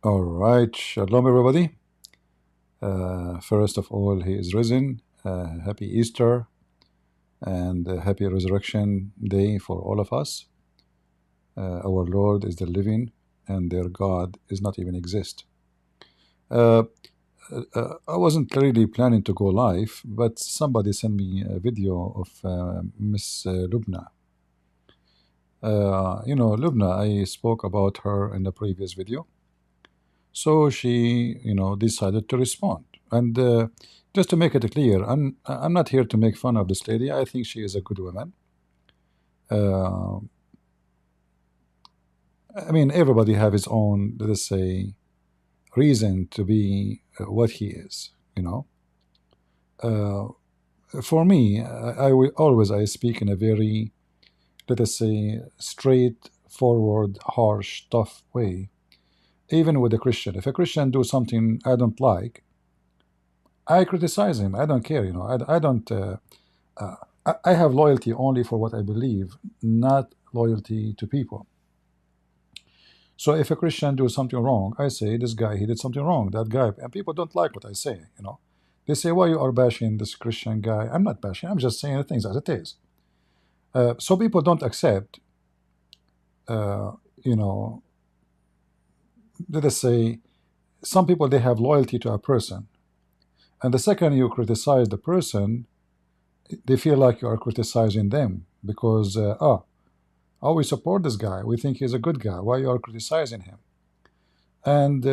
All right, shalom everybody. First of all, he is risen. Happy Easter and happy Resurrection Day for all of us. Our Lord is the living, and their God is not even exist. Uh, I wasn't really planning to go live, but somebody sent me a video of Miss Lubna. Lubna, I spoke about her in the previous video. So she, decided to respond. And just to make it clear, I'm not here to make fun of this lady. I think she is a good woman. Uh, I mean, everybody have his own, let us say, reason to be what he is. For me, I will always I speak in a very, let us say, straightforward, harsh, tough way. Even with a Christian, if a Christian do something I don't like, I criticize him. I don't care. I don't. Uh, I have loyalty only for what I believe, not loyalty to people. So if a Christian do something wrong, I say this guy he did something wrong. That guy, and people don't like what I say. They say why you are bashing this Christian guy. I'm not bashing. I'm just saying the things as it is. So people don't accept. Uh, you know, let us say some people they have loyalty to a person, and the second you criticize the person, they feel like you are criticizing them because oh, we support this guy. We think he's a good guy. Why you are criticizing him? And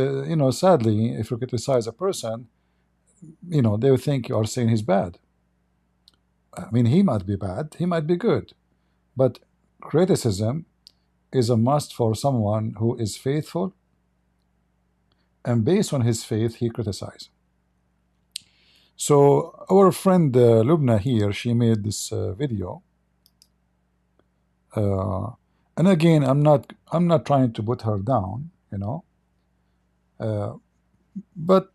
sadly, if you criticize a person, they will think you are saying he's bad. I mean, he might be bad, he might be good, but criticism is a must for someone who is faithful, and based on his faith, he criticizes. So our friend Lubna here, she made this video, uh, and again, I'm not trying to put her down, but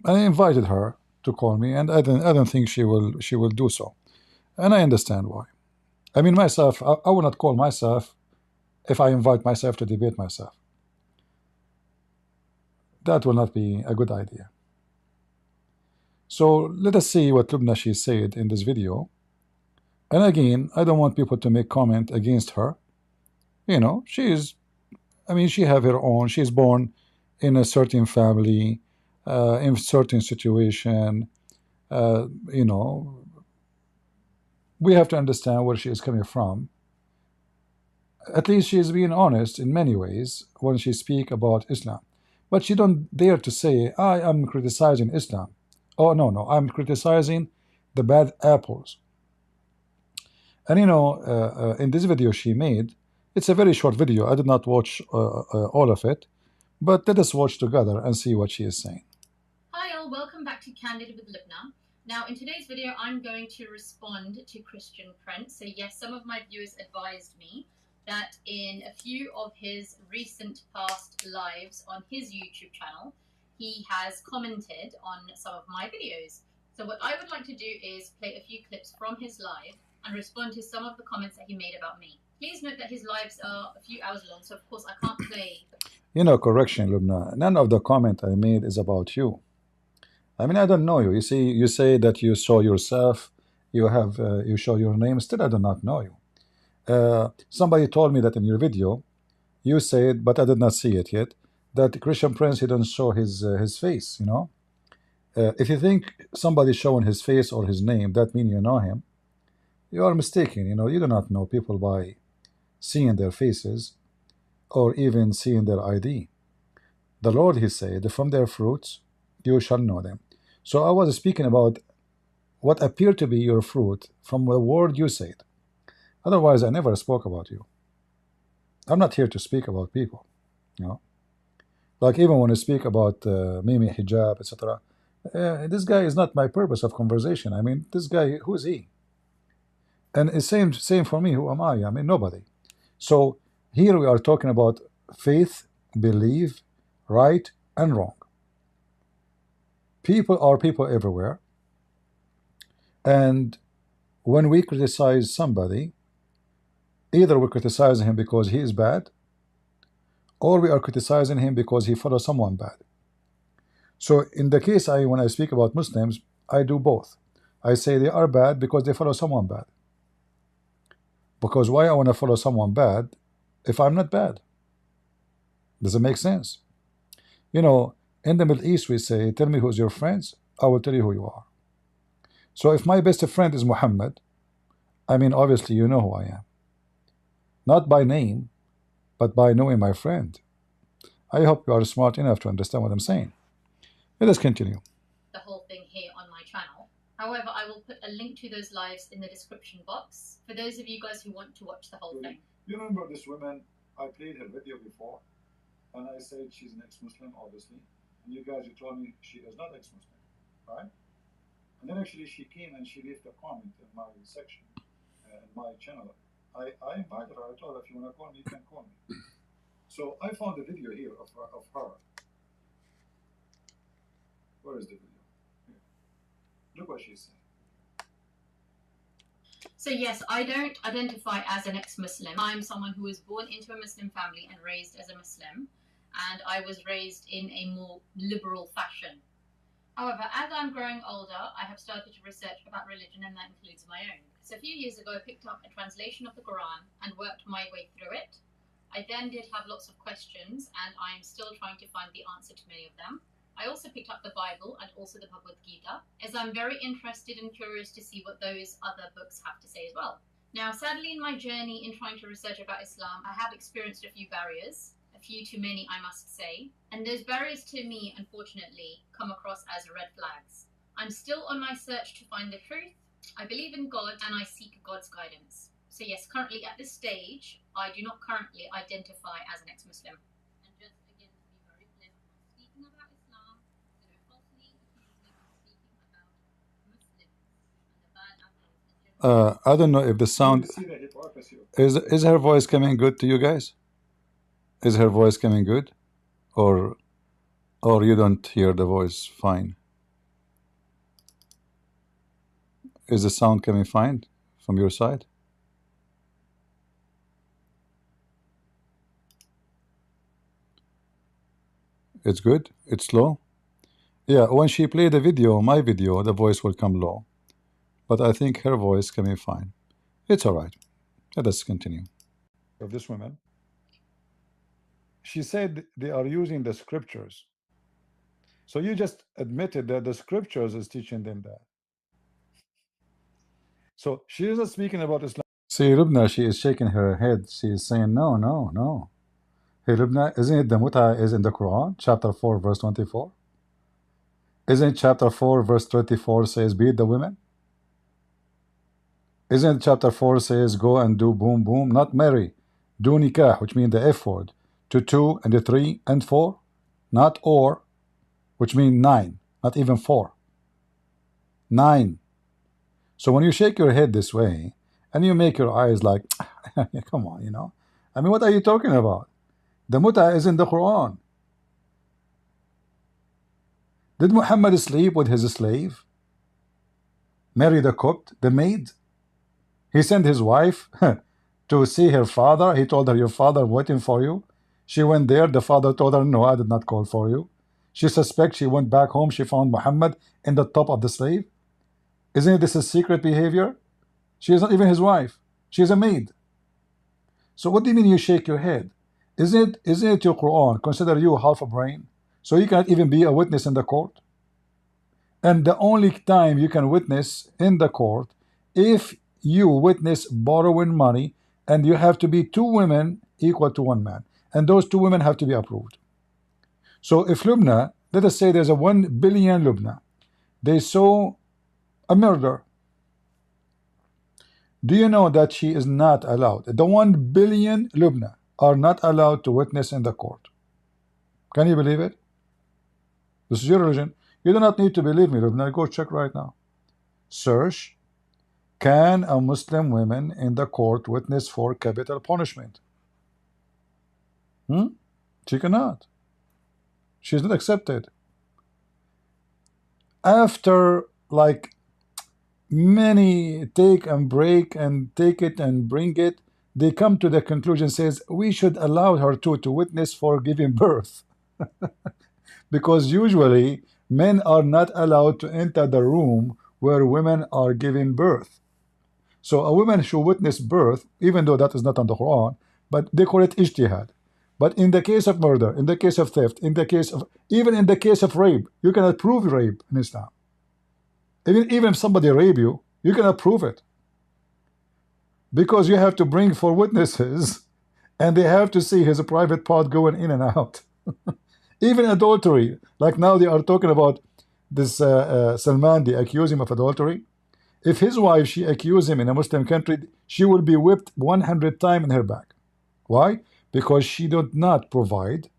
I invited her to call me, and I don't think she will do so, and I understand why. I mean, myself, I will not call myself if I invite myself to debate myself. That will not be a good idea. So let us see what Lubna she said in this video. And again, I don't want people to make comment against her. She is. I mean, she have her own. She's born in a certain family, in certain situation. Uh, you know, we have to understand where she is coming from. At least she is being honest in many ways when she speak about Islam, but she don't dare to say I am criticizing Islam. Oh no, no, I'm criticizing the bad apples. And in this video she made, it's a very short video. I did not watch all of it, but let us watch together and see what she is saying. Hi all, welcome back to Candid with Lubna. Now in today's video I'm going to respond to Christian Prince. So yes, some of my viewers advised me that in a few of his recent past lives on his YouTube channel, he has commented on some of my videos. So what I would like to do is play a few clips from his live and respond to some of the comments that he made about me. Please note that his lives are a few hours long, so of course I can't play. Correction, Lubna. None of the comment I made is about you. I mean, I don't know you. You see, you say that you saw yourself, you show your name. Still, I do not know you. Somebody told me that in your video, you said, but I did not see it yet, that Christian Prince he didn't show his face. If you think somebody showing his face or his name, that means you know him. You are mistaken. You do not know people by seeing their faces or even seeing their ID. The Lord, he said, from their fruits you shall know them. So I was speaking about what appeared to be your fruit from the word you said. Otherwise, I never spoke about you. I'm not here to speak about people. Like even when I speak about Mimi hijab, etc. This guy is not my purpose of conversation. I mean, this guy, who is he? And it's same for me. Who am I? I mean, nobody. So here we are talking about faith, belief, right and wrong. People are people everywhere, and when we criticize somebody, either we criticize him because he is bad, or we are criticizing him because he follows someone bad. So in the case when I speak about Muslims, I do both. I say they are bad because they follow someone bad. Because why I want to follow someone bad if I'm not bad? Does it make sense? You know, in the Middle East we say, tell me who's your friends, I will tell you who you are. So if my best friend is Muhammad, I mean obviously you know who I am. Not by name, but by knowing my friend. I hope you are smart enough to understand what I'm saying. Let us continue. The whole thing here on my channel. However, I will put a link to those lives in the description box for those of you guys who want to watch the whole thing. You remember this woman? I played her video before, and I said she's an ex-Muslim, obviously. And you guys, you told me she is not ex-Muslim, right? And then actually she came and she left a comment in my section, in my channel. I invited her. I told her, if you want to call me, you can call me. So I found the video here of her. Where is the video? Here. Look what she said. So yes, I don't identify as an ex-Muslim. I'm someone who was born into a Muslim family and raised as a Muslim, and I was raised in a more liberal fashion. However, as I'm growing older, I have started to research about religion, and that includes my own. So a few years ago, I picked up a translation of the Quran and worked my way through it. I then did have lots of questions, and I am still trying to find the answer to many of them. I also picked up the Bible and also the Bhagavad Gita, as I'm very interested and curious to see what those other books have to say as well. Now, sadly, in my journey in trying to research about Islam, I have experienced a few barriers. A few too many, I must say. And those barriers to me, unfortunately, come across as red flags. I'm still on my search to find the truth. I believe in God and I seek God's guidance. So yes, currently at this stage, I do not currently identify as an ex-Muslim. And just again, to be very clear, I'm not speaking about Islam, so don't falsely accuse me of speaking about Muslims and the bad apples. I don't know if the sound is her voice coming good to you guys? Is her voice coming good, or you don't hear the voice fine? Is the sound coming fine from your side? It's good? It's low? Yeah, when she play the video, my video, the voice will come low. But I think her voice coming fine. It's alright. Let us continue. Of this woman, she said they are using the scriptures. So you just admitted that the scriptures is teaching them that. So she isn't speaking about Islam. See, Lubna, she is shaking her head. She is saying, no, no, no. Hey, Lubna, isn't it the mut'a is in the Quran, chapter 4, verse 24? Isn't chapter 4, verse 24 says, beat the women? Isn't chapter 4 says, go and do boom, boom, not marry, do nikah, which means the F word, to 2 and the 3 and 4, not or, which means 9, not even 4. 9. So when you shake your head this way, and you make your eyes like, come on, you know. I mean, what are you talking about? The mut'a is in the Quran. Did Muhammad sleep with his slave? Marry the cook, the maid? He sent his wife to see her father. He told her, your father waiting for you. She went there. The father told her, no, I did not call for you. She suspects she went back home. She found Muhammad in the top of the slave. Isn't this a secret behavior? She is not even his wife. She is a maid. So what do you mean you shake your head? Isn't it your Quran consider you half a brain? So you cannot even be a witness in the court? And the only time you can witness in the court, if you witness borrowing money, and you have to be 2 women equal to 1 man. And those 2 women have to be approved. So if Lubna, let us say there's a 1 billion Lubna, they saw a murder. Do you know that she is not allowed? The 1 billion Lubna are not allowed to witness in the court. Can you believe it? This is your religion. You do not need to believe me, Lubna. Go check right now. Search, can a Muslim woman in the court witness for capital punishment? She cannot. She's not accepted. After like many take and break and take it and bring it, they come to the conclusion says we should allow her to witness for giving birth, because usually men are not allowed to enter the room where women are giving birth. So a woman should witness birth, even though that is not on the Quran, but they call it ijtihad. But in the case of murder, in the case of theft, in the case of even in the case of rape, you cannot prove rape in Islam. Even if somebody rape you, you cannot prove it, because you have to bring four witnesses, and they have to see his private part going in and out. Even adultery, like now they are talking about this Salman, they accuse him of adultery. If his wife, she accused him in a Muslim country, she will be whipped 100 times in her back. Why? Because she did not provide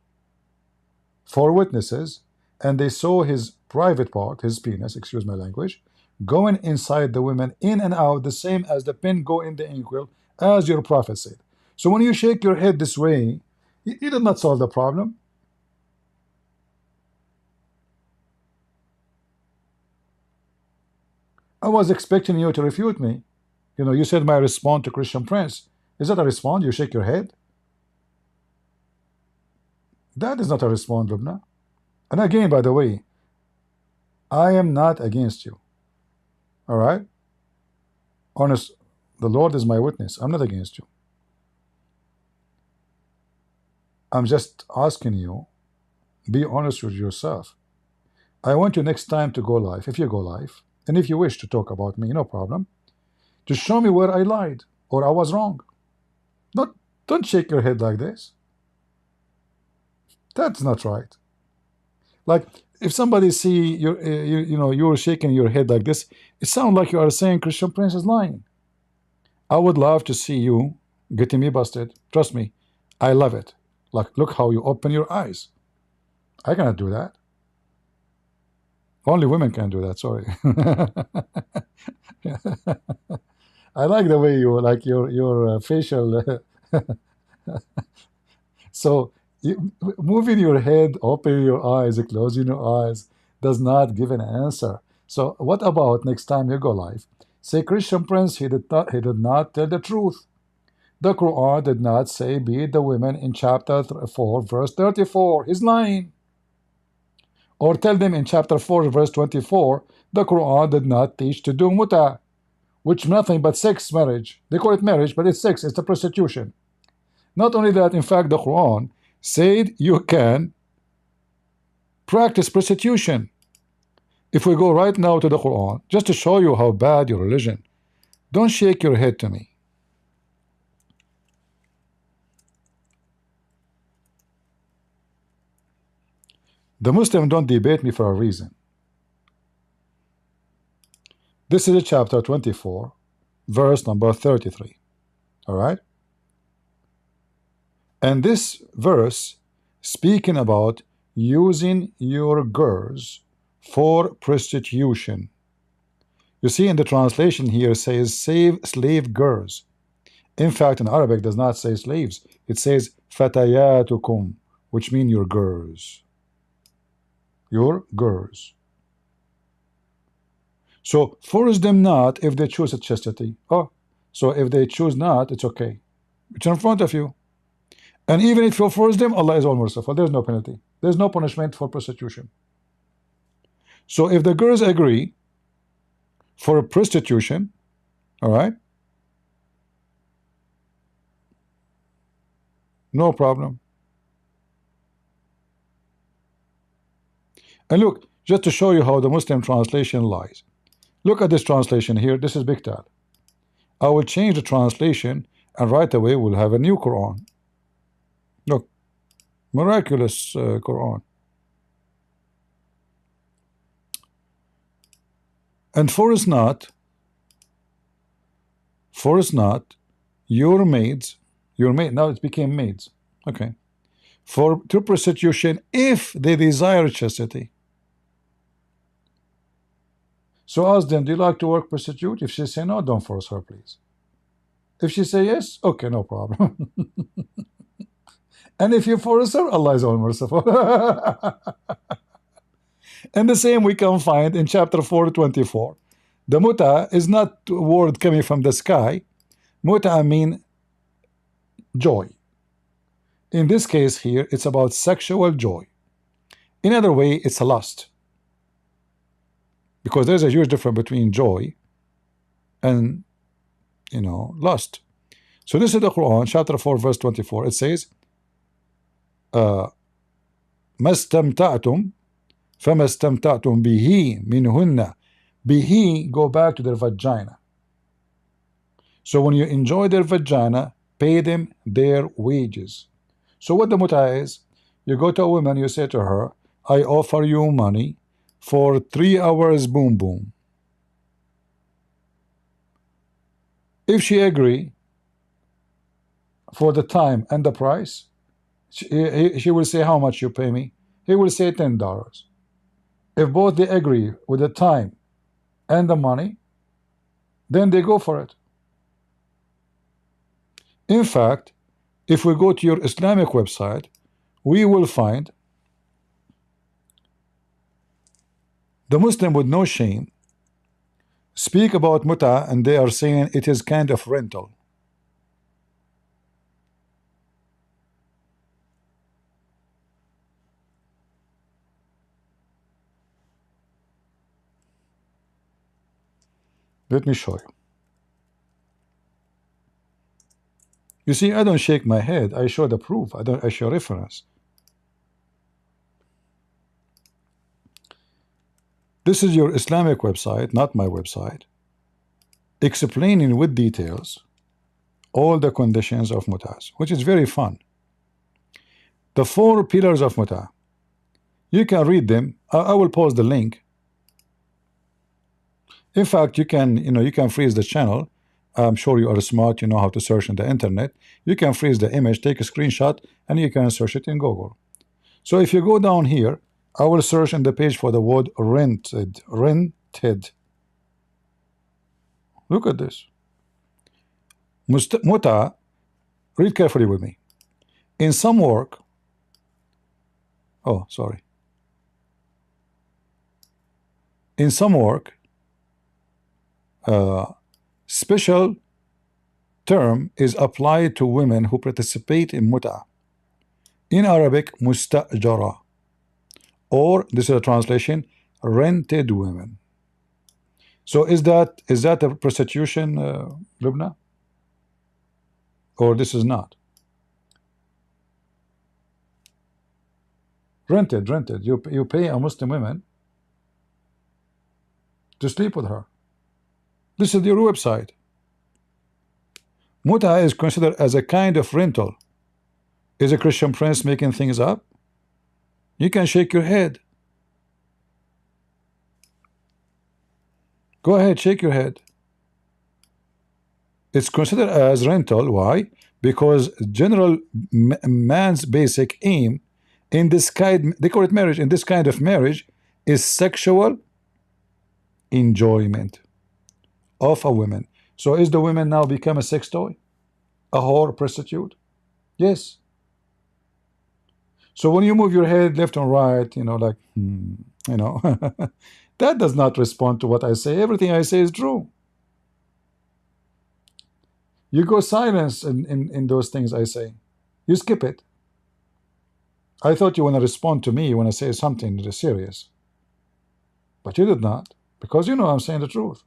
four witnesses, and they saw his private part, his penis, excuse my language, going inside the women, in and out, the same as the pin go in the inkwell, as your prophet said. So when you shake your head this way, you did not solve the problem. I was expecting you to refute me. You know, you said my response to Christian Prince. Is that a response? You shake your head? That is not a response, Lubna. And again, by the way, I am not against you. All right? Honest, the Lord is my witness. I'm not against you. I'm just asking you, be honest with yourself. I want you next time to go live, if you go live, and if you wish to talk about me, no problem, to show me where I lied or I was wrong. Don't shake your head like this. That's not right. Like if somebody see you're shaking your head like this, it sounds like you are saying Christian Prince is lying. I would love to see you getting me busted. Trust me, I love it. Like, look how you open your eyes. I cannot do that. Only women can do that. Sorry. I like the way you like your facial. So moving your head, opening your eyes, closing your eyes does not give an answer. So what about next time you go live? Say Christian Prince, he did not tell the truth. The Quran did not say beat the women in chapter 4, verse 34. He's lying. Or tell them in chapter 4, verse 24, the Quran did not teach to do muta, which nothing but sex marriage. They call it marriage, but it's sex, it's a prostitution. Not only that, in fact, the Quran said you can practice prostitution. If we go right now to the Quran, just to show you how bad your religion, don't shake your head to me. The Muslims don't debate me for a reason. This is chapter 24, verse number 33. All right? And this verse speaking about using your girls for prostitution. You see in the translation here says save slave girls. In fact, in Arabic does not say slaves. It says fatayatukum, which mean your girls. Your girls. So force them not if they choose a chastity. Oh, so if they choose not, it's okay. It's in front of you. And even if you force them, Allah is all merciful. There's no penalty. There's no punishment for prostitution. So if the girls agree for prostitution, all right, no problem. And look, just to show you how the Muslim translation lies. Look at this translation here. This is Big Tal. I will change the translation, and right away we'll have a new Quran. Look, miraculous Quran. And force not your maids, now it became maids, okay, to prostitution if they desire chastity. So ask them, do you like to work prostitute? If she say no, don't force her, please. If she say yes, okay, no problem. And if you force her, Allah is all merciful. And the same we can find in chapter 4:24. The muta is not a word coming from the sky. Muta mean joy. In this case here, it's about sexual joy. In other way, it's a lust, because there's a huge difference between joy and lust. So this is the Quran, chapter 4, verse 24. It says, "ما استمتعتم فما استمتعتم به منهن." Bihi, go back to their vagina. So when you enjoy their vagina, pay them their wages. So what the muta is, you go to a woman, you say to her, I offer you money for 3 hours, boom boom. If she agree for the time and the price, she will say, how much you pay me? He will say $10. If both they agree with the time and the money, then they go for it. In fact, if we go to your Islamic website, we will find the Muslim with no shame speak about muta, and they are saying it is kind of rental. Let me show you. You see, I don't shake my head. I show the proof. I show reference. This is your Islamic website, not my website, explaining with details all the conditions of mutas, which is very fun. The 4 pillars of muta. You can read them. I will post the link. In fact, you can freeze the channel. I'm sure you are smart, you know how to search on the internet. You can freeze the image, take a screenshot, and you can search it in Google. So if you go down here, I will search in the page for the word rented. Rented. Look at this. Muta, read carefully with me. In some work, oh, sorry. In some work, special term is applied to women who participate in muta. In Arabic, mustajara, or this is a translation, rented women. So is that a prostitution, Lubna, or this is not rented? You pay a Muslim woman to sleep with her. This is your website. Muta is considered as a kind of rental. Is a Christian Prince making things up? You can shake your head. Go ahead, shake your head. It's considered as rental. Why? Because general man's basic aim in this kind, they call it marriage, in this kind of marriage, is sexual enjoyment of a woman. So is the woman now become a sex toy? A whore, prostitute? Yes. So when you move your head left and right, like, that does not respond to what I say. Everything I say is true. You go silence in those things I say. You skip it. I thought you want to respond to me when I say something serious. But you did not, because you know I'm saying the truth.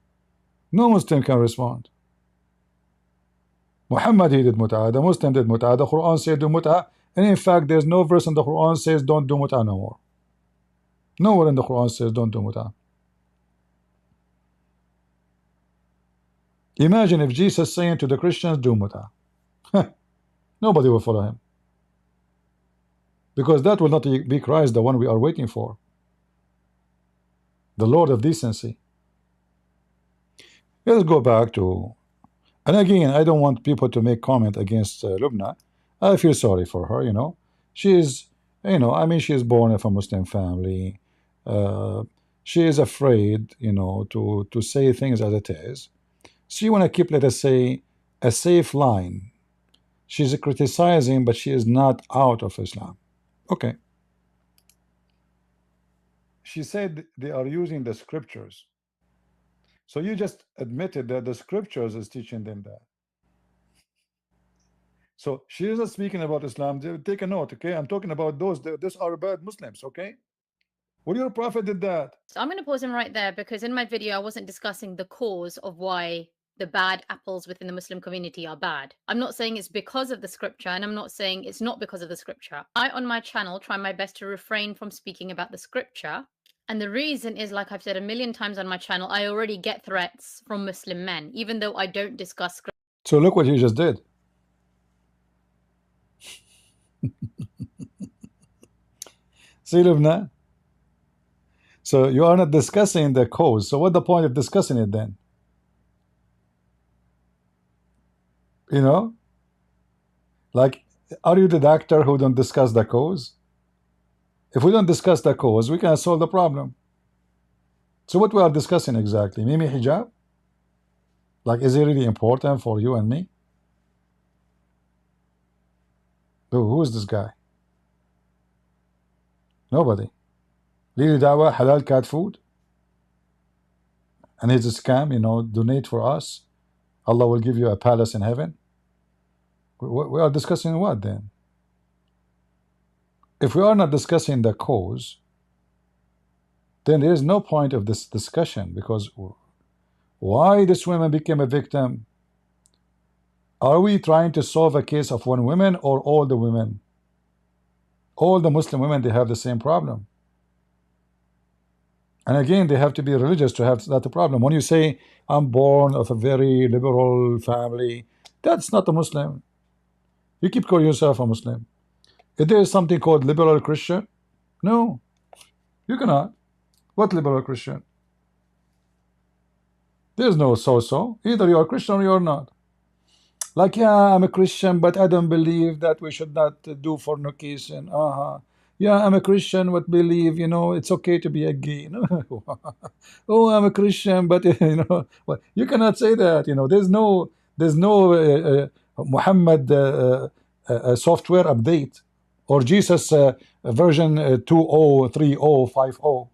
No Muslim can respond. Muhammad, he did mut'ah. The Muslim did mut'ah. The Quran said do mut'ah. And in fact, there's no verse in the Quran says don't do mut'ah no more. Nowhere in the Quran says don't do mut'ah. Imagine if Jesus saying to the Christians do mut'ah. Nobody will follow him. Because that will not be Christ, the one we are waiting for. The Lord of decency. Let's go back to, and again, I don't want people to make comment against Lubna. I feel sorry for her, She is, I mean, she is born of a Muslim family. She is afraid, to say things as it is. She want to keep, let us say, a safe line. She's criticizing, but she is not out of Islam. Okay. She said they are using the scriptures. So you just admitted that the scriptures is teaching them that. So she isn't speaking about Islam. Take a note, okay? I'm talking about those are bad Muslims, okay? Well, your prophet did that. So I'm going to pause him right there because in my video I wasn't discussing the cause of why the bad apples within the Muslim community are bad. I'm not saying it's because of the scripture, and I'm not saying it's not because of the scripture. I, on my channel, try my best to refrain from speaking about the scripture. And the reason is, like I've said a million times on my channel, I already get threats from Muslim men, even though I don't discuss scripture. So look what he just did. See, Lubna? So you are not discussing the cause. So what's the point of discussing it then? You know? Like, are you the doctor who don't discuss the cause? If we don't discuss the cause, we can solve the problem. So what we are discussing exactly? Mimi hijab? Like, is it really important for you and me? Who is this guy? Nobody. Lili Dawa, halal cat food? And it's a scam, you know, donate for us. Allah will give you a palace in heaven. We are discussing what then? If we are not discussing the cause, then there is no point of this discussion, because why this woman became a victim? Are we trying to solve a case of one woman or all the women? All the Muslim women, they have the same problem. And again, they have to be religious to have that problem. When you say, I'm born of a very liberal family, that's not a Muslim. You keep calling yourself a Muslim. If there is something called liberal Christian, no, you cannot. What liberal Christian? There's no so-so. Either you are Christian or you are not. Like, yeah, I'm a Christian, but I don't believe that we should not do fornication. Yeah, I'm a Christian, but believe, you know, it's okay to be a gay. Oh, I'm a Christian, but you know, well, you cannot say that. You know, there's no Muhammad software update, or Jesus version 2.0, 3.0, 5.0.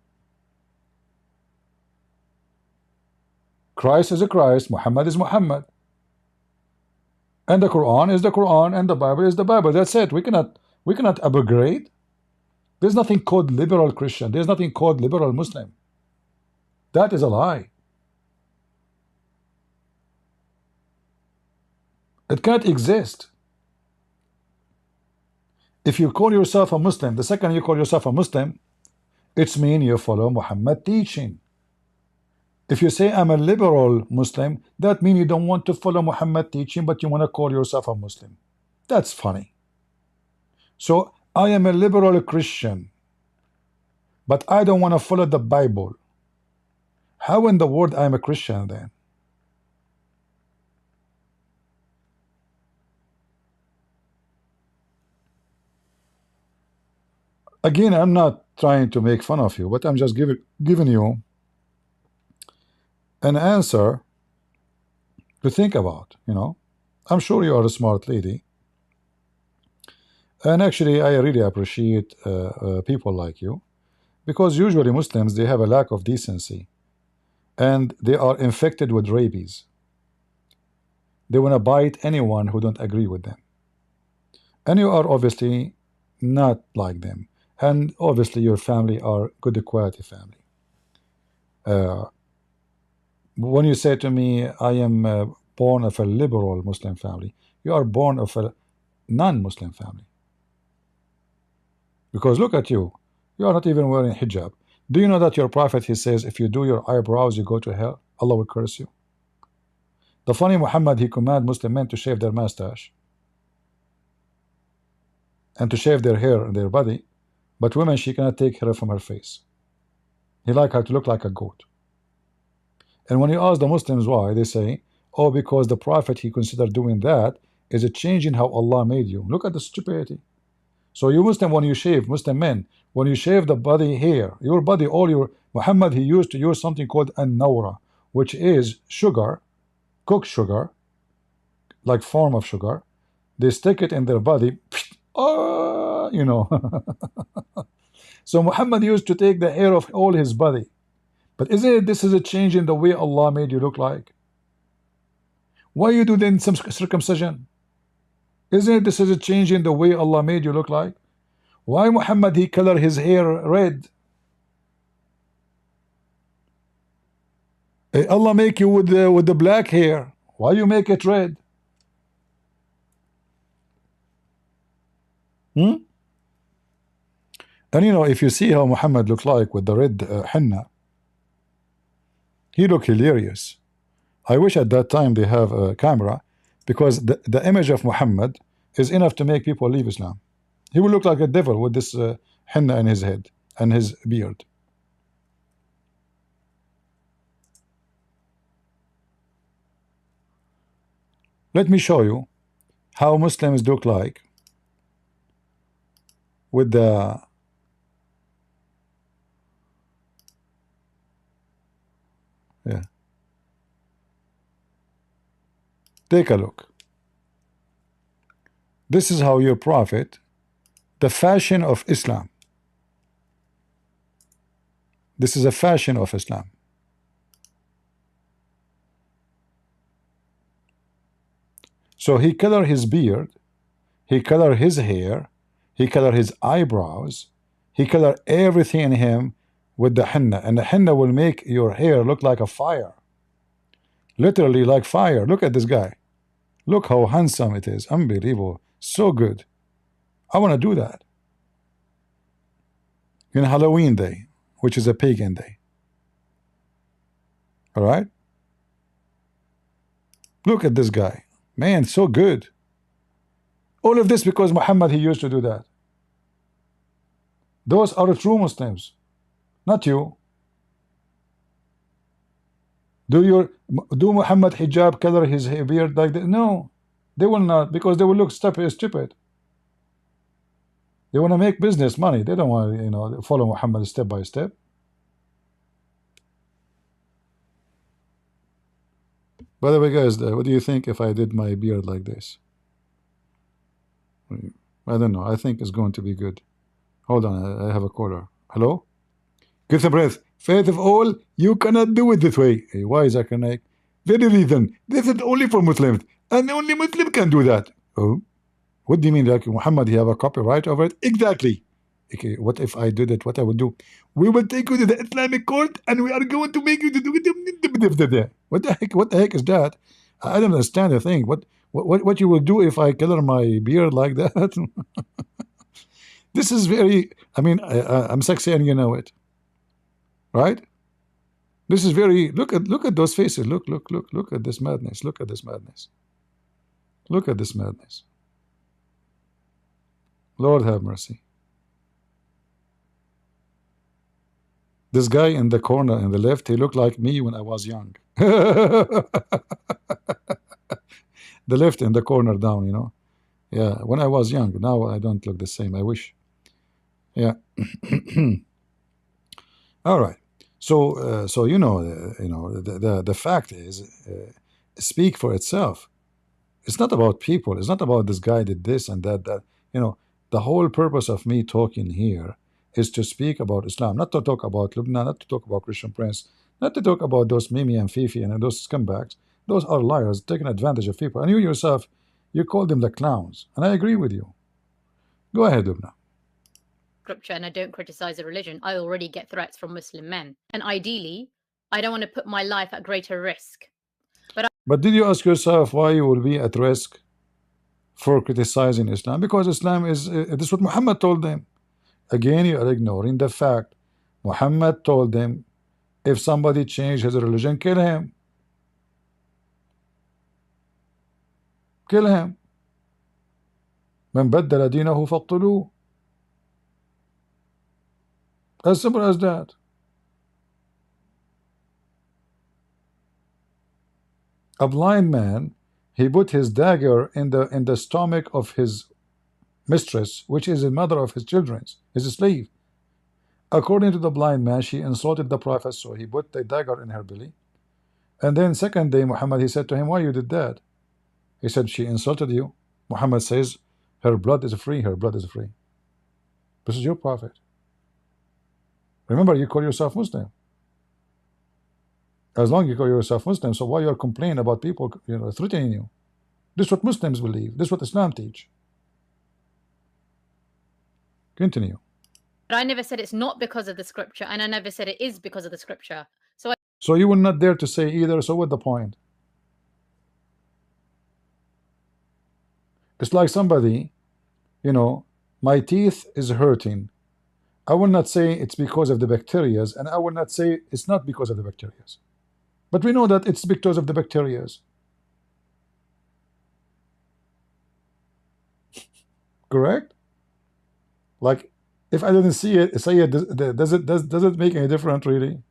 Christ is a Christ, Muhammad is Muhammad. And the Quran is the Quran, and the Bible is the Bible. That's it. We cannot upgrade. There's nothing called liberal Christian. There's nothing called liberal Muslim. That is a lie. It can't exist. If you call yourself a Muslim, the second you call yourself a Muslim, it's mean you follow Muhammad teaching. If you say I'm a liberal Muslim, that means you don't want to follow Muhammad teaching, but you want to call yourself a Muslim. That's funny. So I am a liberal Christian, but I don't want to follow the Bible. How in the world I am a Christian then? Again, I'm not trying to make fun of you, but I'm just giving you an answer to think about. You know, I'm sure you are a smart lady, and actually I really appreciate people like you, because usually Muslims, they have a lack of decency, and they are infected with rabies. They want to bite anyone who don't agree with them, and you are obviously not like them, and obviously your family are good quality family. When you say to me, I am born of a liberal Muslim family, you are born of a non-Muslim family. Because look at you, you are not even wearing hijab. Do you know that your prophet, he says, if you do your eyebrows, you go to hell? Allah will curse you. The funny Muhammad, he command Muslim men to shave their mustache and to shave their hair and their body, but women, she cannot take hair from her face. He like her to look like a goat. And when you ask the Muslims why, they say, oh, because the prophet, he considered doing that is a change in how Allah made you. Look at the stupidity. So you Muslim, when you shave, Muslim men, when you shave the body hair, your body, all your, Muhammad, he used to use something called an-nawra, which is sugar, cooked sugar, like form of sugar. They stick it in their body, you know. So Muhammad used to take the hair of all his body. But isn't it, this is a change in the way Allah made you look like? Why you do then some circumcision? Isn't it this is a change in the way Allah made you look like? Why Muhammad he color his hair red? Allah make you with the black hair. Why you make it red? Hmm? And you know, if you see how Muhammad looked like with the red henna, he looked hilarious. I wish at that time they have a camera, because the image of Muhammad is enough to make people leave Islam. He will look like a devil with this henna in his head and his beard. Let me show you how Muslims look like with the yeah. Take a look. This is how your prophet, the fashion of Islam. This is a fashion of Islam. So he color his beard, he color his hair, he color his eyebrows, he color everything in him with the henna, and the henna will make your hair look like a fire. Literally like fire. Look at this guy. Look how handsome it is. Unbelievable. So good. I want to do that. In Halloween day, which is a pagan day. Alright? Look at this guy. Man, so good. All of this because Muhammad, he used to do that. Those are the true Muslims, not you. Do Muhammad hijab color his beard like that? No, they will not, because they will look stupid. They want to make business money. They don't want to, you know, follow Muhammad step by step. By the way, guys, what do you think if I did my beard like this? I don't know. I think it's going to be good. Hold on, I have a caller. Hello? Christian Prince. First of all, you cannot do it this way. Hey, why is that connect? Very reason. This is only for Muslims, and only Muslim can do that. Oh, what do you mean? Like Muhammad, he have a copyright over it? Exactly. Okay, what if I did it? What I would do? We will take you to the Islamic court, and we are going to make you to do it. What the heck? What the heck is that? I don't understand the thing. What you will do if I color my beard like that? This is very. I mean, I'm sexy, and you know it, right? This is very. Look at those faces. Look at this madness. Look at this madness. Look at this madness. Lord have mercy. This guy in the corner in the left, he looked like me when I was young. The left in the corner down, you know. Yeah, when I was young. Now I don't look the same. I wish. Yeah. All right. So you know, the fact is, speak for itself. It's not about people. It's not about this guy did this and that. You know, the whole purpose of me talking here is to speak about Islam, not to talk about Lubna, not to talk about Christian Prince, not to talk about those Mimi and Fifi and those scumbags. Those are liars taking advantage of people. And you yourself, you call them the clowns. And I agree with you. Go ahead, Lubna. Scripture and I don't criticize a religion, I already get threats from Muslim men. And ideally, I don't want to put my life at greater risk. But did you ask yourself why you will be at risk for criticizing Islam? Because Islam is, this is what Muhammad told them. Again, you are ignoring the fact. Muhammad told them, if somebody changed his religion, kill him. Kill him. من بدل دينه فاقتلوه. As simple as that. A blind man, he put his dagger in the stomach of his mistress, which is the mother of his children, his slave. According to the blind man, she insulted the Prophet, so he put the dagger in her belly. And then second day, Muhammad, he said to him, why you did that? He said, she insulted you. Muhammad says, her blood is free, her blood is free. This is your Prophet. Remember, you call yourself Muslim. As long as you call yourself Muslim, so why you are complaining about people, you know, threatening you? This is what Muslims believe. This is what Islam teach. Continue. But I never said it's not because of the scripture, and I never said it is because of the scripture. So you will not dare to say either. So what the point? It's like somebody, you know, my teeth is hurting. I will not say it's because of the bacterias, and I will not say it's not because of the bacterias. But we know that it's because of the bacterias. Correct? Like, if I didn't see it, say it, does it make any difference really?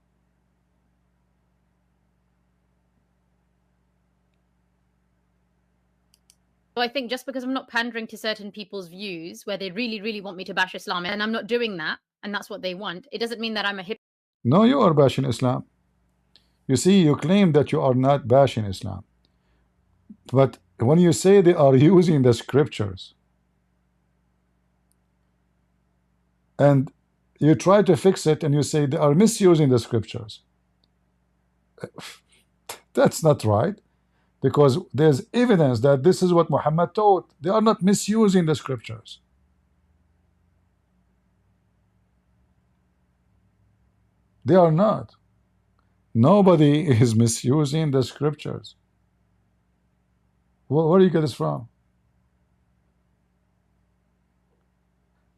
So I think just because I'm not pandering to certain people's views where they really, really want me to bash Islam, and I'm not doing that, and that's what they want, it doesn't mean that I'm a hypocrite. No, you are bashing Islam. You see, you claim that you are not bashing Islam. But when you say they are using the scriptures, and you try to fix it, and you say they are misusing the scriptures, that's not right. Because there's evidence that this is what Muhammad taught. They are not misusing the scriptures. They are not. Nobody is misusing the scriptures. Where do you get this from?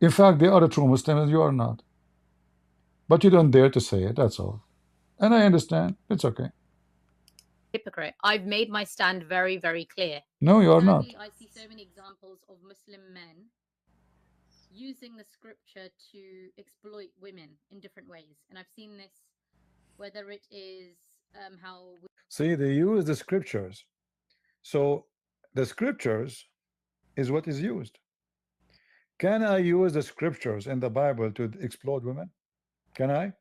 In fact, they are a true Muslim and you are not. But you don't dare to say it, that's all. And I understand. It's okay. Hypocrite. I've made my stand very, very clear. No, you are not. Sadly, I see so many examples of Muslim men using the scripture to exploit women in different ways. And I've seen this, whether it is how... See, they use the scriptures. So the scriptures is what is used. Can I use the scriptures in the Bible to exploit women? Can I?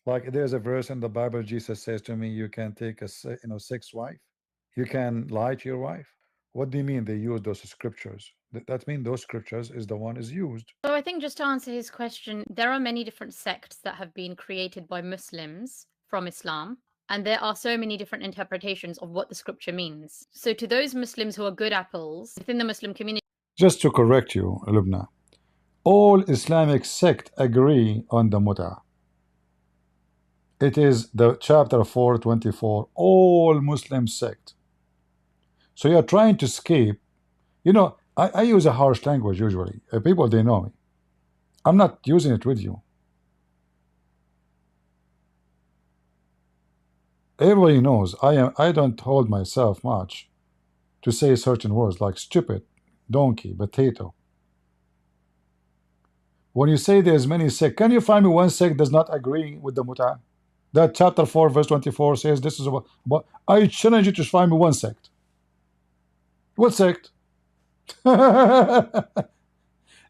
Like there's a verse in the Bible, Jesus says to me, you can take a sixth wife. You can lie to your wife. What do you mean they use those scriptures? That means those scriptures is the one is used. So I think just to answer his question, there are many different sects that have been created by Muslims from Islam. And there are so many different interpretations of what the scripture means. So to those Muslims who are good apples within the Muslim community... Just to correct you, Lubna, all Islamic sects agree on the mut'ah. It is the chapter 424, all Muslim sect. So you are trying to escape. You know, I use a harsh language usually. People, they know me. I'm not using it with you. Everybody knows I don't hold myself much to say certain words like stupid, donkey, potato. When you say there's many sects, can you find me one sect does not agree with the mut'ah? That chapter 4 verse 24 says this is about I challenge you to find me one sect. What sect? The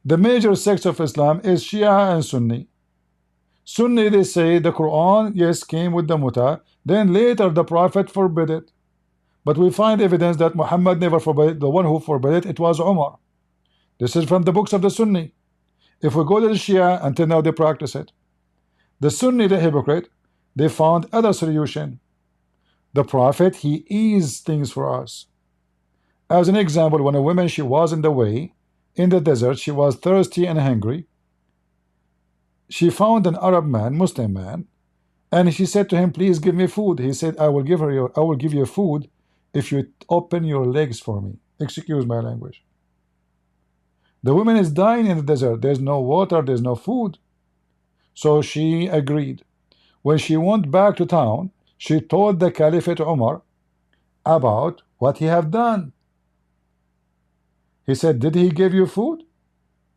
major sects of Islam is Shia and Sunni. Sunni, they say the Quran, yes, came with the mut'ah. Then later the Prophet forbid it. But we find evidence that Muhammad never forbade it. The one who forbade it was Umar. This is from the books of the Sunni. If we go to the Shia, until now they practice it. The Sunni, the hypocrite, they found other solution. The Prophet, he eased things for us. As an example, when a woman, she was in the way, in the desert, she was thirsty and hungry. She found an Arab man, Muslim man, and she said to him, please give me food. He said, I will give you food if you open your legs for me. Excuse my language. The woman is dying in the desert. There's no water, there's no food. So she agreed. When she went back to town, she told the Caliphate Umar about what he had done. He said, did he give you food?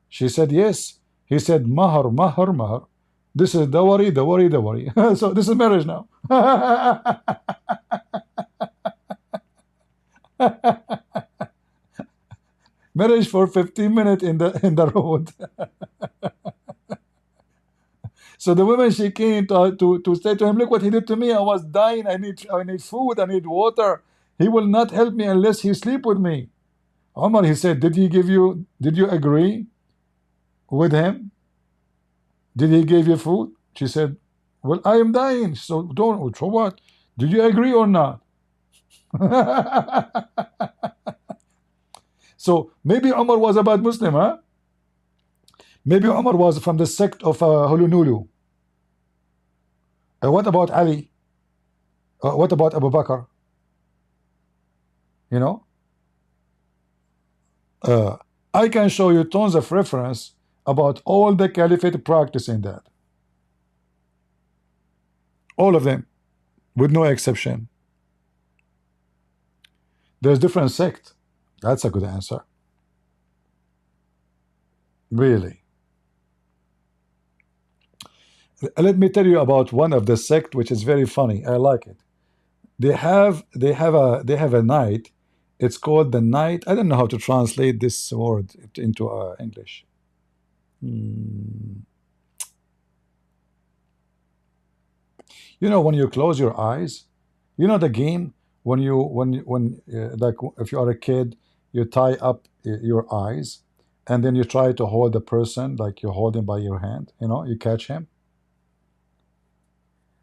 She said, yes. He said, mahar, mahar, mahar. This is dawari, dawari, dawari. So this is marriage now. Marriage for 15 minutes in the road. So the woman, she came to say to him, look what he did to me. I was dying. I need food. I need water. He will not help me unless he sleep with me. Omar, he said, did you agree with him? Did he give you food? She said, well, I am dying. So so what? Did you agree or not? So maybe Umar was a bad Muslim, huh? Maybe Umar was from the sect of Hulunulu. What about Ali? What about Abu Bakr? You know, uh, I can show you tons of reference about all the caliphate practicing that. All of them, with no exception. There's different sect. That's a good answer. Really. Let me tell you about one of the sect which is very funny. I like it. They have a night. It's called the night. I don't know how to translate this word into English. Hmm. You know, when you close your eyes, you know the game when like if you are a kid, you tie up your eyes, and then you try to hold the person like you hold him by your hand. You know, you catch him.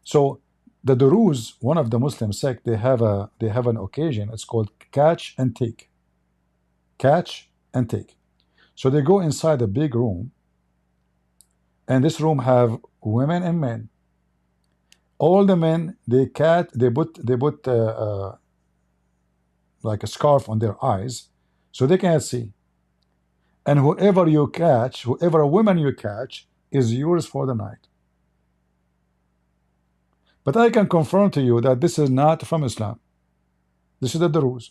So the Duruz, one of the Muslim sect, they have an occasion. It's called catch and take. Catch and take. So they go inside a big room, and this room have women and men. All the men they put like a scarf on their eyes, so they can't see. And whoever you catch, whoever woman you catch, is yours for the night. But I can confirm to you that this is not from Islam. This is the Duruz.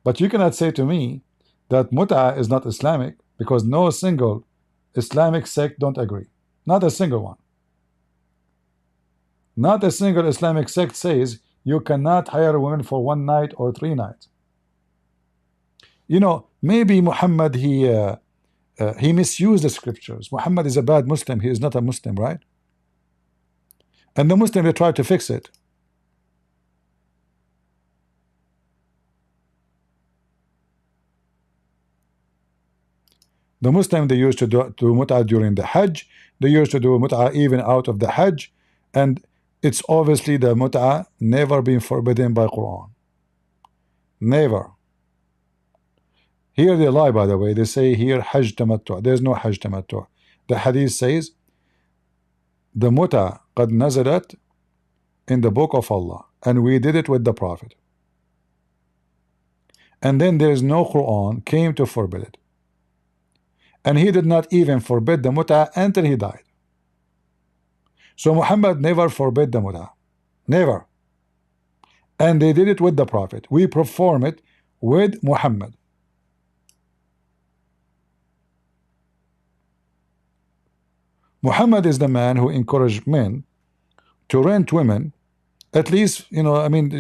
But you cannot say to me that Mut'a is not Islamic, because no single Islamic sect don't agree. Not a single one. Not a single Islamic sect says you cannot hire a woman for 1 night or 3 nights. You know, maybe Muhammad, he misused the scriptures. Muhammad is a bad Muslim. He is not a Muslim, right? And the Muslim, they try to fix it. The Muslim, they used to do mut'ah during the Hajj. They used to do mut'ah even out of the Hajj. And it's obviously the mut'ah never been forbidden by Quran. Never. Here they lie, by the way. They say here Hajj tamattu'. There's no Hajj tamattu'. The hadith says the mut'ah qad nazalat in the book of Allah, and we did it with the Prophet. And then there is no Quran came to forbid it. And he did not even forbid the mut'ah until he died. So Muhammad never forbid the mut'ah. Never. And they did it with the Prophet. We perform it with Muhammad. Muhammad is the man who encouraged men to rent women, at least, you know, I mean,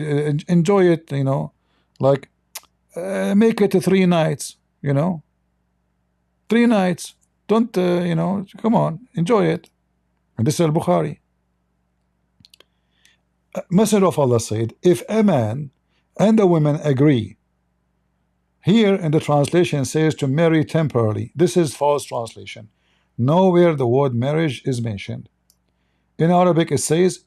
enjoy it, you know, like make it 3 nights, you know, 3 nights. Don't, you know, come on, enjoy it. And this is Al-Bukhari. Messenger of Allah said, if a man and a woman agree, here in the translation says to marry temporarily. This is false translation. Nowhere the word marriage is mentioned. In Arabic it says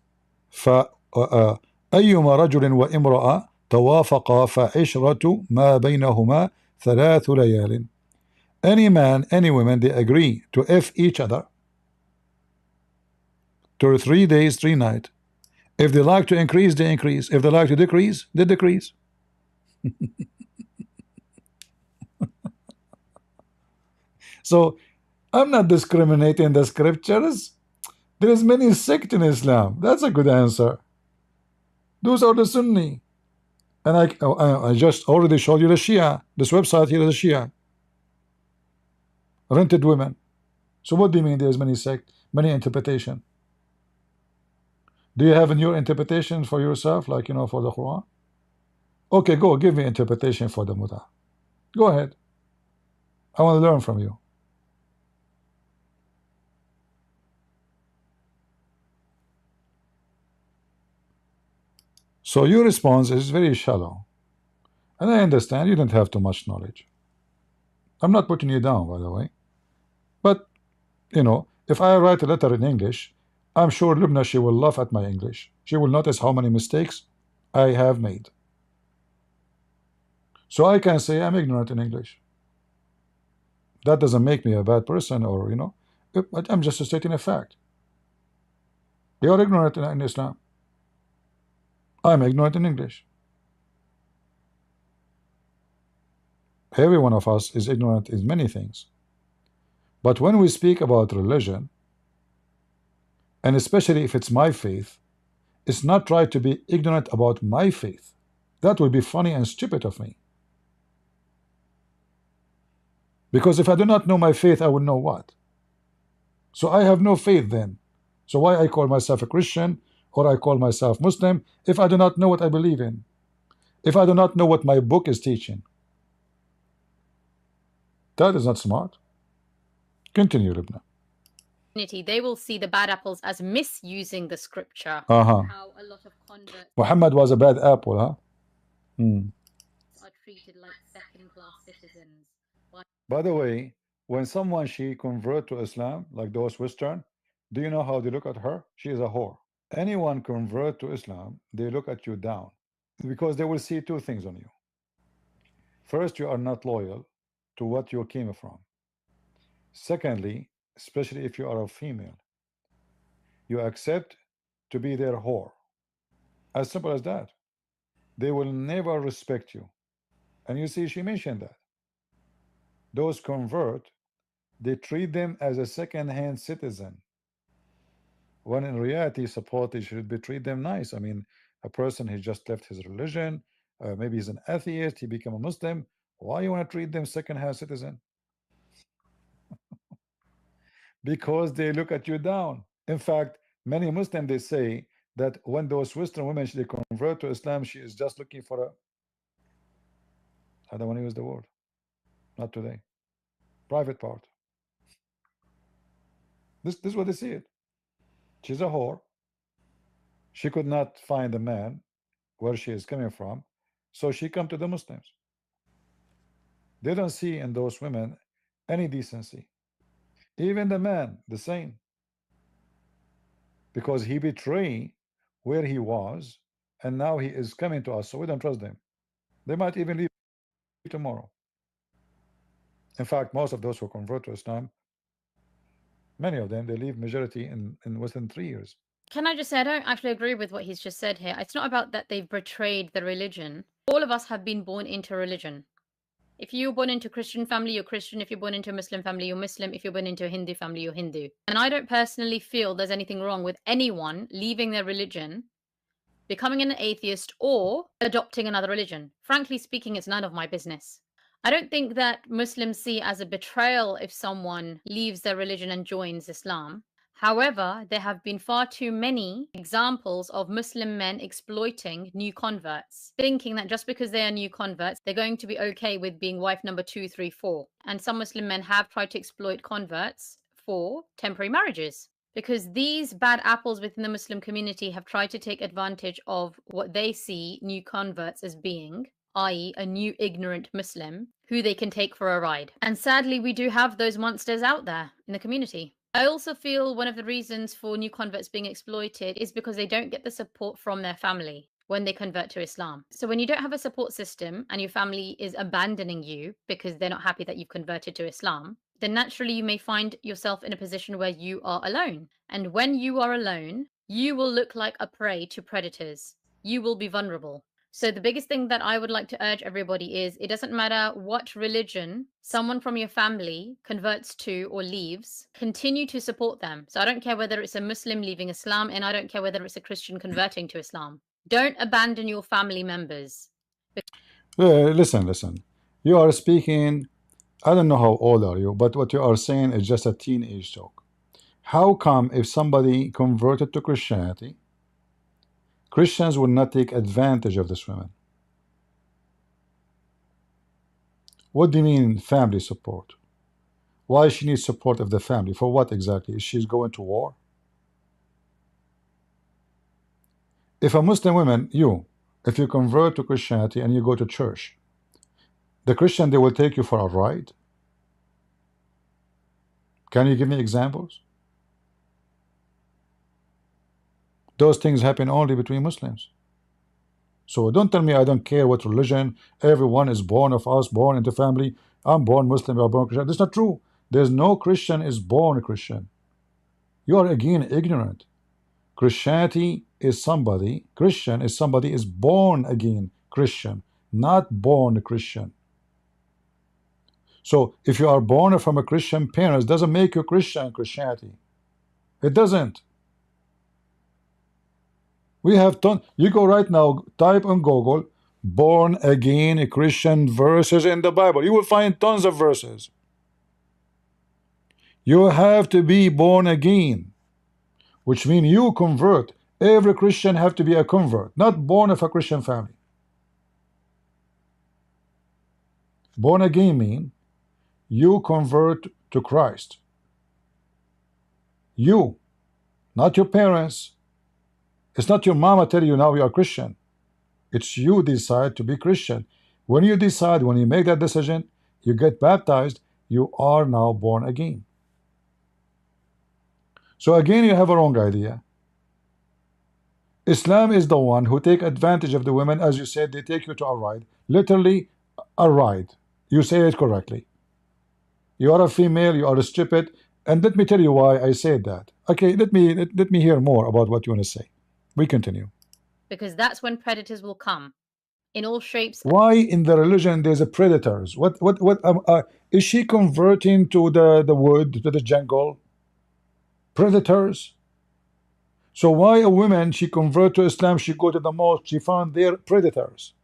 أيما رجل وامرأة توافقا فعشرة ما بينهما 3 ليال. Any man, any woman, they agree to F each other to 3 days, 3 nights. If they like to increase, they increase. If they like to decrease, they decrease. So I'm not discriminating the scriptures. There is many sects in Islam. That's a good answer. Those are the Sunni. And I just already showed you the Shia. This website here is a Shia. Rented women. So what do you mean there's many sects, many interpretation? Do you have a new interpretation for yourself, like, you know, for the Quran? Okay, go give me interpretation for the Mut'ah. Go ahead. I want to learn from you. So your response is very shallow. And I understand you don't have too much knowledge. I'm not putting you down, by the way. But, you know, if I write a letter in English, I'm sure Lubna, she will laugh at my English. She will notice how many mistakes I have made. So I can say I'm ignorant in English. That doesn't make me a bad person, or but I'm just stating a fact. You're ignorant in Islam. I'm ignorant in English. Every one of us is ignorant in many things. But when we speak about religion, and especially if it's my faith, it's not right to be ignorant about my faith. That would be funny and stupid of me. Because if I do not know my faith, I would know what? So I have no faith then. So why I call myself a Christian or I call myself Muslim if I do not know what I believe in? If I do not know what my book is teaching? That is not smart. Continue, Lubna. They will see the bad apples as misusing the scripture. Uh-huh. How a lot of converts Muhammad was a bad apple, huh? are treated like second-class citizens. By the way, when someone she convert to Islam, like those Western, do you know how they look at her? She is a whore. Anyone convert to Islam, they look at you down because they will see two things on you. First, you are not loyal to what you came from. Secondly, especially if you are a female, you accept to be their whore. As simple as that. They will never respect you. And you see, she mentioned that. Those convert, they treat them as a second-hand citizen. When in reality, supposedly should be treat them nice. I mean, a person who just left his religion, maybe he's an atheist, he become a Muslim. Why you want to treat them second-hand citizen? Because they look at you down. In fact, many Muslims, they say that when those Western women they convert to Islam, she is just looking for a, I don't want to use the word, not today, private part. This is what they see it. She's a whore. She could not find a man where she is coming from, so she come to the Muslims. They don't see in those women any decency. Even the man, the same. Because he betrayed where he was, and now he is coming to us, so we don't trust them. They might even leave tomorrow. In fact, most of those who convert to Islam, many of them, they leave majority in within 3 years. Can I just say, I don't actually agree with what he's just said here. It's not about that they've betrayed the religion. All of us have been born into religion. If you're born into a Christian family, you're Christian. If you're born into a Muslim family, you're Muslim. If you're born into a Hindu family, you're Hindu. And I don't personally feel there's anything wrong with anyone leaving their religion, becoming an atheist, or adopting another religion. Frankly speaking, it's none of my business. I don't think that Muslims see as a betrayal if someone leaves their religion and joins Islam. However, there have been far too many examples of Muslim men exploiting new converts, thinking that just because they are new converts, they're going to be okay with being wife number 2, 3, 4. And some Muslim men have tried to exploit converts for temporary marriages, because these bad apples within the Muslim community have tried to take advantage of what they see new converts as being, i.e., a new ignorant Muslim who they can take for a ride. And sadly, we do have those monsters out there in the community. I also feel one of the reasons for new converts being exploited is because they don't get the support from their family when they convert to Islam. So when you don't have a support system and your family is abandoning you because they're not happy that you've converted to Islam, then naturally you may find yourself in a position where you are alone. And when you are alone, you will look like a prey to predators. You will be vulnerable. So the biggest thing that I would like to urge everybody is, it doesn't matter what religion someone from your family converts to or leaves, continue to support them. So I don't care whether it's a Muslim leaving Islam, and I don't care whether it's a Christian converting to Islam. Don't abandon your family members. Listen. You are speaking, I don't know how old are you, but what you are saying is just a teenage talk. How come if somebody converted to Christianity, Christians will not take advantage of this woman? What do you mean family support? Why she needs support of the family? For what exactly? Is she going to war? If a Muslim woman, if you convert to Christianity and you go to church, the Christian, they will take you for a ride? Can you give me examples? Those things happen only between Muslims. So don't tell me I don't care what religion. Everyone is born of us, born into family. I'm born Muslim, you're born Christian. That's not true. There's no Christian is born Christian. You are again ignorant. Christianity is somebody, Christian is somebody is born again Christian, not born Christian. So if you are born from a Christian parents, doesn't make you Christian Christianity. It doesn't. We have ton. You go right now, type on Google, born again Christian verses in the Bible. You will find tons of verses. You have to be born again, which means you convert. Every Christian have to be a convert, not born of a Christian family. Born again mean you convert to Christ. You, not your parents. It's not your mama tell you now you are Christian. It's you decide to be Christian. When you decide, when you make that decision, you get baptized, you are now born again. So again, you have a wrong idea. Islam is the one who take advantage of the women. As you said, they take you to a ride. Literally, a ride. You say it correctly. You are a female, you are stupid. And let me tell you why I said that. Okay, let me hear more about what you want to say. We continue. Because that's when predators will come in all shapes. Why in the religion there's a predators? What is she converting to the wood, to the jungle? Predators. So why a woman she convert to Islam, she go to the mosque, she found there predators.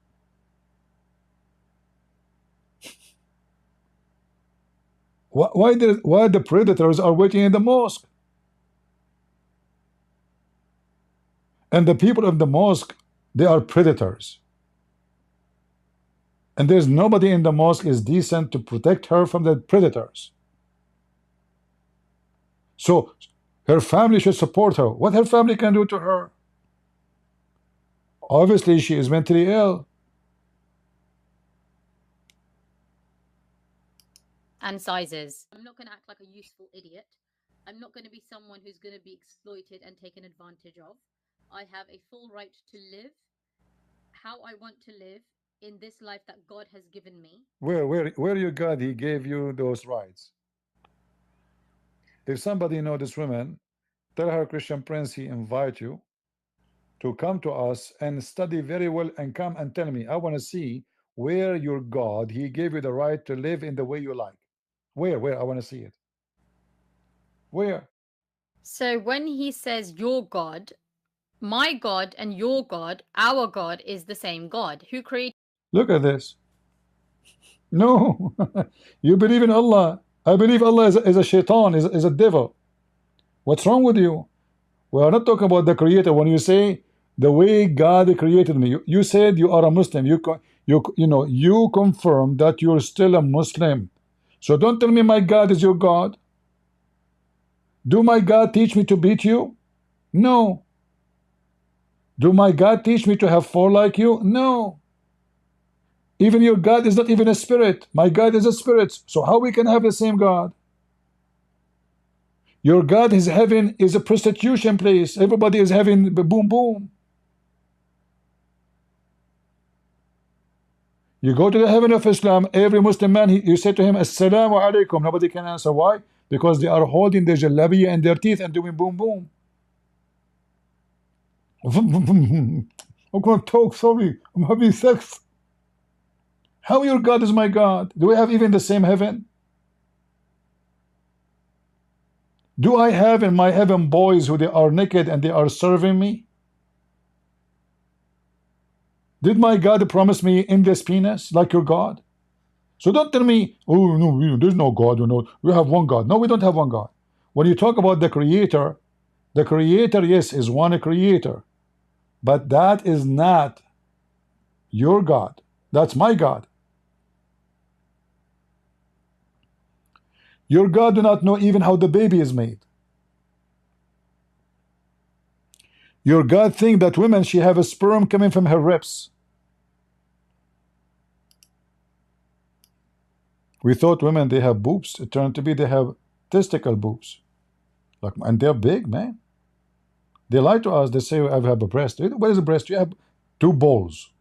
Why the predators are waiting in the mosque? And the people of the mosque, they are predators. And there's nobody in the mosque is decent to protect her from the predators. So her family should support her. What her family can do to her? Obviously, she is mentally ill. And sizes. I'm not going to act like a useful idiot. I'm not going to be someone who's going to be exploited and taken advantage of. I have a full right to live how I want to live in this life that God has given me. Where you God he gave you those rights? If somebody know this woman, tell her Christian Prince he invite you to come to us and study very well and come and tell me. I want to see where your God he gave you the right to live in the way you like. Where I want to see it. Where? So when he says your God, my God and your God, our God is the same God who created. Look at this. No, you believe in Allah. I believe Allah is a shaitan, is a devil. What's wrong with you? We are not talking about the creator. When you say the way God created me, you said you are a Muslim. You confirm that you're still a Muslim. So don't tell me my God is your God. Do my God teach me to beat you? No. Do my God teach me to have four like you? No. Even your God is not even a spirit. My God is a spirit. So how we can have the same God? Your God is heaven is a prostitution place. Everybody is having boom boom. You go to the heaven of Islam, every Muslim man, you say to him, Assalamu alaikum. Nobody can answer. Why? Because they are holding their jalabiya in their teeth and doing boom boom. I'm going to talk, sorry. I'm having sex. How your God is my God? Do we have even the same heaven? Do I have in my heaven boys who they are naked and they are serving me? Did my God promise me in this penis like your God? So don't tell me, oh no, there's no God, we have one God. No, we don't have one God. When you talk about the creator, yes, is one creator. But that is not your God. That's my God. Your God do not know even how the baby is made. Your God think that women, she have a sperm coming from her ribs. We thought women, they have boobs. It turned to be they have testicle boobs. Like, and they're big, man. They lie to us. They say, I have a breast. What is a breast? You have Two balls.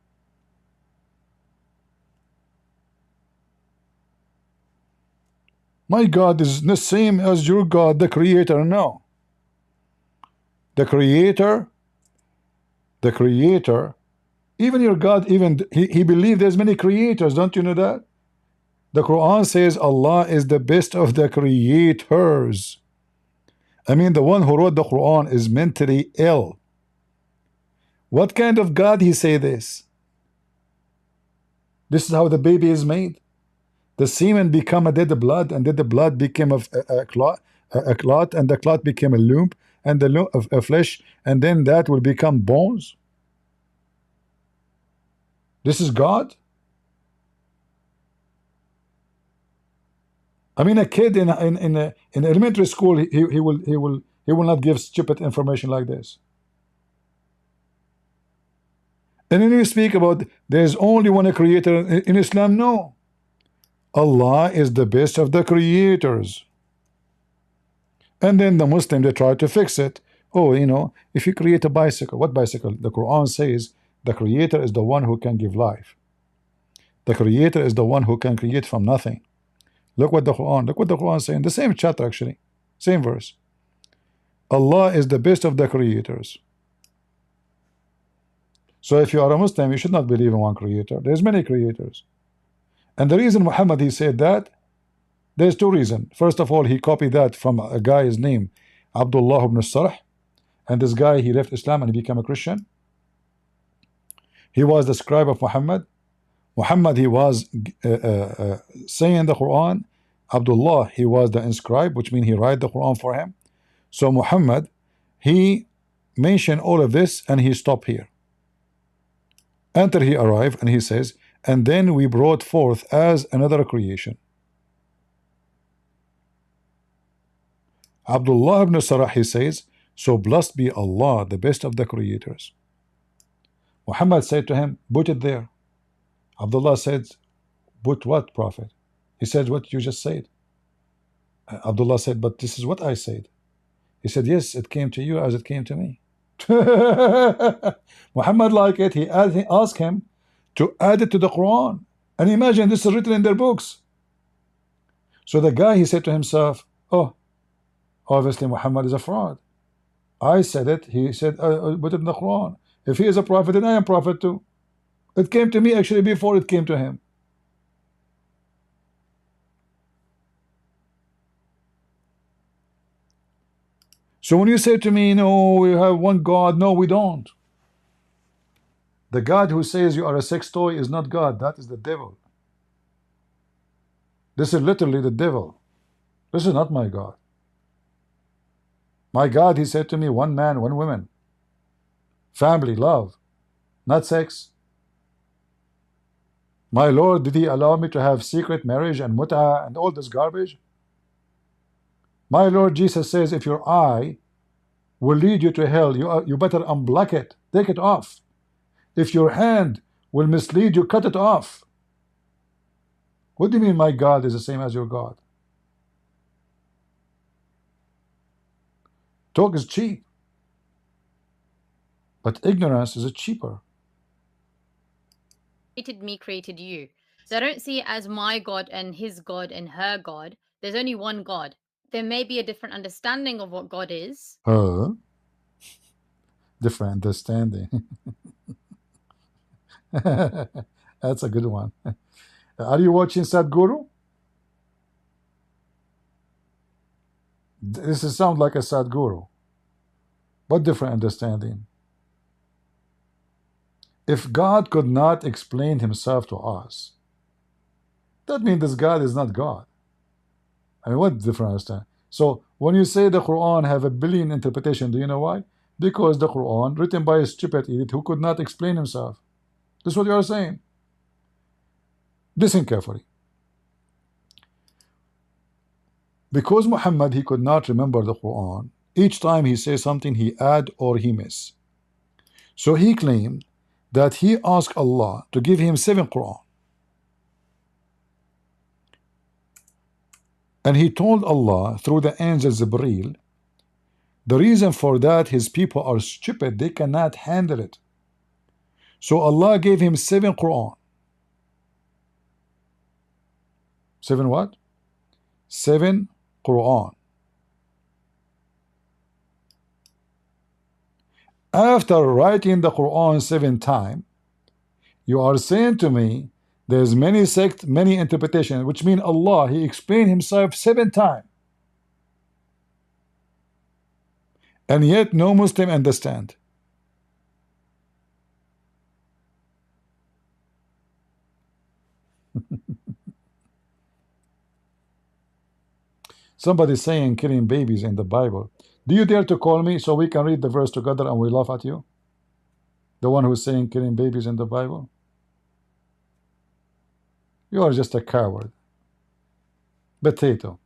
My God is the same as your God, the Creator. No. The Creator, even your God, even he believed there's many creators. Don't you know that? The Quran says Allah is the best of the creators. I mean, the one who wrote the Quran is mentally ill. What kind of God he say this? This is how the baby is made. The semen become a dead blood, and then the blood became a clot, and the clot became a lump, and the lump of a flesh, and then that will become bones. This is God. I mean, a kid in elementary school, he will not give stupid information like this. And then you speak about there's only one creator in Islam. No, Allah is the best of the creators. And then the Muslim, they try to fix it. Oh, you know, if you create a bicycle, what bicycle? The Quran says the creator is the one who can give life. The creator is the one who can create from nothing. Look what the Quran is saying. The same chapter, actually, same verse. Allah is the best of the creators. So if you are a Muslim, you should not believe in one creator. There's many creators. And the reason Muhammad, he said that, there's two reasons. First of all, he copied that from a guy's name, Abdullah ibn Sarh. And this guy, he left Islam and he became a Christian. He was the scribe of Muhammad. Muhammad, he was saying the Quran. Abdullah, he was the inscribe, which means he write the Quran for him. So Muhammad, he mentioned all of this and he stopped here. Until he arrived and he says, and then we brought forth as another creation. Abdullah ibn Sarah, he says, so blessed be Allah, the best of the creators. Muhammad said to him, put it there. Abdullah said, put what, Prophet? He said, what you just said. Abdullah said, but this is what I said. He said, yes, it came to you as it came to me. Muhammad liked it. He asked him to add it to the Quran. And imagine, this is written in their books. So the guy, he said to himself, oh, obviously Muhammad is a fraud. I said it. He said, put it in the Quran. If he is a prophet, then I am prophet too. It came to me actually before it came to him. So when you say to me, no, we have one God, no, we don't. The God who says you are a sex toy is not God. That is the devil. This is literally the devil. This is not my God. My God, he said to me, one man, one woman. Family, love, not sex. My Lord, did he allow me to have secret marriage and mut'ah and all this garbage? My Lord Jesus says, if your eye will lead you to hell, you better unblock it, take it off. If your hand will mislead you, cut it off. What do you mean my God is the same as your God? Talk is cheap, but ignorance is cheaper. Created me, created you. So I don't see it as my God and his God and her God. There's only one God. There may be a different understanding of what God is. Different understanding. That's a good one. Are you watching Sadhguru? This sounds like a Sadhguru. What different understanding? If God could not explain himself to us, that means this God is not God. I mean, what different understanding? So when you say the Quran have a billion interpretation, do you know why? Because the Quran written by a stupid idiot who could not explain himself. This is what you are saying. Listen carefully. Because Muhammad, he could not remember the Quran, each time he says something, he add or he miss. So he claimed that he asked Allah to give him 7 Quran. And he told Allah through the angel Jibreel, the reason for that his people are stupid, they cannot handle it. So Allah gave him 7 Quran. 7 what? 7 Quran. After writing the Quran 7 times, you are saying to me there's many sects, many interpretations, which mean Allah, He explained Himself 7 times. And yet no Muslim understand. Somebody saying killing babies in the Bible. Do you dare to call me so we can read the verse together and we laugh at you? The one who's saying killing babies in the Bible? You are just a coward. Potato.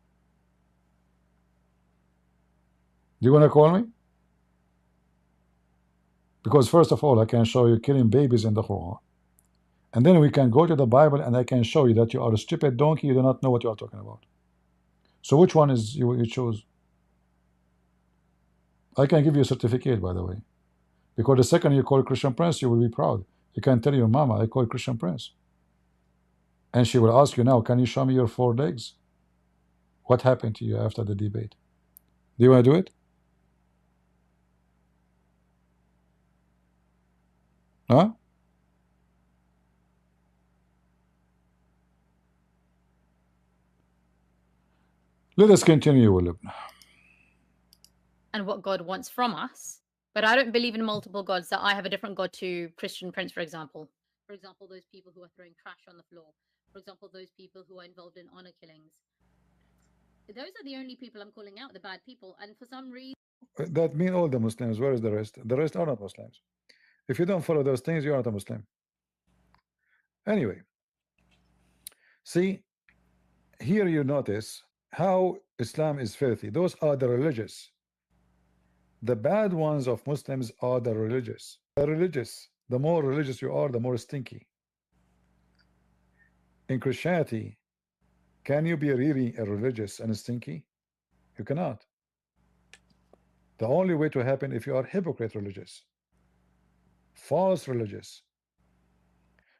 Do you want to call me? Because first of all, I can show you killing babies in the Quran. And then we can go to the Bible and I can show you that you are a stupid donkey, you do not know what you are talking about. So which one is you choose? I can give you a certificate, by the way. Because the second you call Christian Prince, you will be proud. You can tell your mama, I call Christian Prince. And she will ask you now, can you show me your 4 legs? What happened to you after the debate? Do you want to do it? Huh? Let us continue, William. And what God wants from us. But I don't believe in multiple gods, that I have a different God to Christian Prince, for example. For example, those people who are throwing trash on the floor. For example, those people who are involved in honor killings. Those are the only people I'm calling out, the bad people. And for some reason... That mean all the Muslims. Where is the rest? The rest are not Muslims. If you don't follow those things, you are not a Muslim. Anyway, see, here you notice how Islam is filthy. Those are the religious. The bad ones of Muslims are the religious. The religious. The more religious you are, the more stinky. In Christianity, can you be really a religious and stinky? You cannot. The only way to happen if you are hypocrite religious, false religious.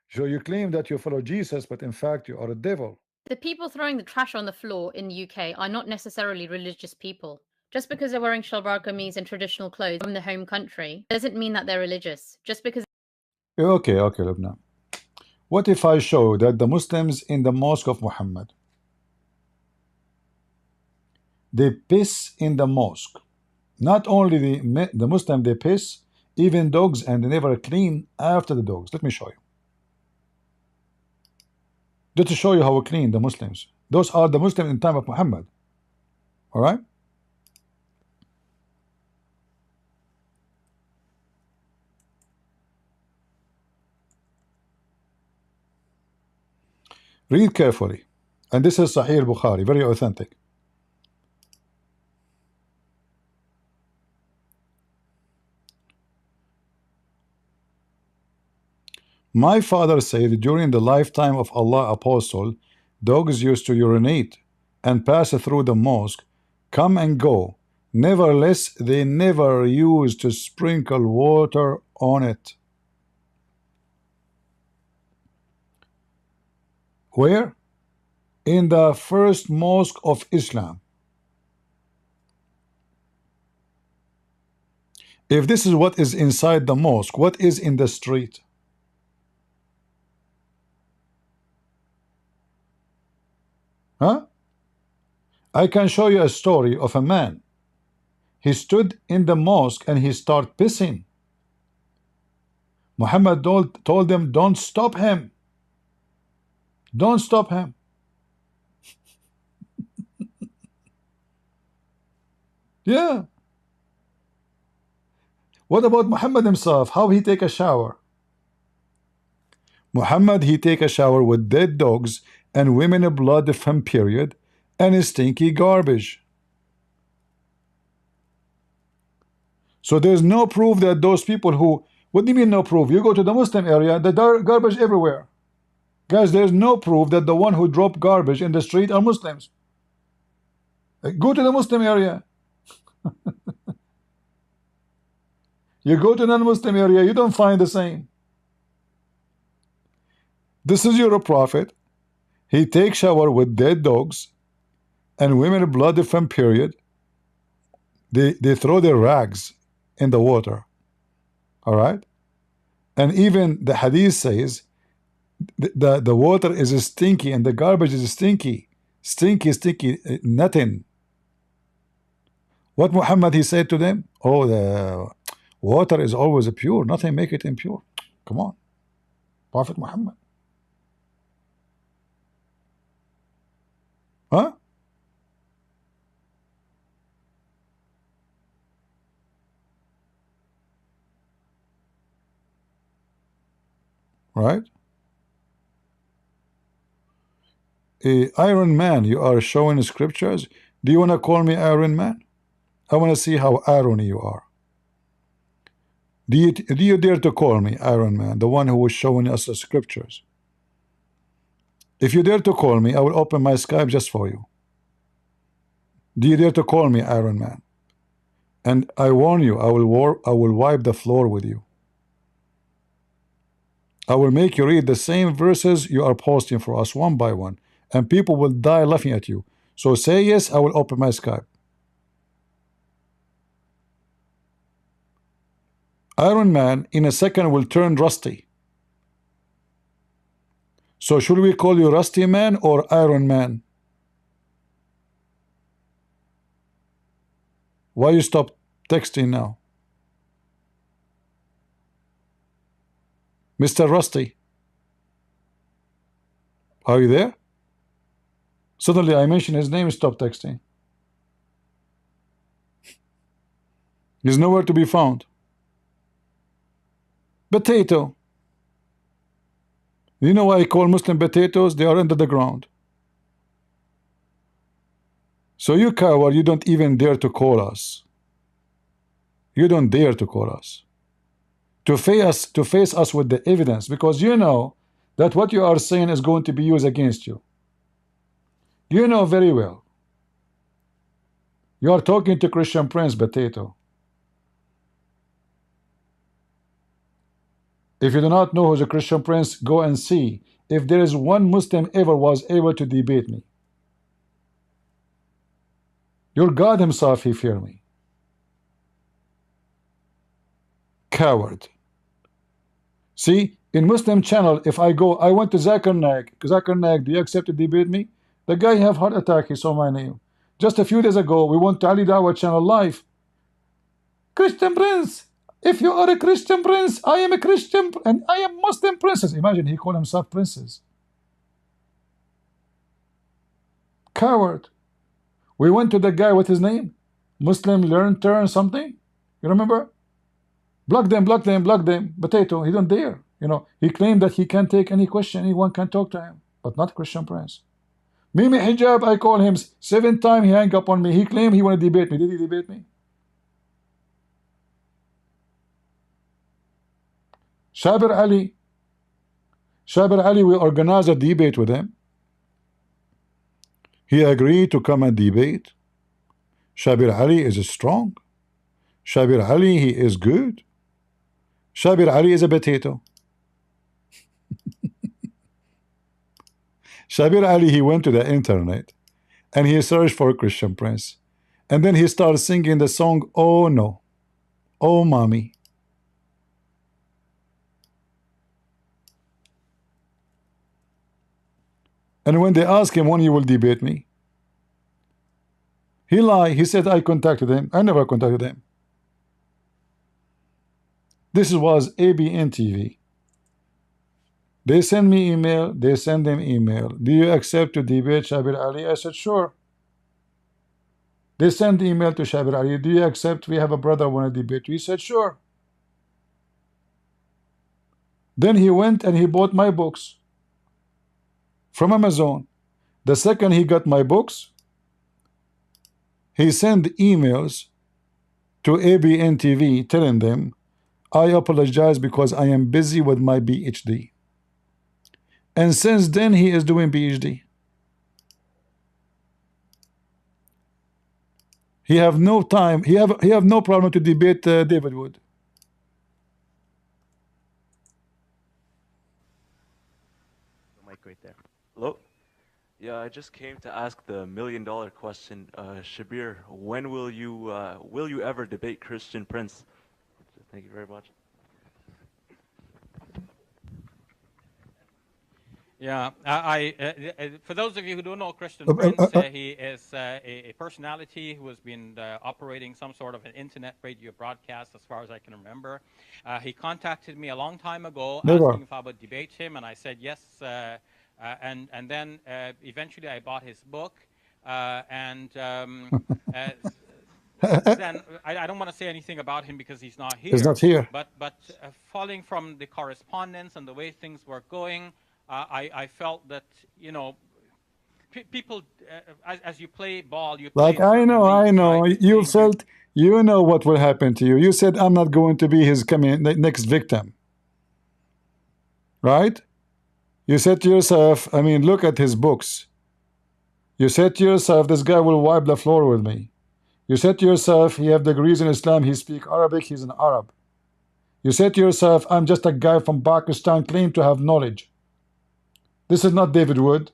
So you claim that you follow Jesus, but in fact you are a devil. The people throwing the trash on the floor in the UK are not necessarily religious people. Just because they're wearing shalwar kameez and traditional clothes from the home country doesn't mean that they're religious. Just because... Okay, Lubna. What if I show that the Muslims in the mosque of Muhammad, they piss in the mosque? Not only the Muslim, they piss, even dogs, and they never clean after the dogs. Let me show you. Just to show you how clean the Muslims. Those are the Muslims in time of Muhammad. All right? Read carefully. And this is Sahih Bukhari, very authentic. My father said during the lifetime of Allah Apostle, dogs used to urinate and pass through the mosque, come and go. Nevertheless, they never used to sprinkle water on it. Where? In the first mosque of Islam. If this is what is inside the mosque, what is in the street? Huh? I can show you a story of a man. He stood in the mosque and he started pissing. Muhammad told them, don't stop him. Don't stop him. Yeah. What about Muhammad himself? How he take a shower? Muhammad, he take a shower with dead dogs and women blood from period and stinky garbage. So there's no proof that those people who... What do you mean no proof? You go to the Muslim area, the garbage everywhere. Guys, there's no proof that the one who drop garbage in the street are Muslims. Go to the Muslim area. You go to non-Muslim area, you don't find the same. This is your prophet. He takes shower with dead dogs and women blood from period. They throw their rags in the water. All right. And even the hadith says the water is stinky and the garbage is stinky. Stinky, nothing. What Muhammad he said to them? Oh, the water is always pure. Nothing make it impure. Come on. Prophet Muhammad. Huh? Right? Iron Man, you are showing scriptures. Do you want to call me Iron Man? I want to see how irony you are. Do you dare to call me Iron Man, the one who was showing us the scriptures? If you dare to call me, I will open my Skype just for you. Do you dare to call me Iron Man? And I warn you, I will wipe the floor with you. I will make you read the same verses you are posting for us one by one, and people will die laughing at you. So say yes, I will open my Skype. Iron Man in a second will turn rusty. So should we call you Rusty Man or Iron Man? Why you stop texting now? Mr. Rusty, are you there? Suddenly I mention his name, stop texting. He's nowhere to be found. Potato. You know why I call Muslim potatoes? They are under the ground. So you coward, you don't even dare to call us. You don't dare to call us. To face us with the evidence, because you know that what you are saying is going to be used against you. You know very well. You are talking to Christian Prince, potato. If you do not know who's a Christian Prince, go and see if there is one Muslim ever was able to debate me. Your God himself, he fear me. Coward. See, in Muslim channel, if I went to Zakir Naik, do you accept to debate me? The guy have heart attack, he saw my name. Just a few days ago, we went to Ali Dawah channel live. Christian Prince, if you are a Christian Prince, I am a Christian, and I am Muslim princess. Imagine, he called himself princess. Coward. We went to the guy with his name, Muslim Learn Turn something. You remember? Block them. Potato, he don't dare. You know, he claimed that he can't take any question, anyone can talk to him, but not Christian Prince. Mimi Hijab, I call him 7 times, he hang up on me. He claimed he want to debate me. Did he debate me? Shabir Ali, we organized a debate with him. He agreed to come and debate. Shabir Ali is strong. Shabir Ali, he is good. Shabir Ali is a potato. Shabir Ali, he went to the internet and he searched for Christian Prince. And then he started singing the song, Oh No, Oh Mommy. And when they asked him when you will debate me, he lied. He said, I contacted him. I never contacted him. This was ABN TV. They send me email. They send them email. Do you accept to debate Shabir Ali? I said, sure. They send email to Shabir Ali. Do you accept? We have a brother want to debate you. He said, sure. Then he went and he bought my books from Amazon. The second he got my books, he sent emails to ABN TV telling them, I apologize because I am busy with my PhD. And since then he is doing PhD. He have no time. He have no problem to debate David Wood. great there. Hello? Yeah, I just came to ask the $1,000,000 question. Shabir, when will you ever debate Christian Prince? Thank you very much. Yeah, for those of you who don't know Christian Prince, he is a personality who has been operating some sort of an internet radio broadcast as far as I can remember. He contacted me a long time ago asking if I would debate him, and I said yes. And then eventually I bought his book, and then I don't want to say anything about him because he's not He's here. not here. But following from the correspondence and the way things were going, I felt that, you know, people, as you play ball, you play Like, I know, right? you felt, you know what will happen to you. You said, I'm not going to be his next victim. Right? You said to yourself, I mean, look at his books. You said to yourself, this guy will wipe the floor with me. You said to yourself, he have degrees in Islam, he speak Arabic, he's an Arab. You said to yourself, I'm just a guy from Pakistan, claim to have knowledge. This is not David Wood.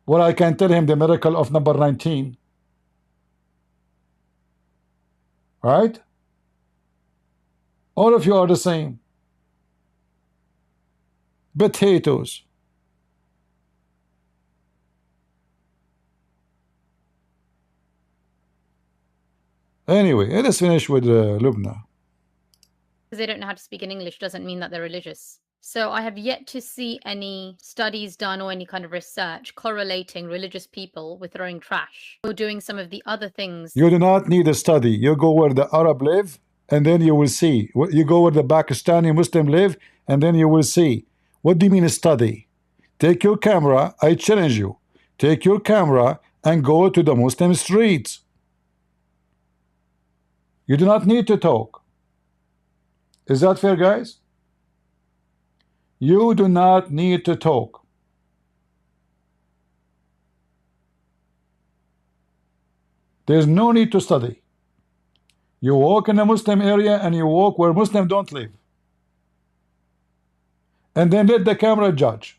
Well, I can tell him the miracle of number 19. Right? All of you are the same. Potatoes. Anyway, let's finish with Lubna. Because they don't know how to speak in English doesn't mean that they're religious. So I have yet to see any studies done or any kind of research correlating religious people with throwing trash or doing some of the other things. You do not need a study. You go where the Arab live, and then you will see. You go where the Pakistani Muslim live, and then you will see. What do you mean a study? Take your camera, I challenge you. Take your camera and go to the Muslim streets. You do not need to talk. Is that fair, guys? You do not need to talk. There's no need to study. You walk in a Muslim area and you walk where Muslims don't live. And then let the camera judge.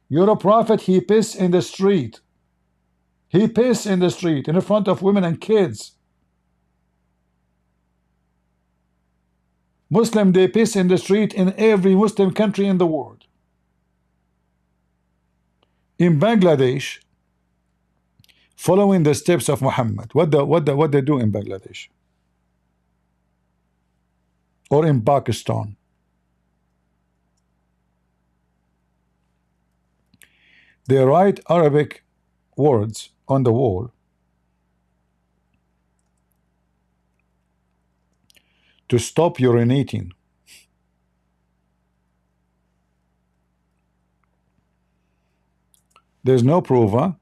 You're a prophet, he pissed in the street. He pissed in the street in front of women and kids. Muslim, they piss in the street in every Muslim country in the world. In Bangladesh, following the steps of Muhammad, what they do in Bangladesh or in Pakistan, they write Arabic words on the wall to stop urinating. There's no proof, huh?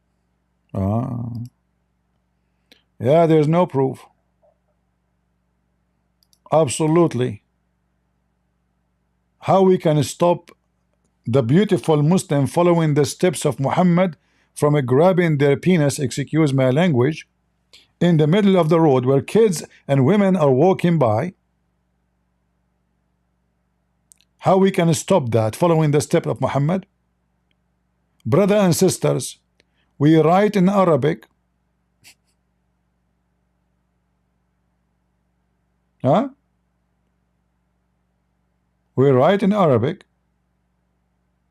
Yeah, there's no proof. Absolutely. How we can stop the beautiful Muslim following the steps of Muhammad from grabbing their penis, excuse my language, in the middle of the road where kids and women are walking by? How we can stop that following the step of Muhammad? Brother and sisters, we write in Arabic. Huh? We write in Arabic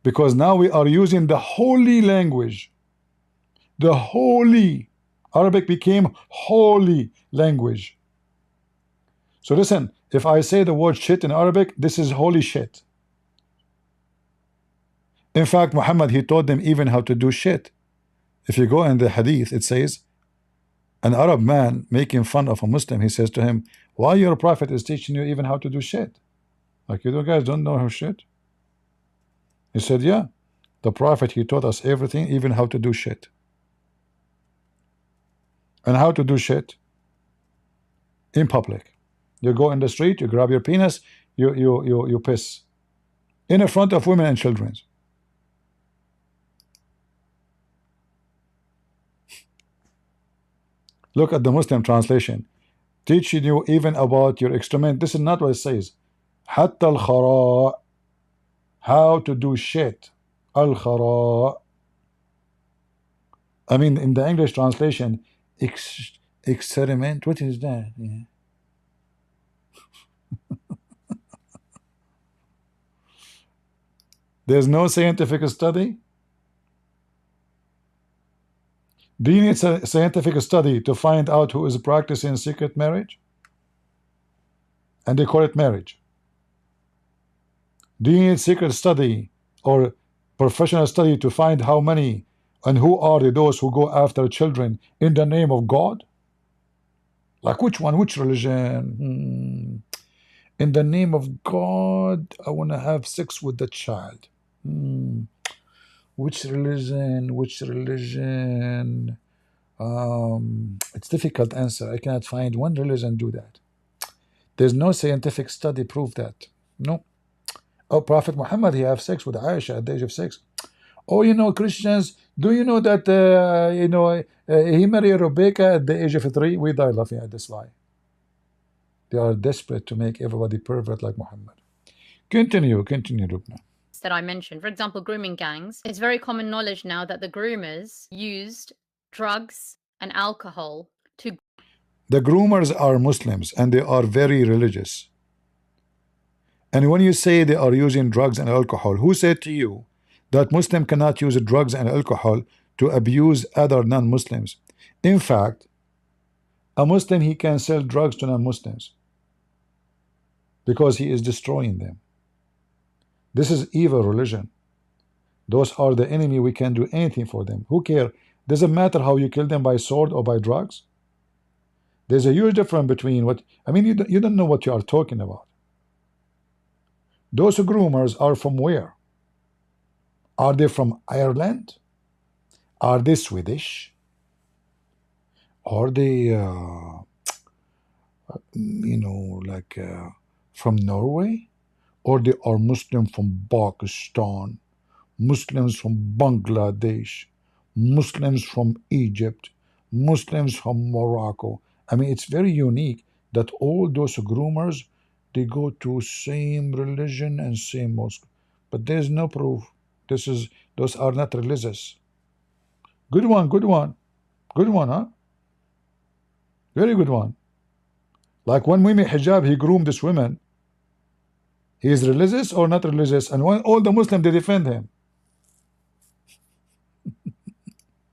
because now we are using the holy language. The holy Arabic became holy language. So listen, if I say the word shit in Arabic, this is holy shit. In fact, Muhammad, he taught them even how to do shit. If you go in the hadith, it says an Arab man making fun of a Muslim, he says to him, why your prophet is teaching you even how to do shit? Like, you guys don't know how shit? He said, yeah, the prophet, he taught us everything, even how to do shit. And how to do shit in public. You go in the street, you grab your penis, you piss in front of women and children. Look at the Muslim translation. teaching you even about your excrement. This is not what it says. حتى الخراء, how to do shit. الخراء. I mean, in the English translation, experiment. What is that? Yeah. There's no scientific study. Do you need a scientific study to find out who is practicing secret marriage? And they call it marriage. Do you need secret study or professional study to find how many and who are those who go after children in the name of God? Like which one? Which religion? In the name of God, I want to have sex with the child. Which religion? Which religion? It's difficult answer. I cannot find one religion do that. There's no scientific study prove that. No. Oh, Prophet Muhammad, he have sex with Aisha at the age of 6. Oh, you know, Christians, do you know that he married Rebecca at the age of 3? We die laughing at this lie. They are desperate to make everybody pervert like Muhammad. Continue, Lubna. That I mentioned, for example, grooming gangs. It's very common knowledge now that the groomers used drugs and alcohol to. The groomers are Muslims and they are very religious. And when you say they are using drugs and alcohol, who said to you that Muslim cannot use drugs and alcohol to abuse other non-Muslims? In fact, a Muslim, he can sell drugs to non-Muslims because he is destroying them. This is evil religion. Those are the enemy. We can do anything for them. Who care? Doesn't matter how you kill them, by sword or by drugs. There's a huge difference between what I mean. You don't know what you are talking about. Those groomers are from where? Are they from Ireland? Are they Swedish? Are they from Norway? Or they are Muslim from Pakistan, Muslims from Bangladesh, Muslims from Egypt, Muslims from Morocco. I mean, it's very unique that all those groomers, they go to same religion and same mosque, but there's no proof. Those are not religious. Good one, huh? Very good one. Like when Mimi Hijab, he groomed this woman. He is religious or not religious? And when all the Muslims, they defend him.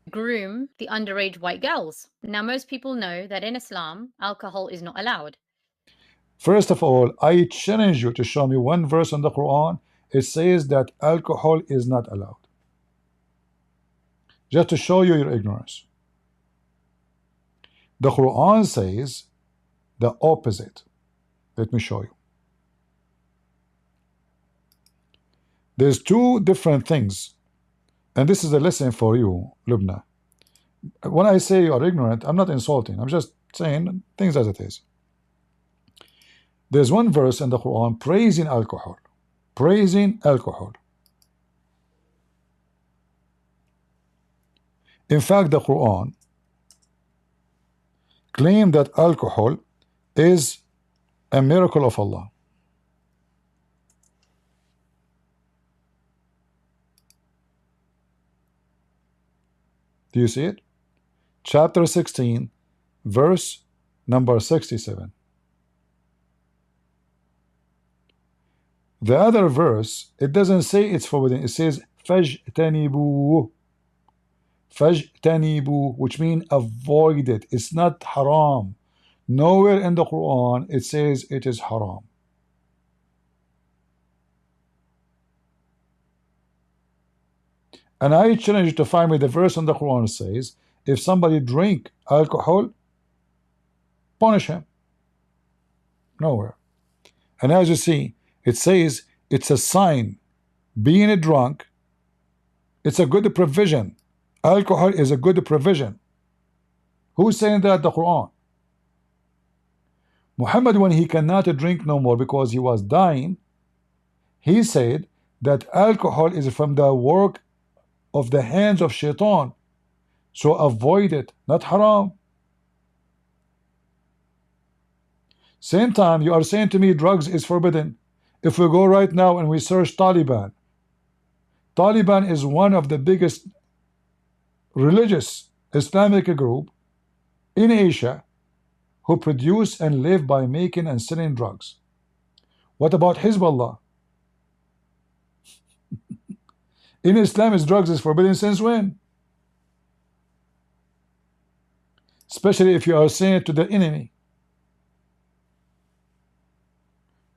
Groom the underage white girls. Now, most people know that in Islam, alcohol is not allowed. First of all, I challenge you to show me one verse in the Quran. It says that alcohol is not allowed. Just to show you your ignorance. The Quran says the opposite. Let me show you. There's two different things, and this is a lesson for you, Lubna. When I say you are ignorant, I'm not insulting. I'm just saying things as it is. There's one verse in the Quran praising alcohol. Praising alcohol. In fact, the Quran claims that alcohol is a miracle of Allah. Do you see it? Chapter 16, verse number 67. The other verse, it doesn't say it's forbidden. It says فَاجْتَنِبُوا. فَاجْتَنِبُوا, which means avoid it. It's not haram. Nowhere in the Quran it says it is haram. And I challenge you to find me the verse in the Quran says, if somebody drink alcohol, punish him. Nowhere. And as you see, it says it's a sign. Being a drunk, it's a good provision. Alcohol is a good provision. Who's saying that? The Quran. Muhammad, when he cannot drink no more because he was dying, he said that alcohol is from the work of the hands of shaitan, so avoid it, not haram. Same time, you are saying to me drugs is forbidden. If we go right now and we search Taliban, Taliban is one of the biggest religious Islamic group in Asia who produce and live by making and selling drugs. What about Hezbollah? In Islam, is drugs is forbidden since when? Especially if you are saying it to the enemy.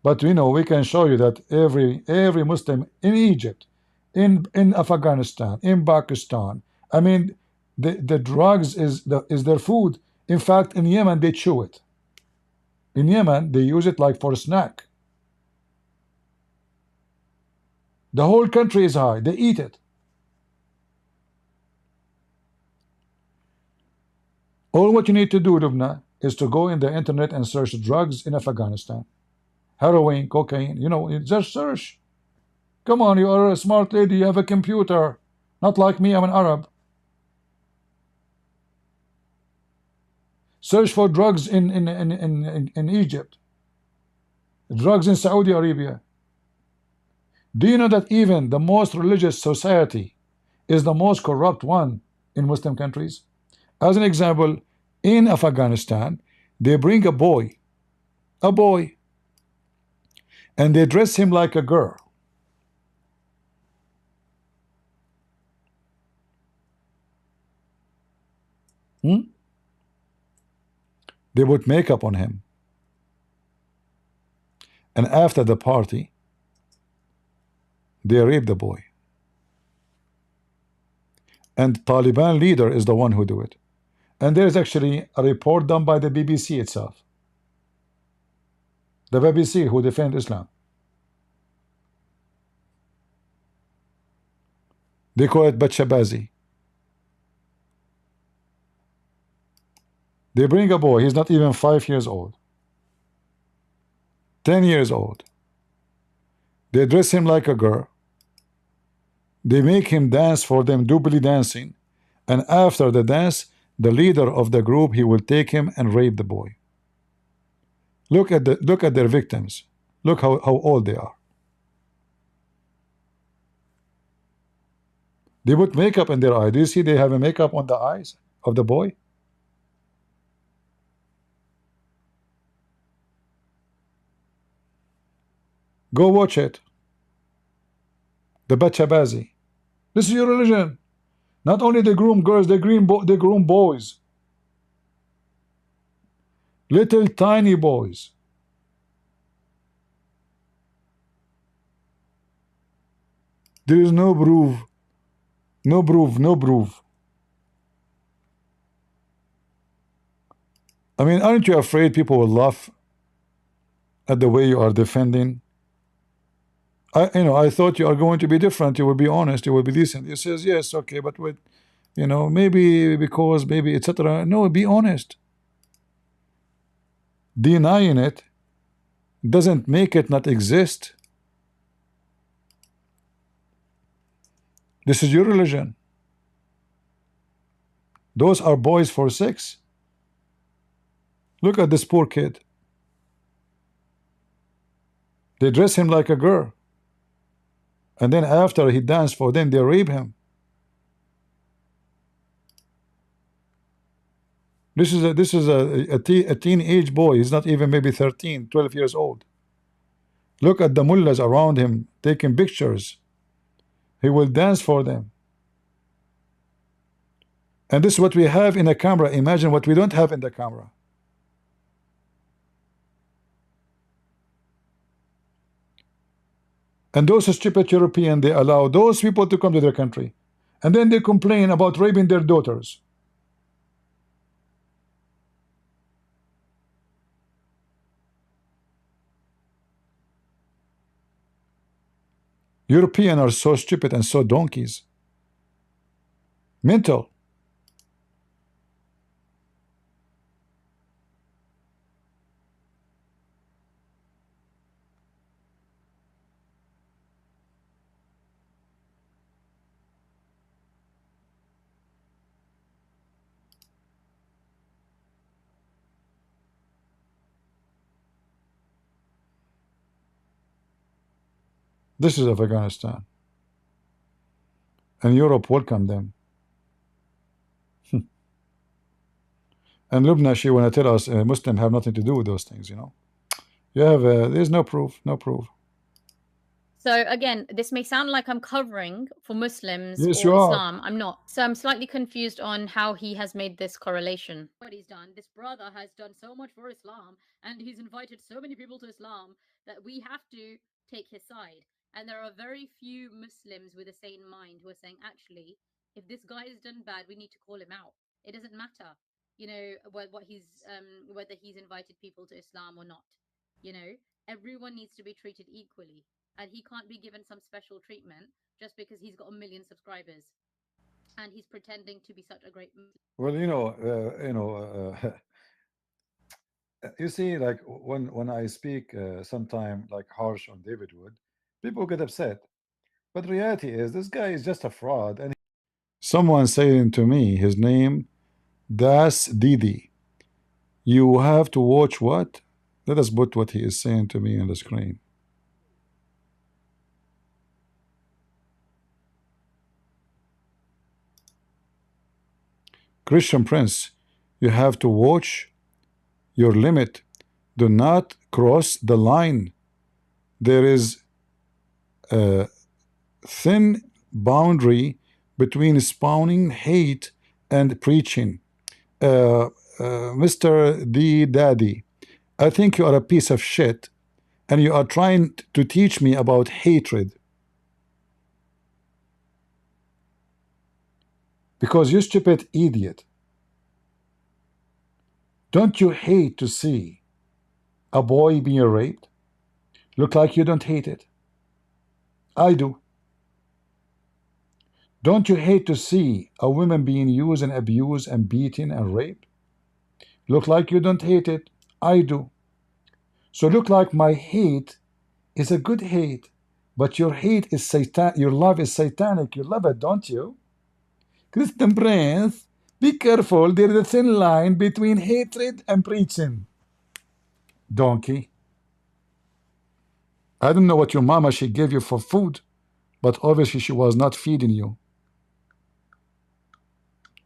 But we know, we can show you that every Muslim in Egypt, in Afghanistan, in Pakistan, I mean, the drugs is their food. In fact, in Yemen they chew it. In Yemen they use it like for a snack. The whole country is high. They eat it. All what you need to do, Lubna, is to go in the internet and search drugs in Afghanistan. Heroin, cocaine, you know, just search. Come on, you are a smart lady, you have a computer. Not like me, I'm an Arab. Search for drugs in Egypt. Drugs in Saudi Arabia. Do you know that even the most religious society is the most corrupt one in Muslim countries? As an example, in Afghanistan, they bring a boy, and they dress him like a girl. They put makeup on him. And after the party, they rape the boy. And Taliban leader is the one who do it. And there is actually a report done by the BBC itself. The BBC who defend Islam. They call it Bachabazi. They bring a boy, he's not even 5 years old. 10 years old. They dress him like a girl. They make him dance for them, do belly dancing. And after the dance, the leader of the group, he will take him and rape the boy. Look at their victims. Look how old they are. They put makeup in their eye. Do you see they have a makeup on the eyes of the boy? Go watch it. The Bachabazi. This is your religion. Not only they groom girls, they groom boys. Little tiny boys. There is no proof. No proof, no proof. I mean, aren't you afraid people will laugh at the way you are defending? I thought you are going to be different. You will be honest. You will be decent. He says, yes, okay, but with, maybe because, maybe, etc. No, be honest. Denying it doesn't make it not exist. This is your religion. Those are boys for 6. Look at this poor kid. They dress him like a girl. And then after he danced for them, they rape him. This is a teenage boy. He's not even maybe 13, 12 years old. Look at the mullahs around him taking pictures. He will dance for them. And this is what we have in a camera. Imagine what we don't have in the camera. And those stupid Europeans, they allow those people to come to their country. And then they complain about raping their daughters. Europeans are so stupid and so donkeys. Mental. This is Afghanistan. And Europe welcomed them. And Lubna, she want to tell us Muslims have nothing to do with those things, you know. You have, there's no proof, no proof. So again, this may sound like I'm covering for Muslims Yes, or you are. Islam. I'm not. So I'm slightly confused on how he has made this correlation. What he's done, this brother has done so much for Islam, and he's invited so many people to Islam that we have to take his side. And there are very few Muslims with a sane mind who are saying, actually, if this guy has done bad, we need to call him out. It doesn't matter, you know, what he's whether he's invited people to Islam or not. You know, everyone needs to be treated equally. And he can't be given some special treatment just because he's got 1 million subscribers and he's pretending to be such a great Well, you see, like when I speak sometime like harsh on David Wood, people get upset. But reality is this guy is just a fraud. And someone saying to me, his name, Das Didi. You have to watch what? Let us put what he is saying to me on the screen. Christian Prince, you have to watch your limit. Do not cross the line. There is a thin boundary between spawning hate and preaching. Mr. D. Daddy, I think you are a piece of shit and you are trying to teach me about hatred. Because you stupid idiot. Don't you hate to see a boy being raped? Look like you don't hate it. I do. Don't you hate to see a woman being used and abused and beaten and raped? Look like you don't hate it. I do. So look like my hate is a good hate, but your hate is satan. Your love is satanic. You love it, don't you? Christian Prince, be careful. There is a thin line between hatred and preaching. Donkey. I don't know what your mama she gave you for food, but obviously she was not feeding you.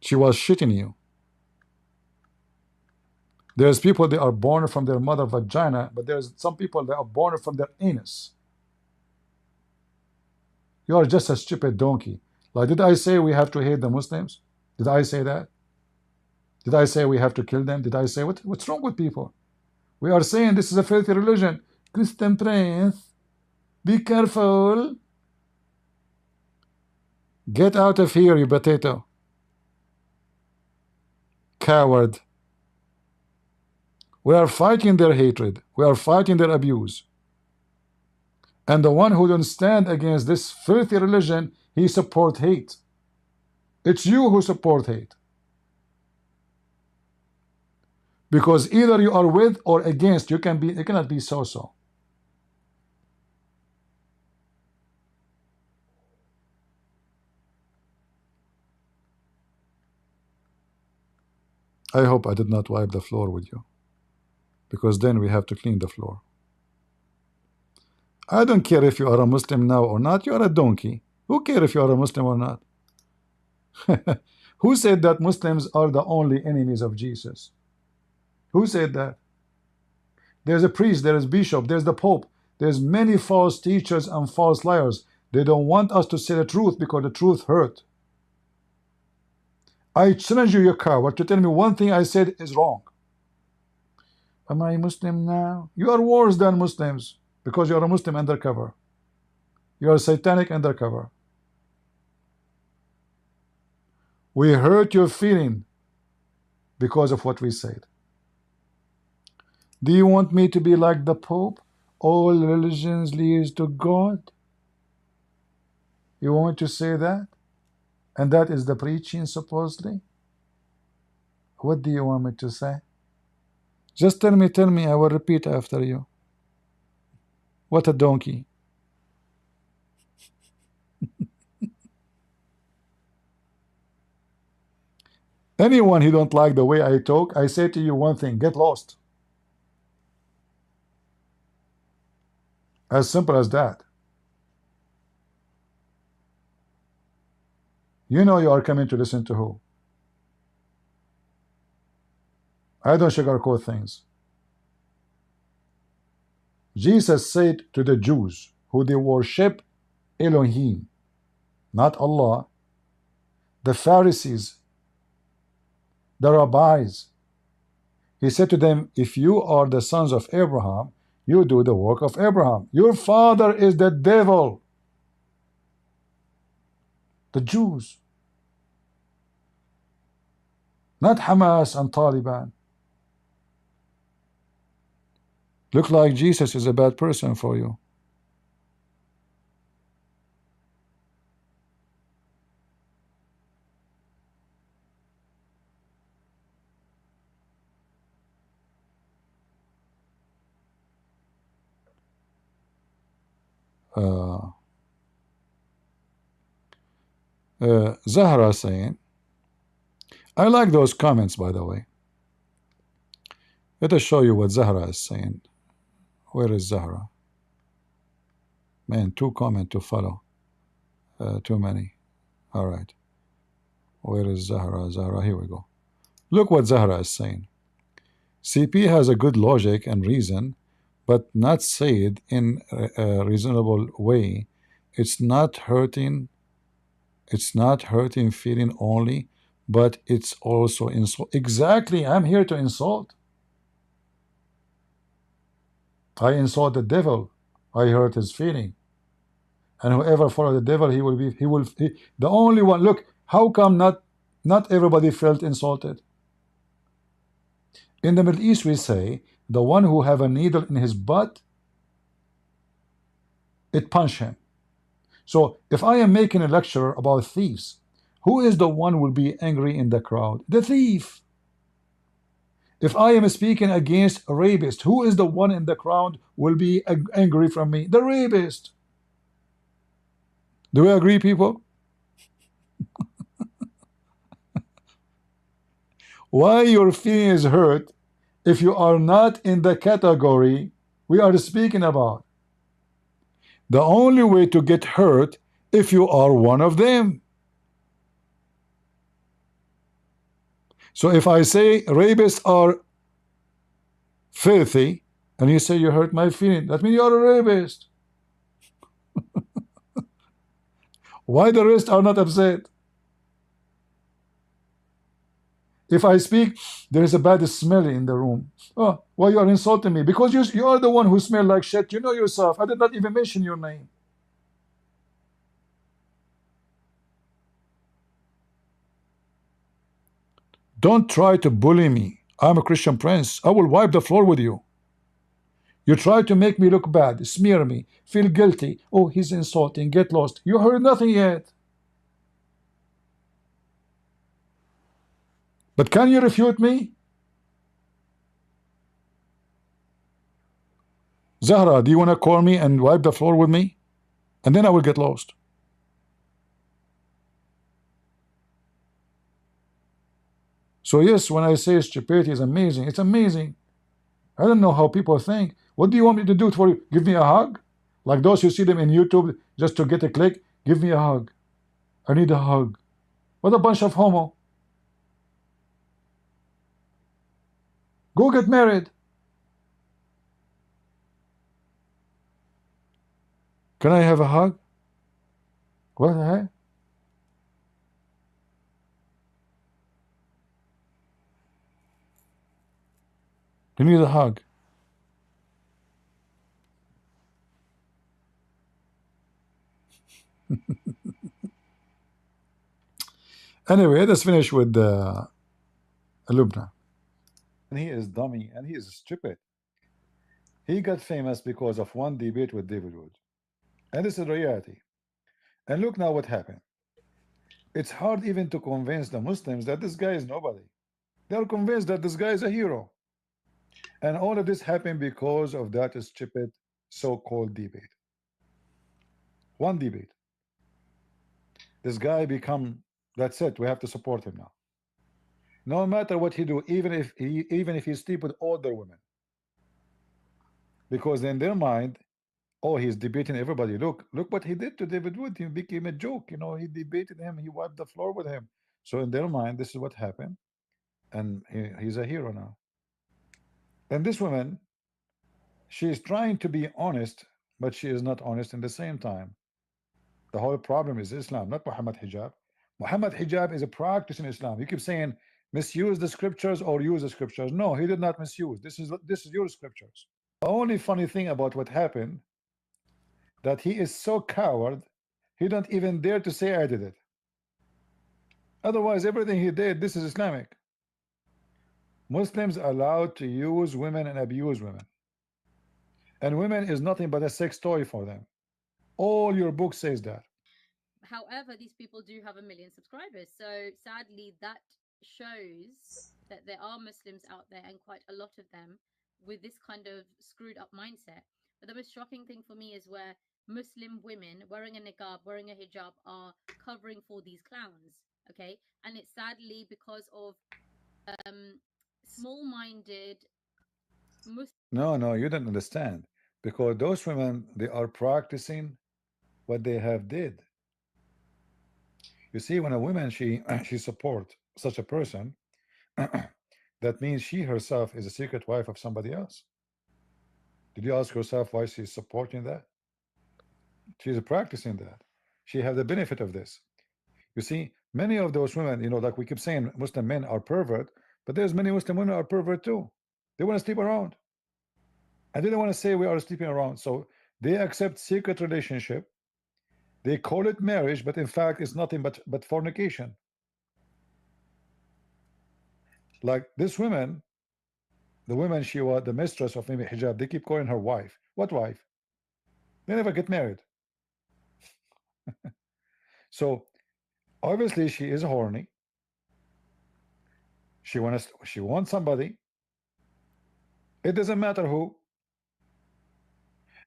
She was shitting you. There's people that are born from their mother vagina, but there's some people that are born from their anus. You are just a stupid donkey. Like, did I say we have to hate the Muslims? Did I say that? Did I say we have to kill them? Did I say what's wrong with people? We are saying this is a filthy religion. Christian Prince, be careful. Get out of here, you potato. Coward. We are fighting their hatred. We are fighting their abuse. And the one who don't stand against this filthy religion, he support hate. It's you who support hate. Because either you are with or against. You cannot be so-so. I hope I did not wipe the floor with you, because then we have to clean the floor. I don't care if you are a Muslim now or not. You are a donkey. Who cares if you are a Muslim or not? Who said that Muslims are the only enemies of Jesus? Who said that? There's a priest, there is bishop, there's the Pope. There's many false teachers and false liars. They don't want us to say the truth because the truth hurt. I challenge you, you coward, to tell me one thing I said is wrong. Am I Muslim now? You are worse than Muslims because you are a Muslim undercover. You are satanic undercover. We hurt your feeling because of what we said. Do you want me to be like the Pope? All religions leads to God? You want to say that? And that is the preaching, supposedly? What do you want me to say? Just tell me, I will repeat after you. What a donkey. Anyone who don't like the way I talk, I say to you one thing, get lost. As simple as that. You know you are coming to listen to who. I don't sugarcoat things. Jesus said to the Jews who they worship Elohim, not Allah, the Pharisees, the rabbis, he said to them, if you are the sons of Abraham, you do the work of Abraham. Your father is the devil. The Jews, not Hamas and Taliban. Look like Jesus is a bad person for you. Zahra saying, I like those comments, by the way. Let us show you what Zahra is saying. Where is Zahra? Man, 2 comments to follow. Too many. All right. Where is Zahra? Zahra, here we go. Look what Zahra is saying. CP has a good logic and reason, but not said in a reasonable way. It's not hurting. It's not hurting feeling only, but it's also insult. Exactly. I'm here to insult. I insult the devil. I hurt his feeling. And whoever follow the devil, the only one. Look, how come not everybody felt insulted? In the Middle East, we say the one who have a needle in his butt, it punch him. So if I am making a lecture about thieves, who is the one who will be angry in the crowd? The thief. If I am speaking against a rapist, who is the one in the crowd will be angry from me? The rapist. Do we agree, people? Why your feeling is hurt if you are not in the category we are speaking about? The only way to get hurt if you are one of them. So if I say rapists are filthy, and you say you hurt my feeling, that means you are a rapist. Why the rest are not upset? If I speak, there is a bad smell in the room. Oh, why you are insulting me? Because you are the one who smell like shit. You know yourself. I did not even mention your name. Don't try to bully me. I'm a Christian Prince. I will wipe the floor with you. You try to make me look bad, smear me, feel guilty. Oh, he's insulting, get lost. You heard nothing yet. But can you refute me? Zahra, do you want to call me and wipe the floor with me? And then I will get lost. So yes, when I say stupidity is amazing, it's amazing. I don't know how people think. What do you want me to do for you? Give me a hug? Like those you see them in YouTube just to get a click? Give me a hug. I need a hug. What a bunch of homo. Go get married. Can I have a hug? What the heck? You need a hug. Anyway, let's finish with Lubna. And he is dummy and he is stupid. He got famous because of one debate with David Wood. And this is reality. And look now what happened. It's hard even to convince the Muslims that this guy is nobody. They are convinced that this guy is a hero. And all of this happened because of that stupid so-called debate. One debate. This guy become, that's it, we have to support him now. No matter what he do, even if he sleep with older women. Because in their mind, Oh, he's debating everybody. Look what he did to David Wood. He became a joke. You know, he debated him. He wiped the floor with him. So in their mind, this is what happened, and he's a hero now. And this woman, she is trying to be honest, but she is not honest in the same time. The whole problem is Islam, not Muhammad hijab. Muhammad hijab is a practice in Islam. You keep saying misuse the scriptures or use the scriptures. No, he did not misuse. This is your scriptures. The only funny thing about what happened, that he is so coward, he don't even dare to say I did it. Otherwise, everything he did, this is Islamic. Muslims are allowed to use women and abuse women. And women is nothing but a sex toy for them. All your book says that. However, these people do have 1 million subscribers. So sadly, that shows that there are Muslims out there, and quite a lot of them, with this kind of screwed up mindset. But the most shocking thing for me is where Muslim women wearing a niqab, wearing a hijab, are covering for these clowns. Okay, and it's sadly because of small-minded Muslims. No, you don't understand. Because those women, they are practicing what they have did. You see, when a woman she support such a person, that means she herself is a secret wife of somebody else. Did you ask yourself why she's supporting that? She's practicing that. She has the benefit of this. You see, many of those women, you know, like we keep saying Muslim men are pervert, but there's many Muslim women are pervert too. They want to sleep around. And they don't want to say we are sleeping around. So they accept secret relationship. They call it marriage, but in fact it's nothing but fornication. Like this woman, the woman, she was the mistress of maybe hijab, they keep calling her wife. What wife? They never get married. So obviously she is horny. She wants somebody. It doesn't matter who.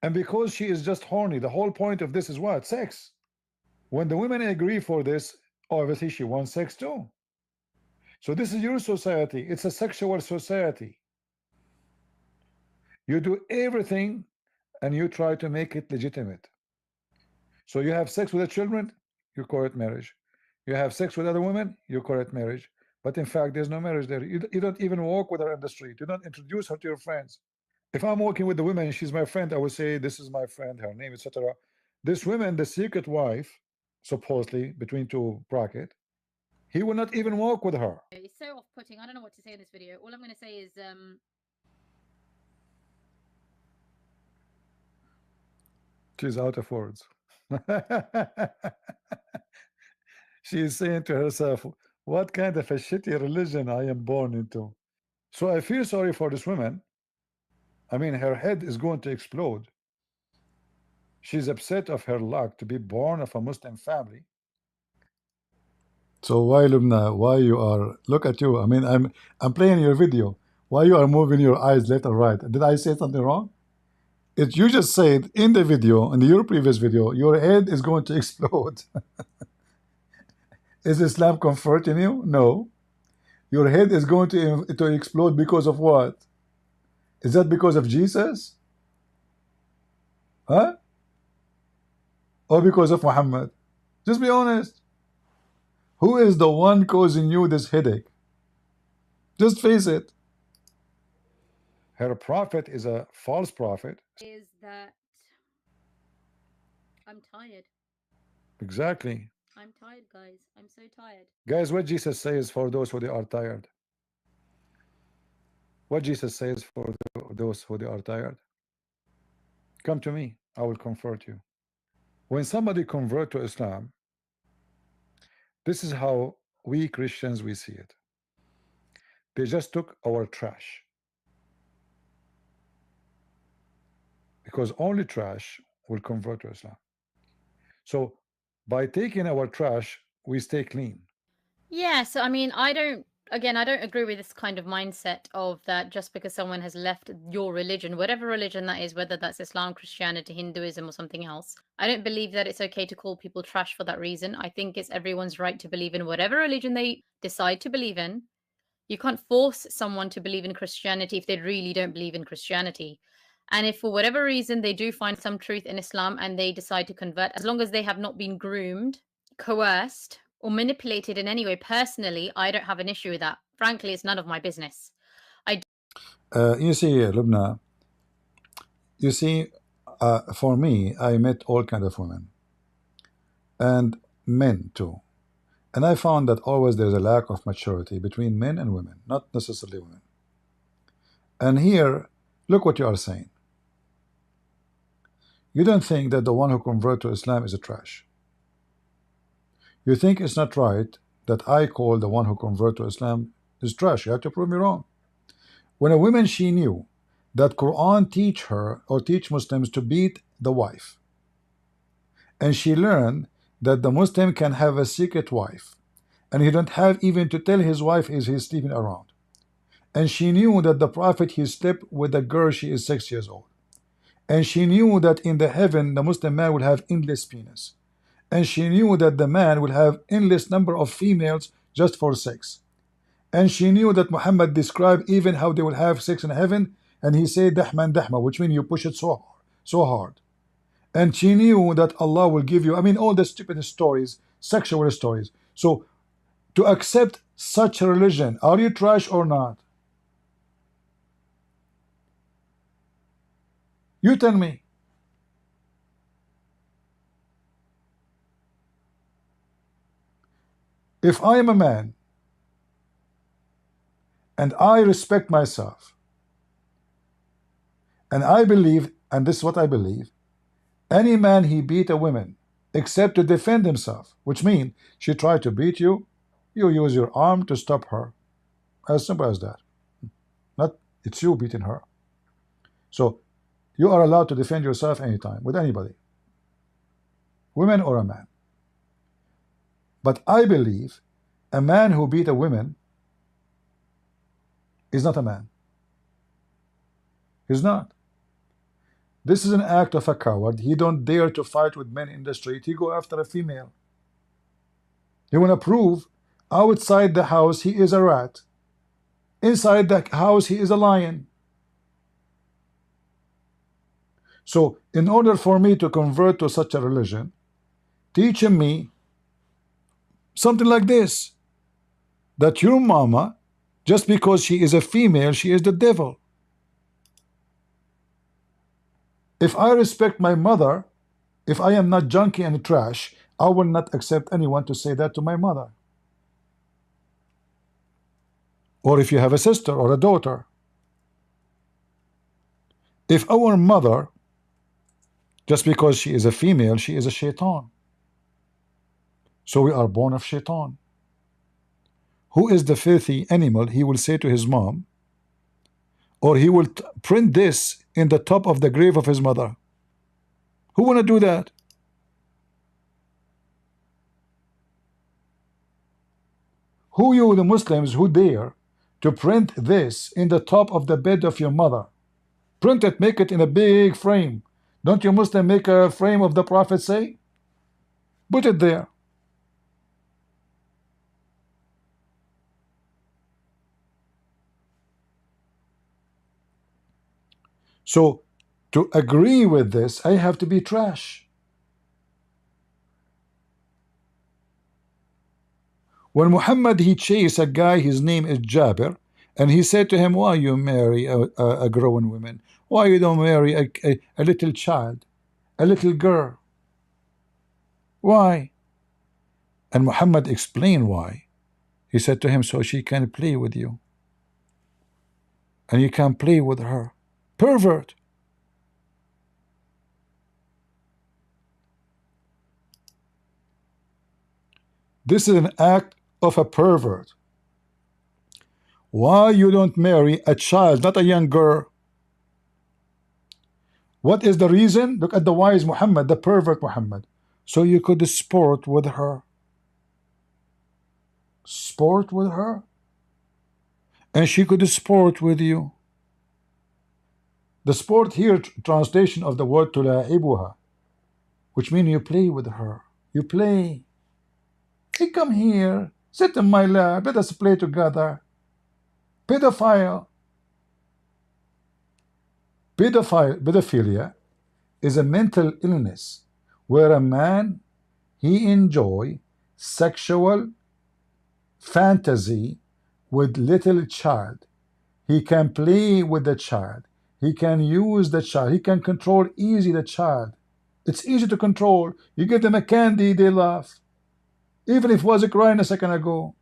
And because she is just horny, the whole point of this is what? Sex. When the women agree for this, obviously she wants sex too. So this is your society. It's a sexual society. You do everything and you try to make it legitimate. So you have sex with the children, you call it marriage. You have sex with other women, you call it marriage. But in fact, there's no marriage there. You don't even walk with her in the street. You don't introduce her to your friends. If I'm walking with the woman, she's my friend, I will say, this is my friend, her name, etc. This woman, the secret wife, supposedly, between two bracket, he will not even walk with her. It's so off-putting. I don't know what to say in this video. All I'm going to say is she's out of words. She is saying to herself, what kind of a shitty religion I am born into? So I feel sorry for this woman. I mean, her head is going to explode. She's upset of her luck to be born of a Muslim family. So why, Lubna, why you are, look at you. I mean, I'm playing your video. Why you are moving your eyes left and right? Did I say something wrong? You just said in the video, in your previous video, your head is going to explode. Is Islam comforting you? No. Your head is going to explode because of what? Is that because of Jesus? Huh? Or because of Muhammad? Just be honest. Who is the one causing you this headache? Just face it. Her prophet is a false prophet. is that I'm tired. Exactly. I'm tired, guys. I'm so tired. Guys, what Jesus says for those who they are tired? What Jesus says for those who they are tired? Come to me, I will comfort you. When somebody convert to Islam, this is how we Christians we see it. They just took our trash, because only trash will convert to Islam. So by taking our trash, we stay clean. Yeah, so I mean, I don't agree with this kind of mindset of that just because someone has left your religion, whatever religion that is, whether that's Islam, Christianity, Hinduism, or something else. I don't believe that it's okay to call people trash for that reason. I think it's everyone's right to believe in whatever religion they decide to believe in. You can't force someone to believe in Christianity if they really don't believe in Christianity. And if for whatever reason they do find some truth in Islam and they decide to convert, as long as they have not been groomed, coerced, or manipulated in any way, personally, I don't have an issue with that. Frankly, it's none of my business. You see, Lubna, you see, for me, I met all kind of women and men too. And I found that always there's a lack of maturity between men and women, not necessarily women. And here, look what you are saying. You don't think that the one who converts to Islam is a trash. You think it's not right that I call the one who converts to Islam is trash. You have to prove me wrong. When a woman, she knew that Quran teach her or teach Muslims to beat the wife, and she learned that the Muslim can have a secret wife, and he don't have even to tell his wife is he's sleeping around, and she knew that the Prophet he slept with a girl she is 6 years old, and she knew that in the heaven the Muslim man will have endless penis, and she knew that the man will have endless number of females just for sex, and she knew that Muhammad described even how they will have sex in heaven, and he said dahman dahma, which means you push it so hard. And she knew that Allah will give you, I mean, all the stupid stories, sexual stories. So to accept such a religion, are you trash or not? You tell me. If I am a man and I respect myself and I believe, and this is what I believe, any man he beat a woman except to defend himself, which means she tried to beat you, you use your arm to stop her. As simple as that. Not it's you beating her. So you are allowed to defend yourself anytime with anybody, women or a man. But I believe a man who beat a woman is not a man. He's not. This is an act of a coward. He don't dare to fight with men in the street. He go after a female. He want to prove outside the house he is a rat. Inside the house he is a lion. So in order for me to convert to such a religion, teaching me something like this, that your mama, just because she is a female, she is the devil. If I respect my mother, if I am not junky and trash, I will not accept anyone to say that to my mother. Or if you have a sister or a daughter. If our mother, just because she is a female, she is a shaitan. So we are born of shaitan. Who is the filthy animal? He will say to his mom, or he will print this in the top of the grave of his mother. Who want to do that? Who you, the Muslims, who dare to print this in the top of the bed of your mother? Print it, make it in a big frame. Don't you Muslim make a frame of the Prophet say? Put it there. So to agree with this, I have to be trash. When Muhammad he chased a guy, his name is Jabir, and he said to him, why you marry a grown woman? Why you don't marry a little child, a little girl? Why? And Muhammad explained why. He said to him, so she can play with you, and you can play with her. Pervert. This is an act of a pervert. Why you don't marry a child, not a young girl? What is the reason? Look at the wise Muhammad, the pervert Muhammad. So you could sport with her. Sport with her? And she could sport with you. The sport here, translation of the word tula'ibuha, which means you play with her. You play. Hey, come here. Sit in my lap. Let us play together. Pedophile. Pedophilia is a mental illness where a man he enjoy sexual fantasy with little child. He can play with the child. He can use the child. He can control easy the child. It's easy to control. You give them a candy, they laugh. Even if it was crying a second ago.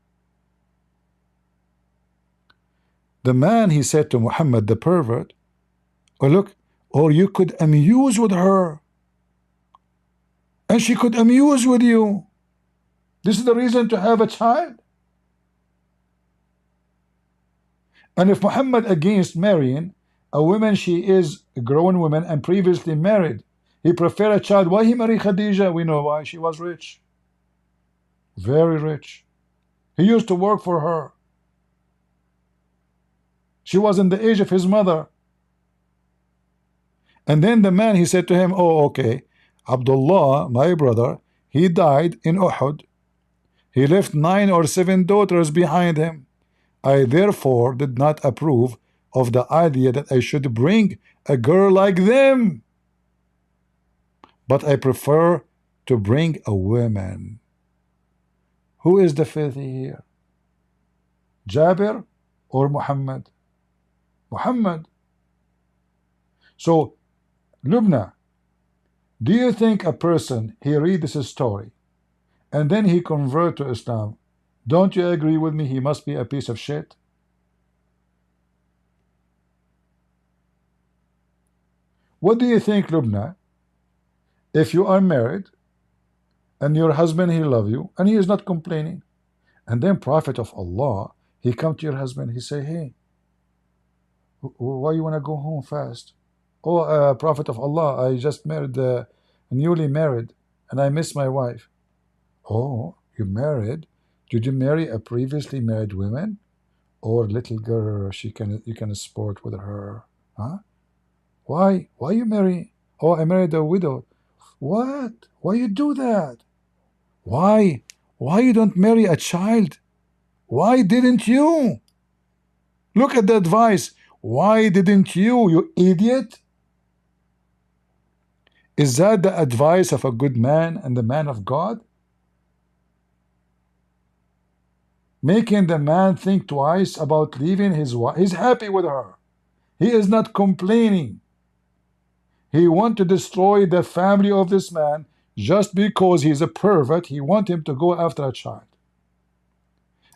The man, he said to Muhammad, the pervert, oh look, or you could amuse with her. And she could amuse with you. This is the reason to have a child. And if Muhammad against marrying a woman, she is a grown woman and previously married, he prefer a child. Why he marry Khadija? We know why. She was rich. Very rich. He used to work for her. She was in the age of his mother. And then the man, he said to him, oh, okay, Abdullah, my brother, he died in Uhud. He left 9 or 7 daughters behind him. I therefore did not approve of the idea that I should bring a girl like them. But I prefer to bring a woman. Who is the filthy here? Jabir or Muhammad? Muhammad. So, Lubna, do you think a person, he read this story, and then he convert to Islam, don't you agree with me he must be a piece of shit? What do you think, Lubna, if you are married, and your husband, he love you, and he is not complaining, and then Prophet of Allah, he come to your husband, he say, hey, why you want to go home fast? Oh, Prophet of Allah, I just married, newly married, and I miss my wife. Oh, you married? Did you marry a previously married woman? Or little girl, you can sport with her? Huh? Why? Why you marry? Oh, I married a widow. What? Why you do that? Why? Why you don't marry a child? Why didn't you? Look at the advice. Why didn't you, you idiot? Is that the advice of a good man and the man of God? Making the man think twice about leaving his wife. He's happy with her. He is not complaining. He wants to destroy the family of this man just because he's a pervert. He wants him to go after a child.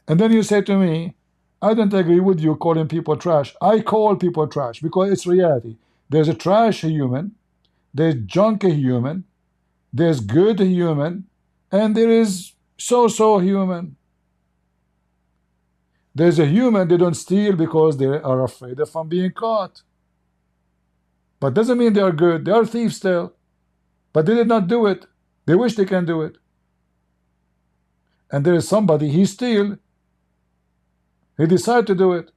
And then you say to me, I don't agree with you calling people trash. I call people trash because it's reality. There's a trash human, there's junk human, there's good human, and there is so-so human. There's a human, they don't steal because they are afraid of being caught. But doesn't mean they are good. They are thieves still. But they did not do it. They wish they can do it. And there is somebody, he steal. He decided to do it.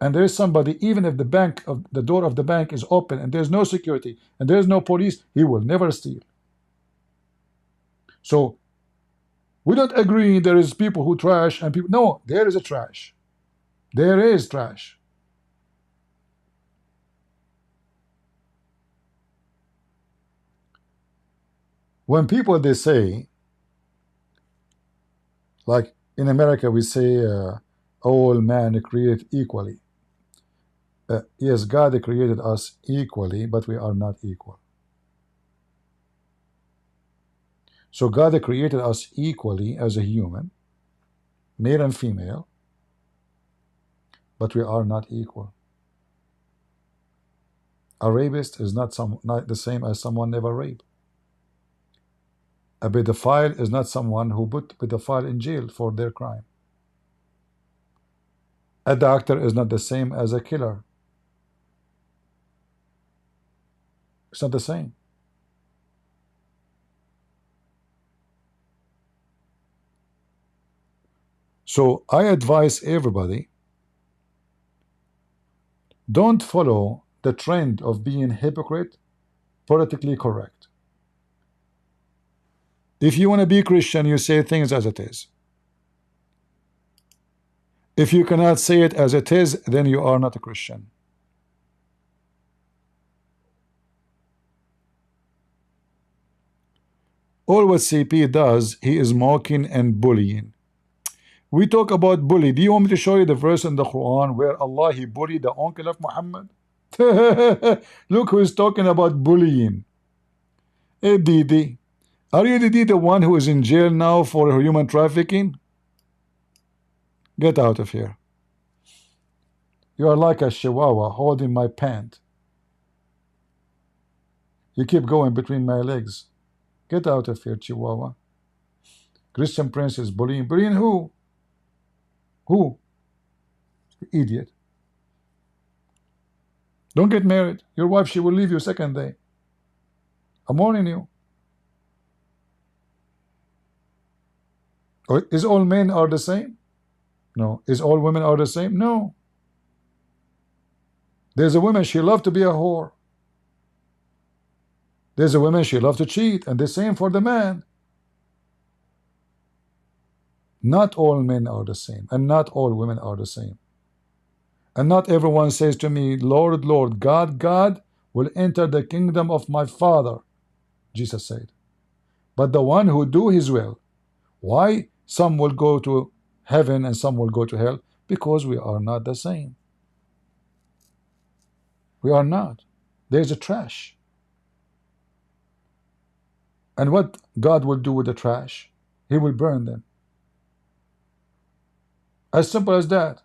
And there is somebody, even if the door of the bank is open and there's no security and there's no police, he will never steal. So we don't agree there is people who trash and people. No, there is a trash. There is trash. When people they say, like in America we say, all men created equally. Yes, God created us equally, but we are not equal. So God created us equally as a human, male and female, but we are not equal. A rapist is not the same as someone never raped. A pedophile is not someone who put pedophile in jail for their crime. A doctor is not the same as a killer. It's not the same. So I advise everybody, don't follow the trend of being hypocrite, politically correct. If you want to be Christian, you say things as it is. If you cannot say it as it is, then you are not a Christian. All what CP does, he is mocking and bullying. We talk about bully. Do you want me to show you the verse in the Quran where Allah he bullied the uncle of Muhammad? Look who is talking about bullying. Hey Didi, are you Didi the one who is in jail now for human trafficking? Get out of here. You are like a chihuahua holding my pant. You keep going between my legs. Get out of here, chihuahua. Christian Prince is bullying. Bullying who? Who? Idiot. Don't get married. Your wife, she will leave you second day. I'm warning you. Or is all men are the same? No. Is all women are the same? No. There's a woman, she loves to be a whore. There's a woman, she loves to cheat. And the same for the man. Not all men are the same. And not all women are the same. And not everyone says to me, Lord, Lord, God, God will enter the kingdom of my Father. Jesus said. But the one who do his will. Why? Some will go to heaven and some will go to hell. Because we are not the same. We are not. There's a trash. And what God will do with the trash? He will burn them. As simple as that.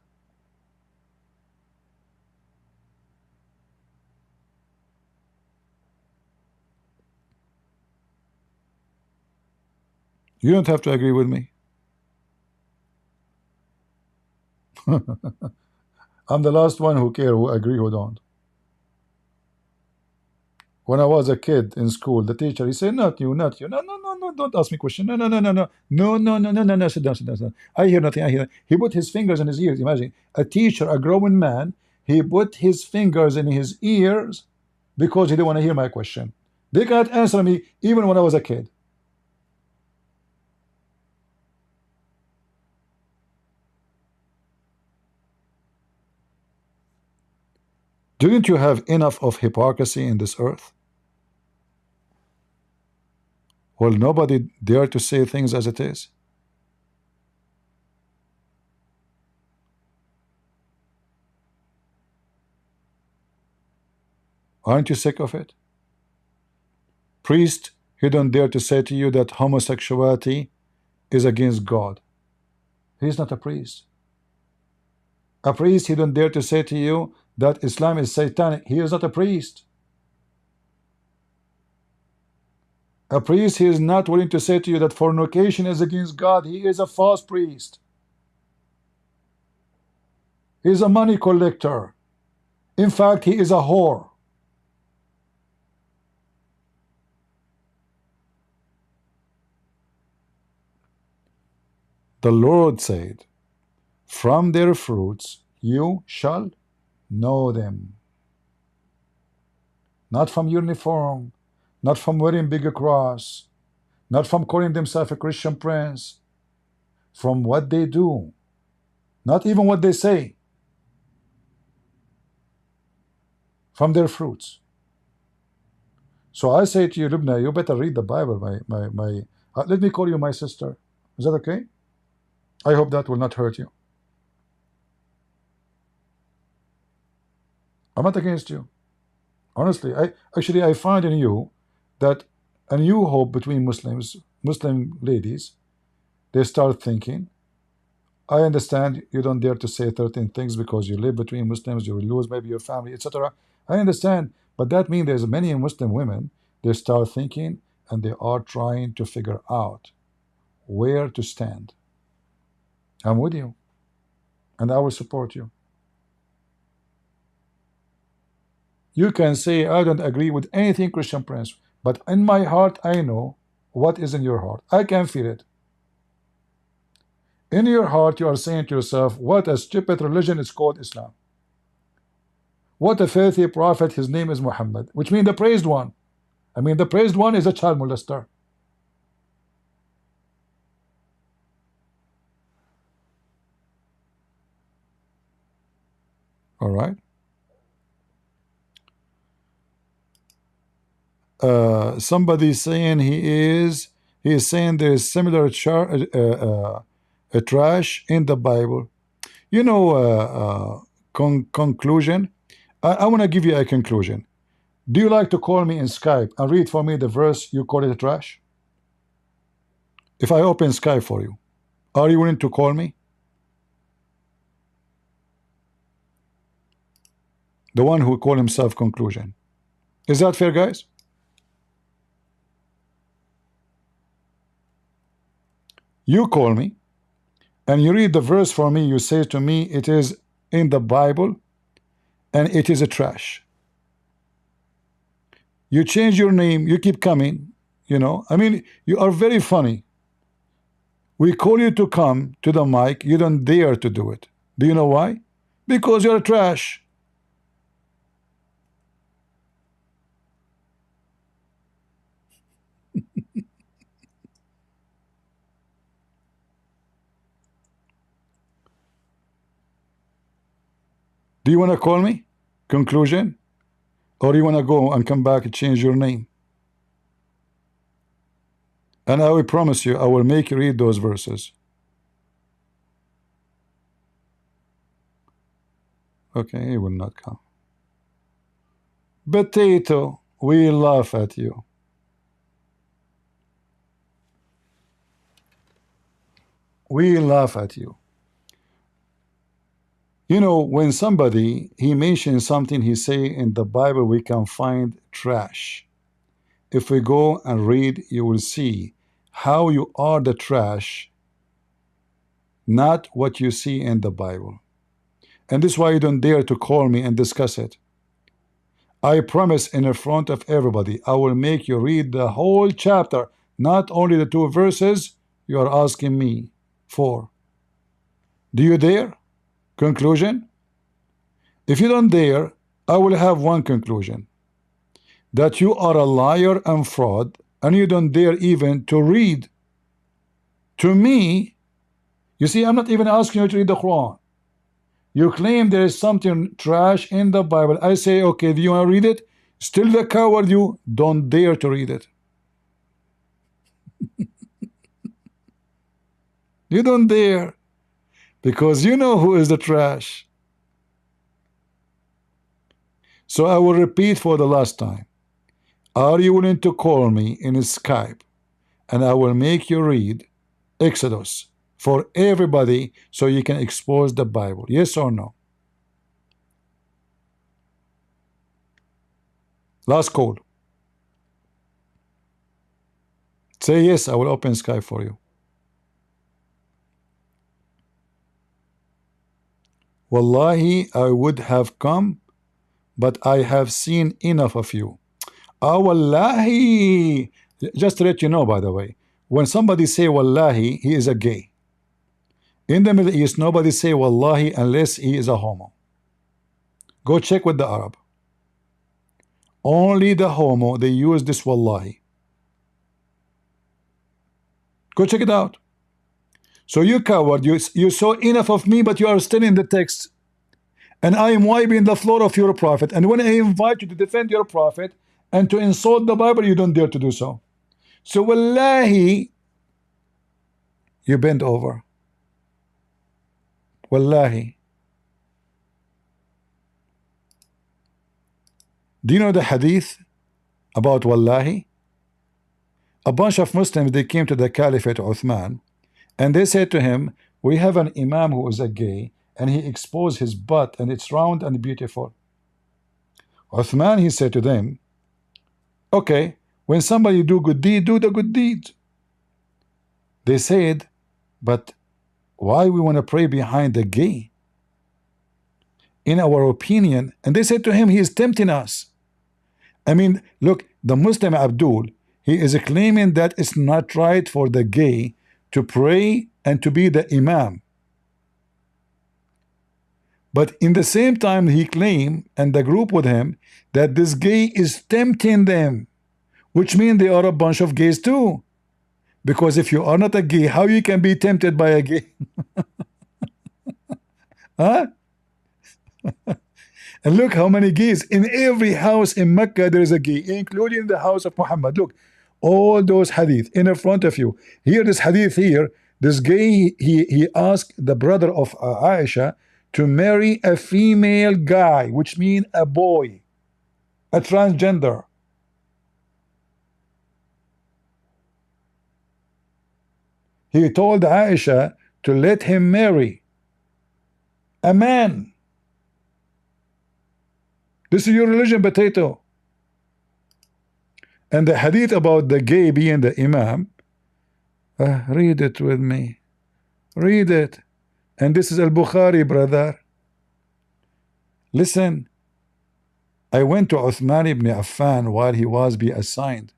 You don't have to agree with me. I'm the last one who care, who agree, who don't. When I was a kid in school, the teacher, he said, not you, not you. No, no, no, no, don't ask me question. No, no, no, no, no. No, no, no, no, no, no, sit down, sit down, sit down. I hear nothing, I hear nothing. He put his fingers in his ears. Imagine, a teacher, a grown man, he put his fingers in his ears because he didn't want to hear my question. They cannot answer me even when I was a kid. Didn't you have enough of hypocrisy in this earth? Well, nobody dare to say things as it is. Aren't you sick of it? Priest, he don't dare to say to you that homosexuality is against God. He's not a priest. A priest, he don't dare to say to you that Islam is satanic. He is not a priest. A priest, he is not willing to say to you that fornication is against God. He is a false priest. He is a money collector. In fact, he is a whore. The Lord said, from their fruits you shall know them. Not from uniform, not from wearing big cross, not from calling themselves a Christian Prince, from what they do, not even what they say, from their fruits. So I say to you, Lubna, you better read the Bible. Let me call you my sister. Is that okay? I hope that will not hurt you. I'm not against you. Honestly, I find in you that a new hope between Muslims, Muslim ladies, they start thinking, I understand you don't dare to say 13 things because you live between Muslims, you will lose maybe your family, etc. I understand, but that means there's many Muslim women, they start thinking and they are trying to figure out where to stand. I'm with you, and I will support you. You can say, I don't agree with anything Christian Prince, but in my heart, I know what is in your heart. I can feel it. In your heart, you are saying to yourself, what a stupid religion is called Islam. What a filthy prophet, his name is Muhammad, which means the praised one. I mean, the praised one is a child molester. All right. Somebody saying he is He is saying there is similar trash in the Bible. You know, conclusion. I want to give you a conclusion. Do you like to call me in Skype and read for me the verse you call it trash? If I open Skype for you, are you willing to call me? The one who call himself conclusion. Is that fair, guys? You call me and you read the verse for me. You say to me it is in the Bible and it is a trash. You change your name, you keep coming, you know. I mean, you are very funny. We call you to come to the mic, you don't dare to do it. Do you know why? Because you're a trash. Do you want to call me? Conclusion? Or you want to go and come back and change your name? And I will promise you, I will make you read those verses. Okay, he will not come. Potato, we laugh at you. We laugh at you. You know, when somebody, he mentions something, he say in the Bible we can find trash. If we go and read, you will see how you are the trash, not what you see in the Bible. And this is why you don't dare to call me and discuss it. I promise in front of everybody, I will make you read the whole chapter, not only the 2 verses you are asking me for. Do you dare? Conclusion? If you don't dare, I will have one conclusion. That you are a liar and fraud, and you don't dare even to read. To me, you see, I'm not even asking you to read the Quran. You claim there is something trash in the Bible. I say, okay, do you want to read it? Still the coward you, don't dare to read it. You don't dare. Because you know who is the trash. So I will repeat for the last time. Are you willing to call me in Skype and I will make you read Exodus for everybody so you can expose the Bible? Yes or no? Last call. Say yes, I will open Skype for you. Wallahi, I would have come, but I have seen enough of you. Ah, wallahi. Just to let you know, by the way, when somebody say wallahi, he is a gay. In the Middle East, nobody say wallahi unless he is a homo. Go check with the Arab. Only the homo, they use this wallahi. Go check it out. So you coward, you saw enough of me, but you are still in the text. And I am wiping the floor of your prophet. And when I invite you to defend your prophet and to insult the Bible, you don't dare to do so. So wallahi, you bend over. Wallahi. Do you know the hadith about wallahi? A bunch of Muslims, they came to the Caliphate Uthman, and they said to him, we have an imam who is a gay, and he exposed his butt, and it's round and beautiful. Uthman, he said to them, okay, when somebody do good deed, do the good deed. They said, but why we want to pray behind the gay? In our opinion, and they said to him, he is tempting us. I mean, look, the Muslim Abdul, he is claiming that it's not right for the gay to pray and to be the imam. But in the same time, he claimed, and the group with him, that this gay is tempting them, which means they are a bunch of gays too. Because if you are not a gay, how you can be tempted by a gay? Huh? And look how many gays. In every house in Mecca, there is a gay, including the house of Muhammad. Look, all those hadith in front of you. Here, this hadith here, this guy, he asked the brother of Aisha to marry a female guy, which means a boy, a transgender. He told Aisha to let him marry a man. This is your religion, potato. And the hadith about the gay being the imam, read it with me. Read it. And this is al-Bukhari, brother. Listen. I went to Uthman ibn Affan while he was being assigned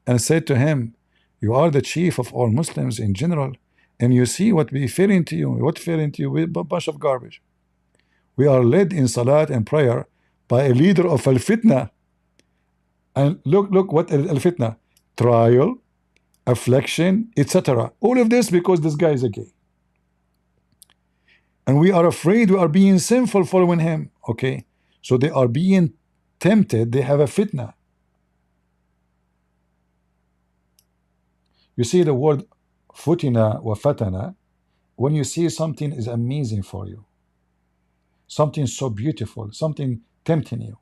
and said to him, you are the chief of all Muslims in general, and you see what we fearing to you. What fearing to you? We're a bunch of garbage. We are led in salat and prayer by a leader of al-fitna. And look what al-fitna, trial, affliction, etc. All of this because this guy is a gay. And we are afraid we are being sinful following him. Okay, so they are being tempted. They have a fitna. You see the word futina wa fatana when you see something is amazing for you, something so beautiful, something tempting you.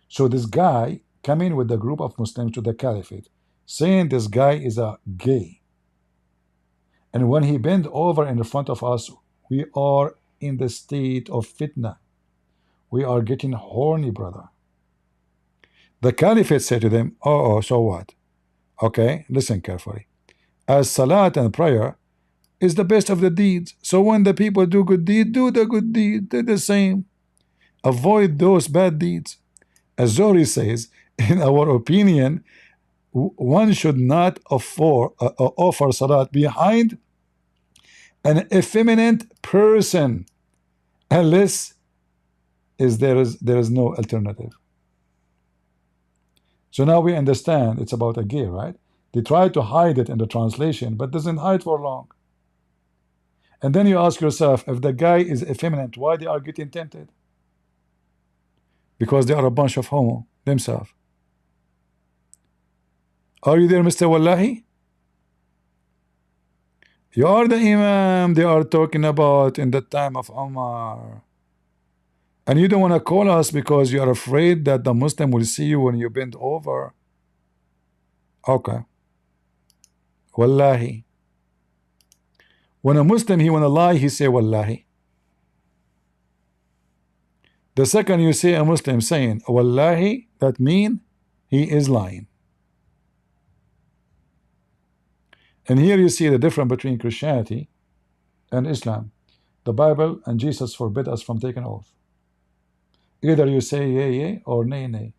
So this guy coming with a group of Muslims to the caliphate, saying this guy is a gay. And when he bent over in front of us, we are in the state of fitna. We are getting horny, brother. The caliphate said to them, oh, so what? Okay, listen carefully. As salat and prayer is the best of the deeds. So when the people do good deed, do the good deed. Do the same. Avoid those bad deeds. As Zohri says, in our opinion, one should not offer salat behind an effeminate person unless there is no alternative. So now we understand it's about a gay, right? They try to hide it in the translation, but doesn't hide for long. And then you ask yourself, if the guy is effeminate, why they are getting tempted? Because they are a bunch of homo themselves. Are you there, Mr. Wallahi? You are the imam they are talking about in the time of Umar. And you don't want to call us because you are afraid that the Muslim will see you when you bend over. Okay. Wallahi. When a Muslim, he want to lie, he say Wallahi. The second you see a Muslim saying Wallahi, that mean he is lying. And here you see the difference between Christianity and Islam. The Bible and Jesus forbid us from taking oath. Either you say yea, yea, or nay, nay.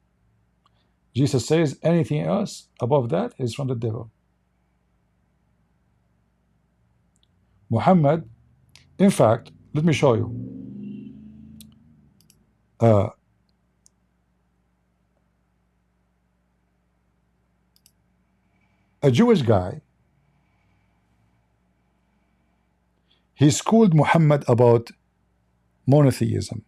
Jesus says anything else above that is from the devil. Muhammad, in fact, let me show you. A Jewish guy, he schooled Muhammad about monotheism.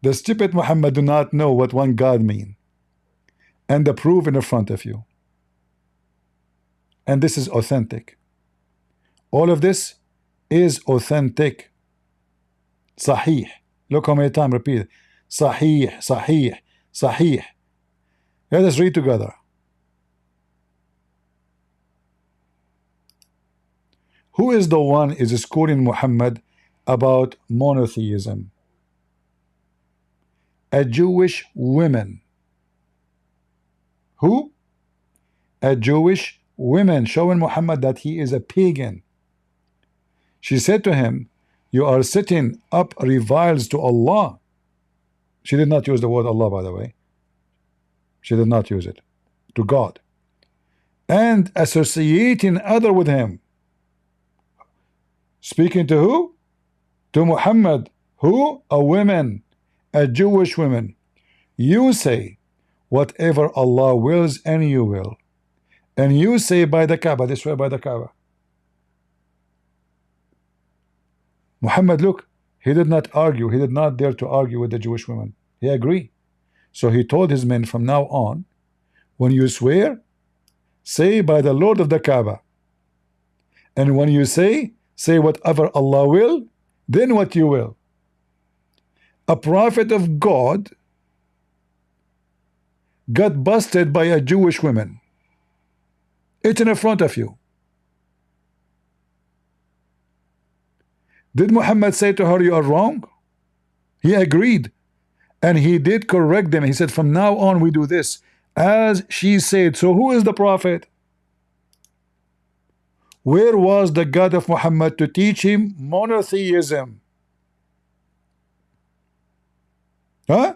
The stupid Muhammad do not know what one God mean, and the proof in front of you. And this is authentic. All of this is authentic. Sahih. Look how many times repeat it. Sahih, Sahih, Sahih. Let us read together. Who is the one is schooling Muhammad about monotheism? A Jewish woman. Who? A Jewish woman showing Muhammad that he is a pagan. She said to him, you are setting up revils to Allah. She did not use the word Allah, by the way. She did not use it. To God. And associating other with him. Speaking to who? To Muhammad. Who? A woman. A Jewish woman. You say whatever Allah wills and you will. And you say by the Kaaba, they swear by the Kaaba. Muhammad, look, he did not argue. He did not dare to argue with the Jewish women. He agreed. So he told his men, from now on, when you swear, say by the Lord of the Kaaba. And when you say whatever Allah will, then what you will. A prophet of God got busted by a Jewish woman. It's in front of you. Did Muhammad say to her, you are wrong? He agreed. And he did correct them. He said, from now on we do this as she said. So who is the prophet? Where was the God of Muhammad to teach him monotheism? Huh?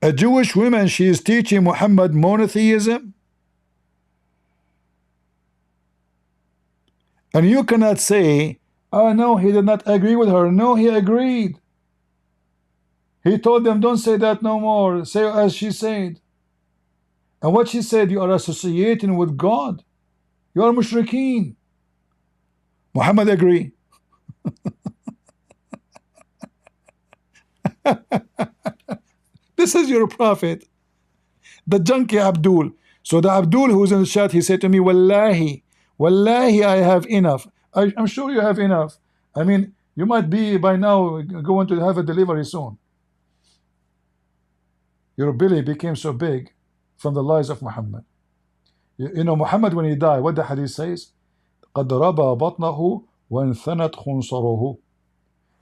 A Jewish woman, she is teaching Muhammad monotheism? And you cannot say, oh no, he did not agree with her. No, he agreed. He told them, don't say that no more. Say as she said. And what she said, you are associating with God. You are mushrikeen. Muhammad agreed. This is your prophet, the junkie Abdul. So the Abdul who's in the chat, he said to me, Wallahi, Wallahi, I have enough. I'm sure you have enough. I mean, you might be by now going to have a delivery soon. Your belly became so big from the lies of Muhammad. You know, Muhammad, when he died, what the hadith says? قَدْ رَبَى بَطْنَهُ وَانْثَنَتْ خُنْصَرُهُ.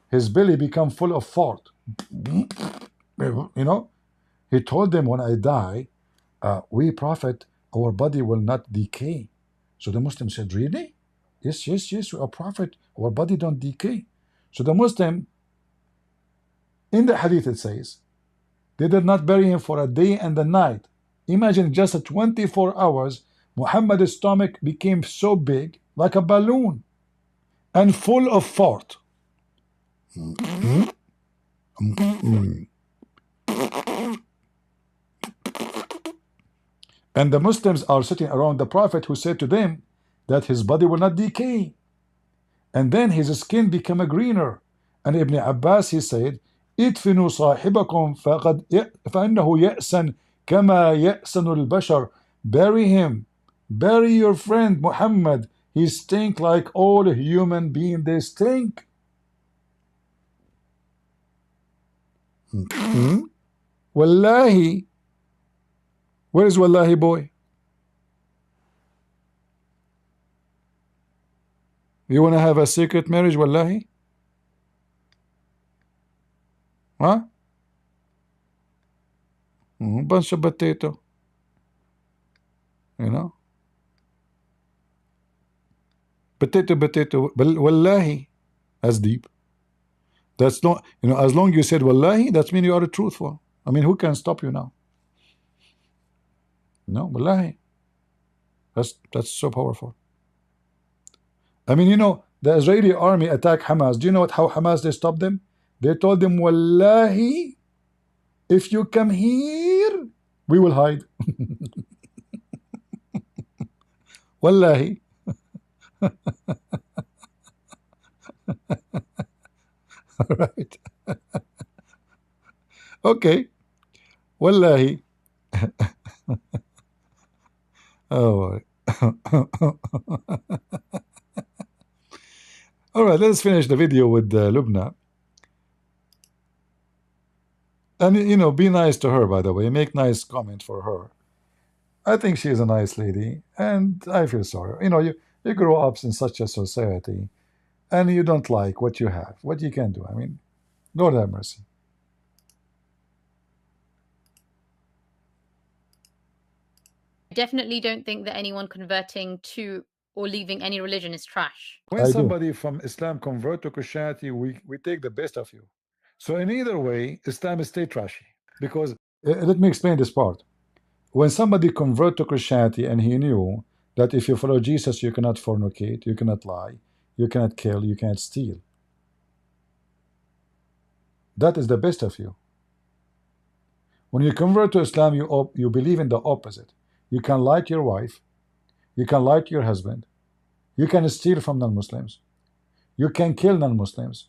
His belly became full of fart. You know, he told them, when I die, we prophet, our body will not decay. So the Muslim said, really? Yes, yes, yes, we are prophet, our body don't decay. So the Muslim, in the hadith it says, they did not bury him for a day and a night. Imagine just 24 hours, Muhammad's stomach became so big, like a balloon, and full of fart. And the Muslims are sitting around the Prophet, who said to them that his body will not decay. And then his skin became greener. And Ibn Abbas, he said, ادفنوا صاحبكم فإنه يأسن كما يأسن البشر. Bury him. Bury your friend Muhammad. He stink like all human beings, they stink. Wallahi. Where is Wallahi boy? You want to have a secret marriage, Wallahi? Huh? Bunch of potato. You know? Potato, potato. Wallahi. That's deep. That's not, you know, as long as you said Wallahi, that means you are truthful. I mean, who can stop you now? No, Wallahi. That's so powerful. I mean, you know, the Israeli army attacked Hamas. Do you know how Hamas, they stopped them? They told them, Wallahi, if you come here, we will hide. Wallahi. All right. Okay. Wallahi. Oh. All right, let's finish the video with Lubna. And, you know, be nice to her, by the way. Make nice comment for her. I think she is a nice lady, and I feel sorry. You know, you grow up in such a society, and you don't like what you have. What you can do? I mean, Lord have mercy. I definitely don't think that anyone converting to or leaving any religion is trash. When somebody from Islam convert to Christianity, we take the best of you. So in either way, Islam is stay trashy. Because, let me explain this part. When somebody convert to Christianity and he knew that if you follow Jesus, you cannot fornicate, you cannot lie, you cannot kill, you cannot steal. That is the best of you. When you convert to Islam, you believe in the opposite. You can lie to your wife, you can lie to your husband, you can steal from non-Muslims, You can kill non-Muslims.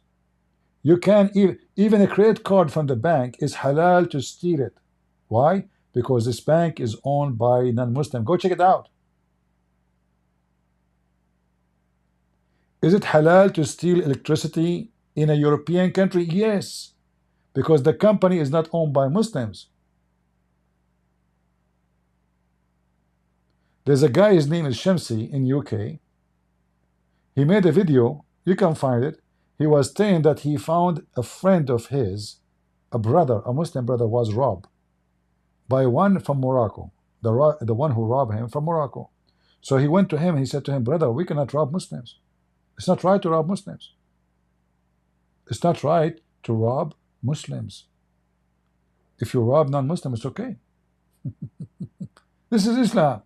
You can even a credit card from the bank is halal to steal it. Why? Because this bank is owned by non-Muslim. Go check it out. Is it halal to steal electricity in a European country? Yes, because the company is not owned by Muslims. There's a guy, his name is Shamsi in UK. He made a video, you can find it. He was saying that he found a friend of his, a brother, a Muslim brother, was robbed by one from Morocco, the one who robbed him from Morocco. So he went to him and he said to him, brother, we cannot rob Muslims. It's not right to rob Muslims. It's not right to rob Muslims. If you rob non-Muslims, it's okay. This is Islam.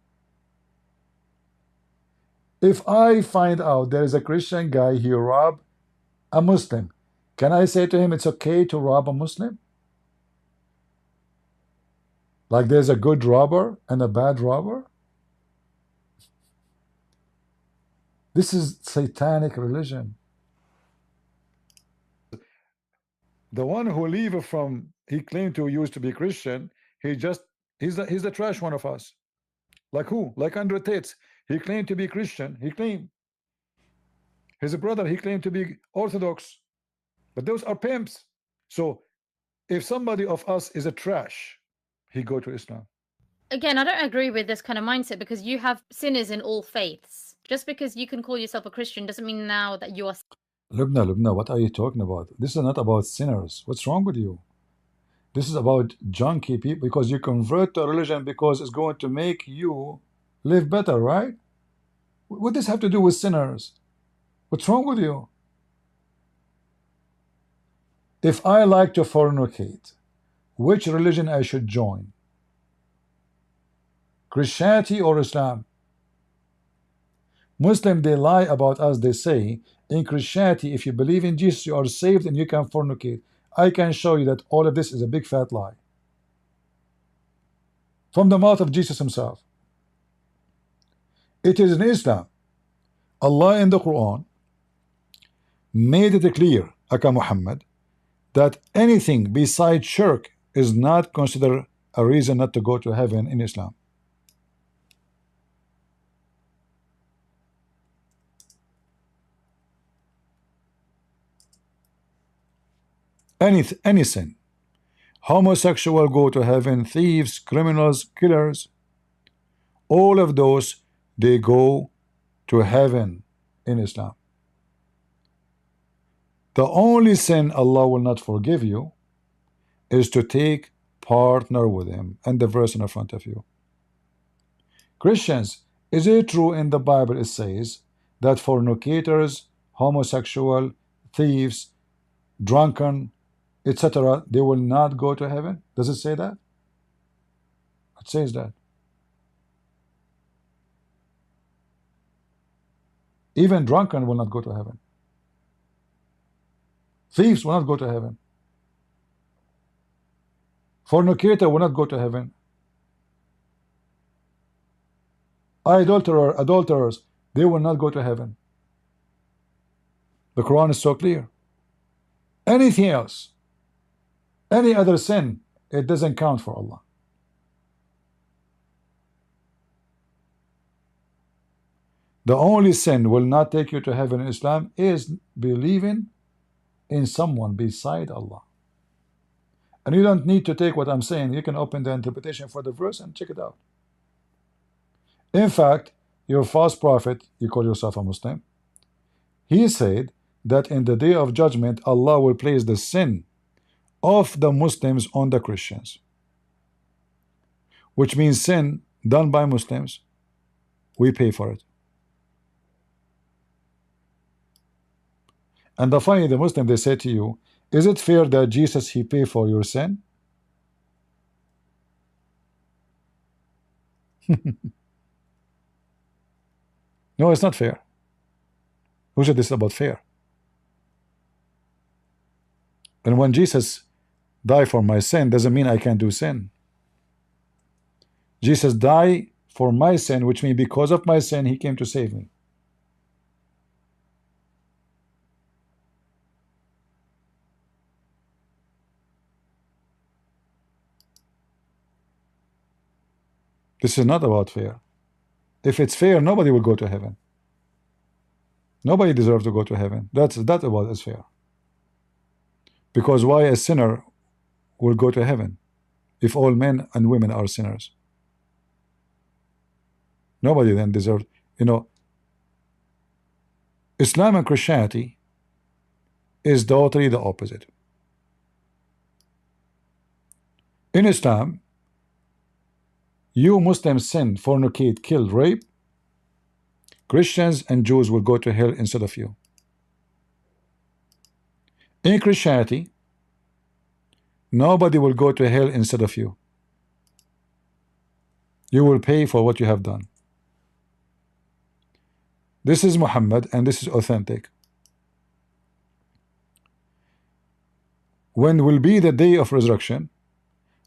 If I find out there is a Christian guy, he robbed a Muslim, can I say to him it's okay to rob a Muslim? Like there's a good robber and a bad robber? This is satanic religion. The one who leave from, he claimed to used to be Christian, he's the trash one of us. Like who? Like Andrew Tate. He claimed to be Christian. He claimed. His brother, he claimed to be Orthodox. But those are pimps. So if somebody of us is a trash, he go to Islam. Again, I don't agree with this kind of mindset, because you have sinners in all faiths. Just because you can call yourself a Christian doesn't mean now that you are. Lubna, what are you talking about? This is not about sinners. What's wrong with you? This is about junkie people, because you convert to a religion because it's going to make you live better, right? What does this have to do with sinners? What's wrong with you? If I like to fornicate, which religion I should join? Christianity or Islam? Muslim, they lie about us. They say in Christianity, if you believe in Jesus, you are saved and you can fornicate. I can show you that all of this is a big fat lie from the mouth of Jesus himself. It is in Islam. Allah in the Quran made it clear, Aka Muhammad, that anything besides shirk is not considered a reason not to go to heaven in Islam. Any sin. Homosexual go to heaven, thieves, criminals, killers, all of those, they go to heaven in Islam. The only sin Allah will not forgive you is to take partner with him, and the verse in front of you. Christians, is it true in the Bible it says that fornicators, homosexual, thieves, drunken, etc., they will not go to heaven? Does it say that? It says that. Even drunken will not go to heaven. Thieves will not go to heaven. Fornicator will not go to heaven. Adulterers, they will not go to heaven. The Quran is so clear. Anything else, any other sin, it doesn't count for Allah. The only sin will not take you to heaven in Islam is believing in someone beside Allah. And you don't need to take what I'm saying. You can open the interpretation for the verse and check it out. In fact, your false prophet, you call yourself a Muslim, he said that in the day of judgment, Allah will place the sin of the Muslims on the Christians, which means sin done by Muslims, we pay for it. And the funny, the Muslim, they say to you, is it fair that Jesus, he pay for your sin? No, it's not fair. Who said this about fair? And when Jesus died for my sin, doesn't mean I can't do sin. Jesus died for my sin, which means because of my sin, he came to save me. This is not about fair. If it's fair, nobody will go to heaven. Nobody deserves to go to heaven. That's what is fair. Because why a sinner will go to heaven if all men and women are sinners? Nobody then deserves, you know, Islam and Christianity is totally the opposite. In Islam, you Muslims sin, fornicate, kill, rape, Christians and Jews will go to hell instead of you. In Christianity, nobody will go to hell instead of you. You will pay for what you have done. This is Muhammad, and this is authentic. When will be the day of resurrection,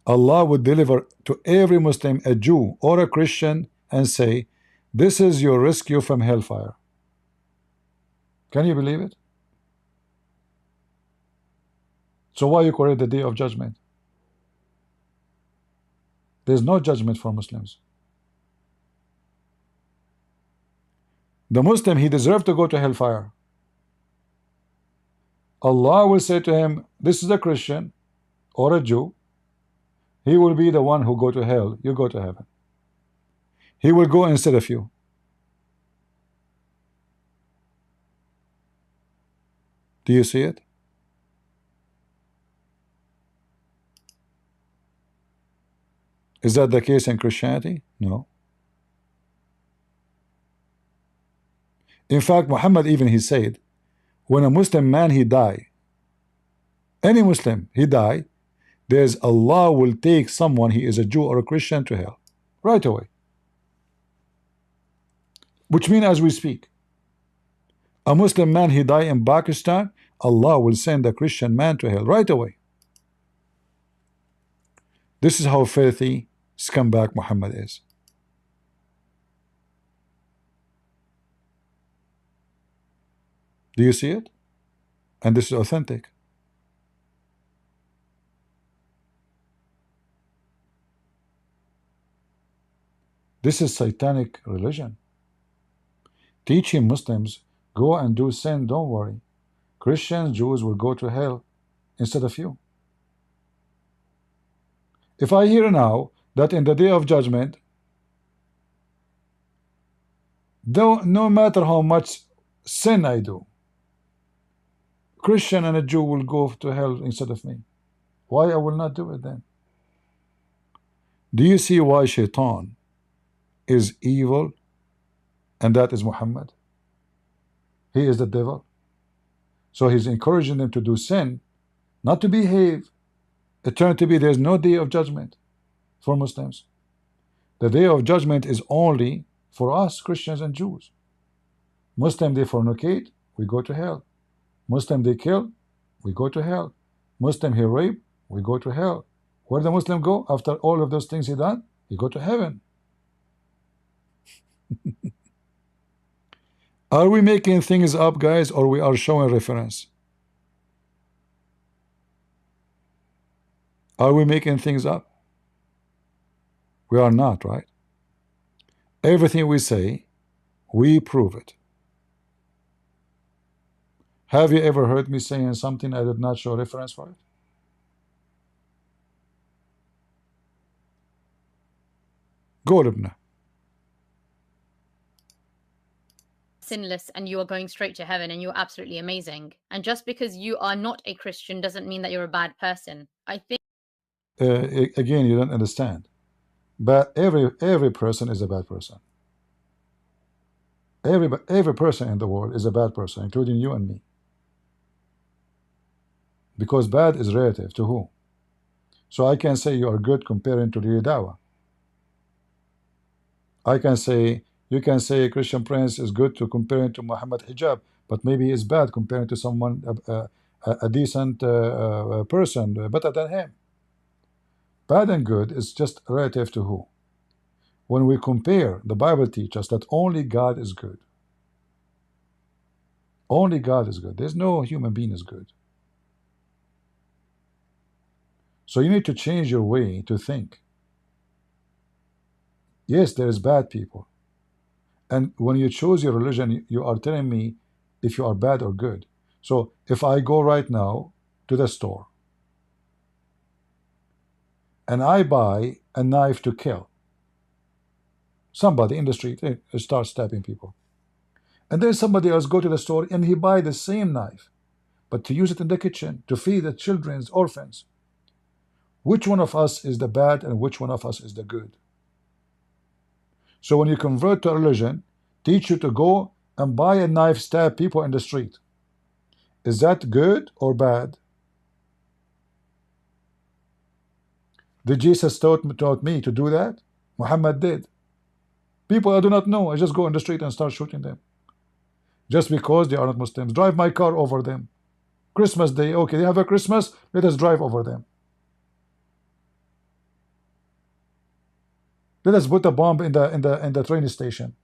Allah would deliver to every Muslim, a Jew or a Christian, and say, this is your rescue from hellfire. Can you believe it? So why you call it the day of judgment? There's no judgment for Muslims. The Muslim, he deserves to go to hellfire. Allah will say to him, this is a Christian or a Jew. He will be the one who go to hell. You go to heaven. He will go instead of you. Do you see it? Is that the case in Christianity? No. In fact, Muhammad even he said, when a Muslim man he die, any Muslim he die, there's Allah will take someone, he is a Jew or a Christian, to hell right away. Which means as we speak, a Muslim man he die in Pakistan, Allah will send a Christian man to hell right away. This is how filthy scumbag Muhammad is. Do you see it? And this is authentic. This is satanic religion. Teaching Muslims, go and do sin, don't worry. Christians, Jews will go to hell instead of you. If I hear now that in the day of judgment, though no matter how much sin I do, Christian and a Jew will go to hell instead of me, why I will not do it then? Do you see why Shaitan is evil, and that is Muhammad? He is the devil. So he's encouraging them to do sin, not to behave. It turned to be there's no day of judgment for Muslims. The day of judgment is only for us, Christians and Jews. Muslim, they fornicate, we go to hell. Muslim, they kill, we go to hell. Muslim, he rape, we go to hell. Where the Muslim go after all of those things he done? He go to heaven. Are we making things up, guys, or we are showing reference? Are we making things up? We are not, right? Everything we say, we prove it. Have you ever heard me saying something I did not show reference for it? Go, Lubna. Sinless, and you are going straight to heaven, and you're absolutely amazing. And just because you are not a Christian doesn't mean that you're a bad person. I think again, you don't understand. But every person is a bad person. Every person in the world is a bad person, including you and me. Because bad is relative to who? So I can say you are good comparing to the Dawa. I can say, you can say Christian Prince is good to comparing to Muhammad Hijab, but maybe he is bad comparing to someone, a decent person, better than him. Bad and good is just relative to who? When we compare, the Bible teaches us that only God is good. Only God is good. There's no human being is good. So you need to change your way to think. Yes, there is bad people. And when you choose your religion, you are telling me if you are bad or good. So if I go right now to the store and I buy a knife to kill somebody in the street, starts stabbing people, and then somebody else go to the store and he buy the same knife, but to use it in the kitchen to feed the children's orphans, which one of us is the bad and which one of us is the good? So when you convert to a religion, teach you to go and buy a knife, stab people in the street. Is that good or bad? Did Jesus taught me to do that? Muhammad did. People I do not know, I just go in the street and start shooting them. Just because they are not Muslims. Drive my car over them. Christmas Day, okay, they have a Christmas, let us drive over them. Let us put a bomb in the train station.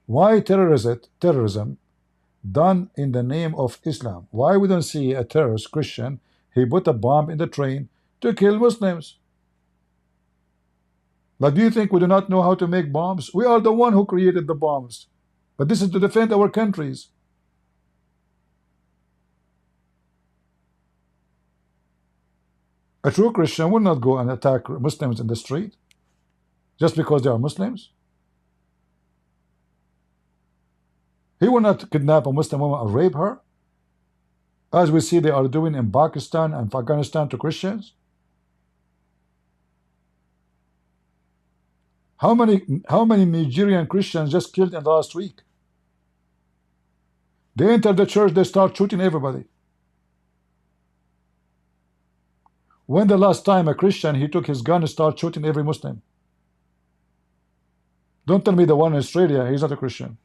Why terrorism done in the name of Islam? Why we don't see a terrorist Christian, he put a bomb in the train to kill Muslims? Like, do you think we do not know how to make bombs? We are the one who created the bombs. But this is to defend our countries. A true Christian will not go and attack Muslims in the street just because they are Muslims. He will not kidnap a Muslim woman or rape her, as we see they are doing in Pakistan and Afghanistan to Christians. How many Nigerian Christians just killed in the last week? They enter the church, they start shooting everybody. When the last time a Christian, he took his gun and started shooting every Muslim? Don't tell me the one in Australia, he's not a Christian.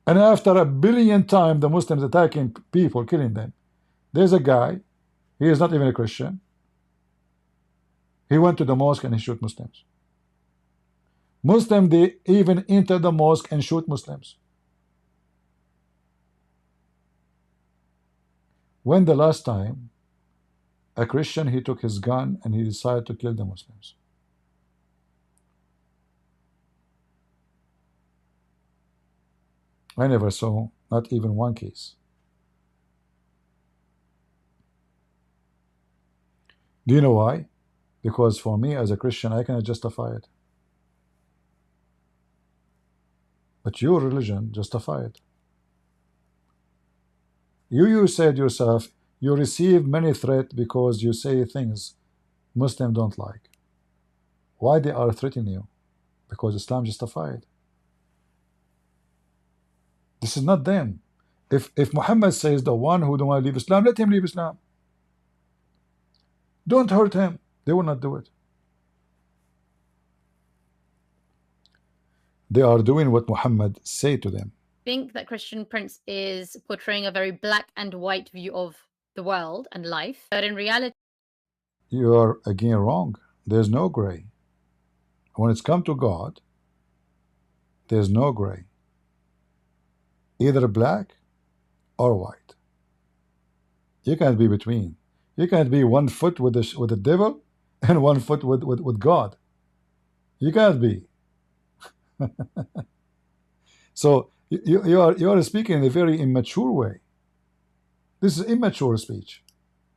And after 1 billion times the Muslims attacking people, killing them, there's a guy, he is not even a Christian. He went to the mosque and he shoot Muslims. Muslims, they even enter the mosque and shoot Muslims. When the last time a Christian, he took his gun and he decided to kill the Muslims? I never saw not even one case. Do you know why? Because for me as a Christian, I cannot justify it. But your religion justify it. You said yourself, you receive many threats because you say things Muslims don't like. Why they are threatening you? Because Islam justified. This is not them. If Muhammad says the one who don't want to leave Islam, let him leave Islam. Don't hurt him. They will not do it. They are doing what Muhammad said to them. I think that Christian Prince is portraying a very black and white view of the world and life, but in reality, you are again wrong. There's no gray. When it's come to God, there's no gray. Either black or white. You can't be between. You can't be 1 foot with the devil and 1 foot with God. You can't be. So you are speaking in a very immature way. This is immature speech.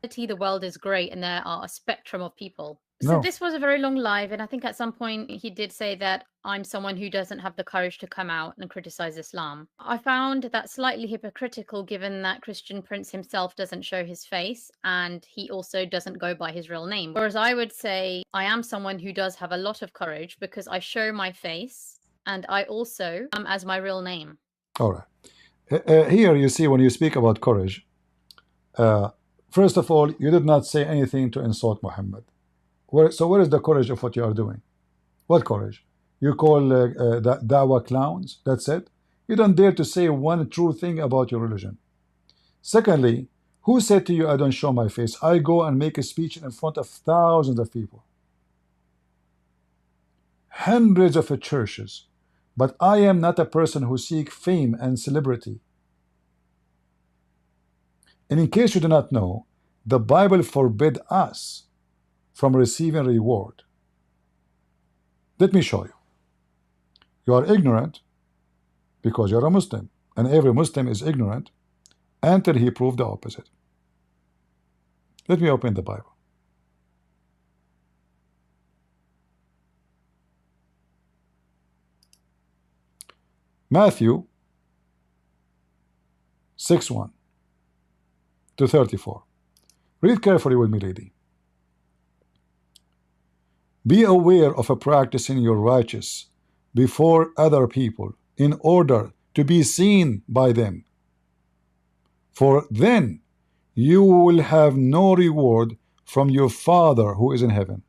the world is great and there are a spectrum of people. So No. this was a very long live, and I think at some point he did say that I'm someone who doesn't have the courage to come out and criticize Islam. I found that slightly hypocritical given that Christian Prince himself doesn't show his face and he also doesn't go by his real name. Whereas I would say I am someone who does have a lot of courage because I show my face and I also am as my real name. All right. Here you see when you speak about courage, first of all, you did not say anything to insult Muhammad. So where is the courage of what you are doing? What courage? You call da'wah clowns? That's it? You don't dare to say one true thing about your religion. Secondly, who said to you, I don't show my face? I go and make a speech in front of thousands of people. Hundreds of churches. But I am not a person who seeks fame and celebrity. And in case you do not know, the Bible forbid us from receiving reward. Let me show you. You are ignorant because you're a Muslim, and every Muslim is ignorant until he proved the opposite. Let me open the Bible. Matthew 6:1 to 34. Read carefully with me, lady. Be aware of a practicing your righteous before other people in order to be seen by them, for then you will have no reward from your Father who is in heaven.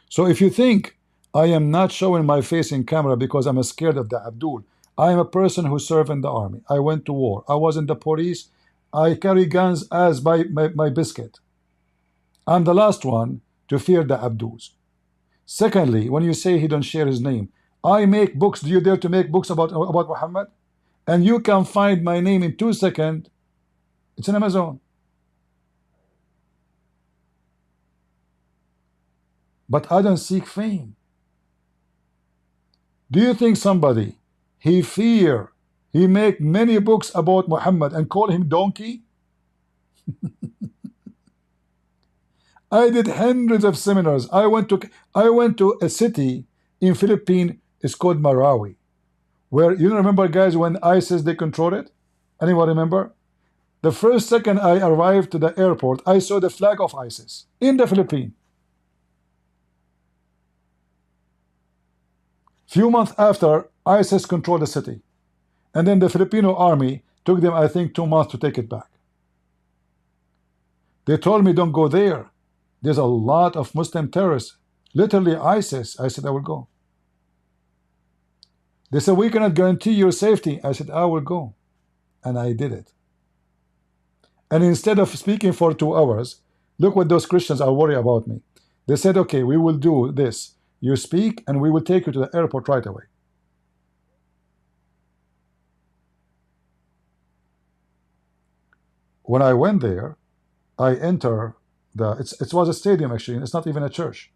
So if you think I am not showing my face in camera because I'm scared of the Abdul, I am a person who served in the army. I went to war. I was in the police. I carry guns as my biscuit. I'm the last one to fear the Abduls. Secondly, when you say he don't share his name, I make books. Do you dare to make books about Muhammad? And you can find my name in 2 seconds. It's in Amazon. But I don't seek fame. Do you think somebody he make many books about Muhammad and call him donkey? I did hundreds of seminars. I went to a city in Philippines. It's called Marawi, where you remember, guys, when ISIS they control it. Anyone remember? The first second I arrived to the airport, I saw the flag of ISIS in the Philippines. Few months after, ISIS controlled the city, and then the Filipino army took them, I think, 2 months to take it back. They told me, don't go there. There's a lot of Muslim terrorists, literally ISIS. I said, I will go. They said, we cannot guarantee your safety. I said, I will go. And I did it. And instead of speaking for 2 hours, look what those Christians are worried about me. They said, okay, we will do this. You speak, and we will take you to the airport right away. When I went there, I enter it was a stadium, actually. It's not even a church.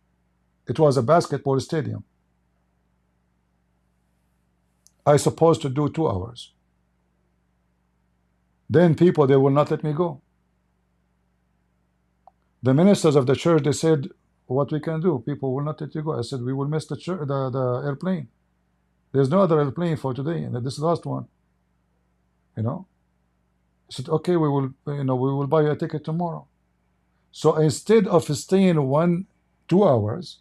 It was a basketball stadium. I supposed to do 2 hours. Then people, they will not let me go. The ministers of the church, they said, what we can do? People will not let you go. I said, we will miss the airplane. There's no other airplane for today, and this is the last one. You know. I said, okay, we will buy you a ticket tomorrow. So instead of staying 2 hours,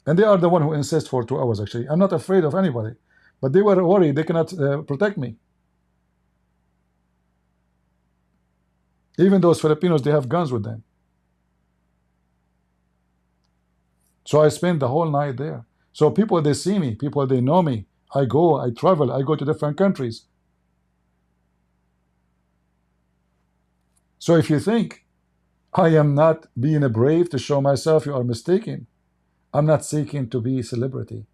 and they are the one who insist for 2 hours, actually. I'm not afraid of anybody, but they were worried they cannot protect me. Even those Filipinos, they have guns with them. So I spent the whole night there. So people, they see me. People, they know me. I go, I travel, I go to different countries. So if you think I am not being brave to show myself, you are mistaken. I'm not seeking to be a celebrity.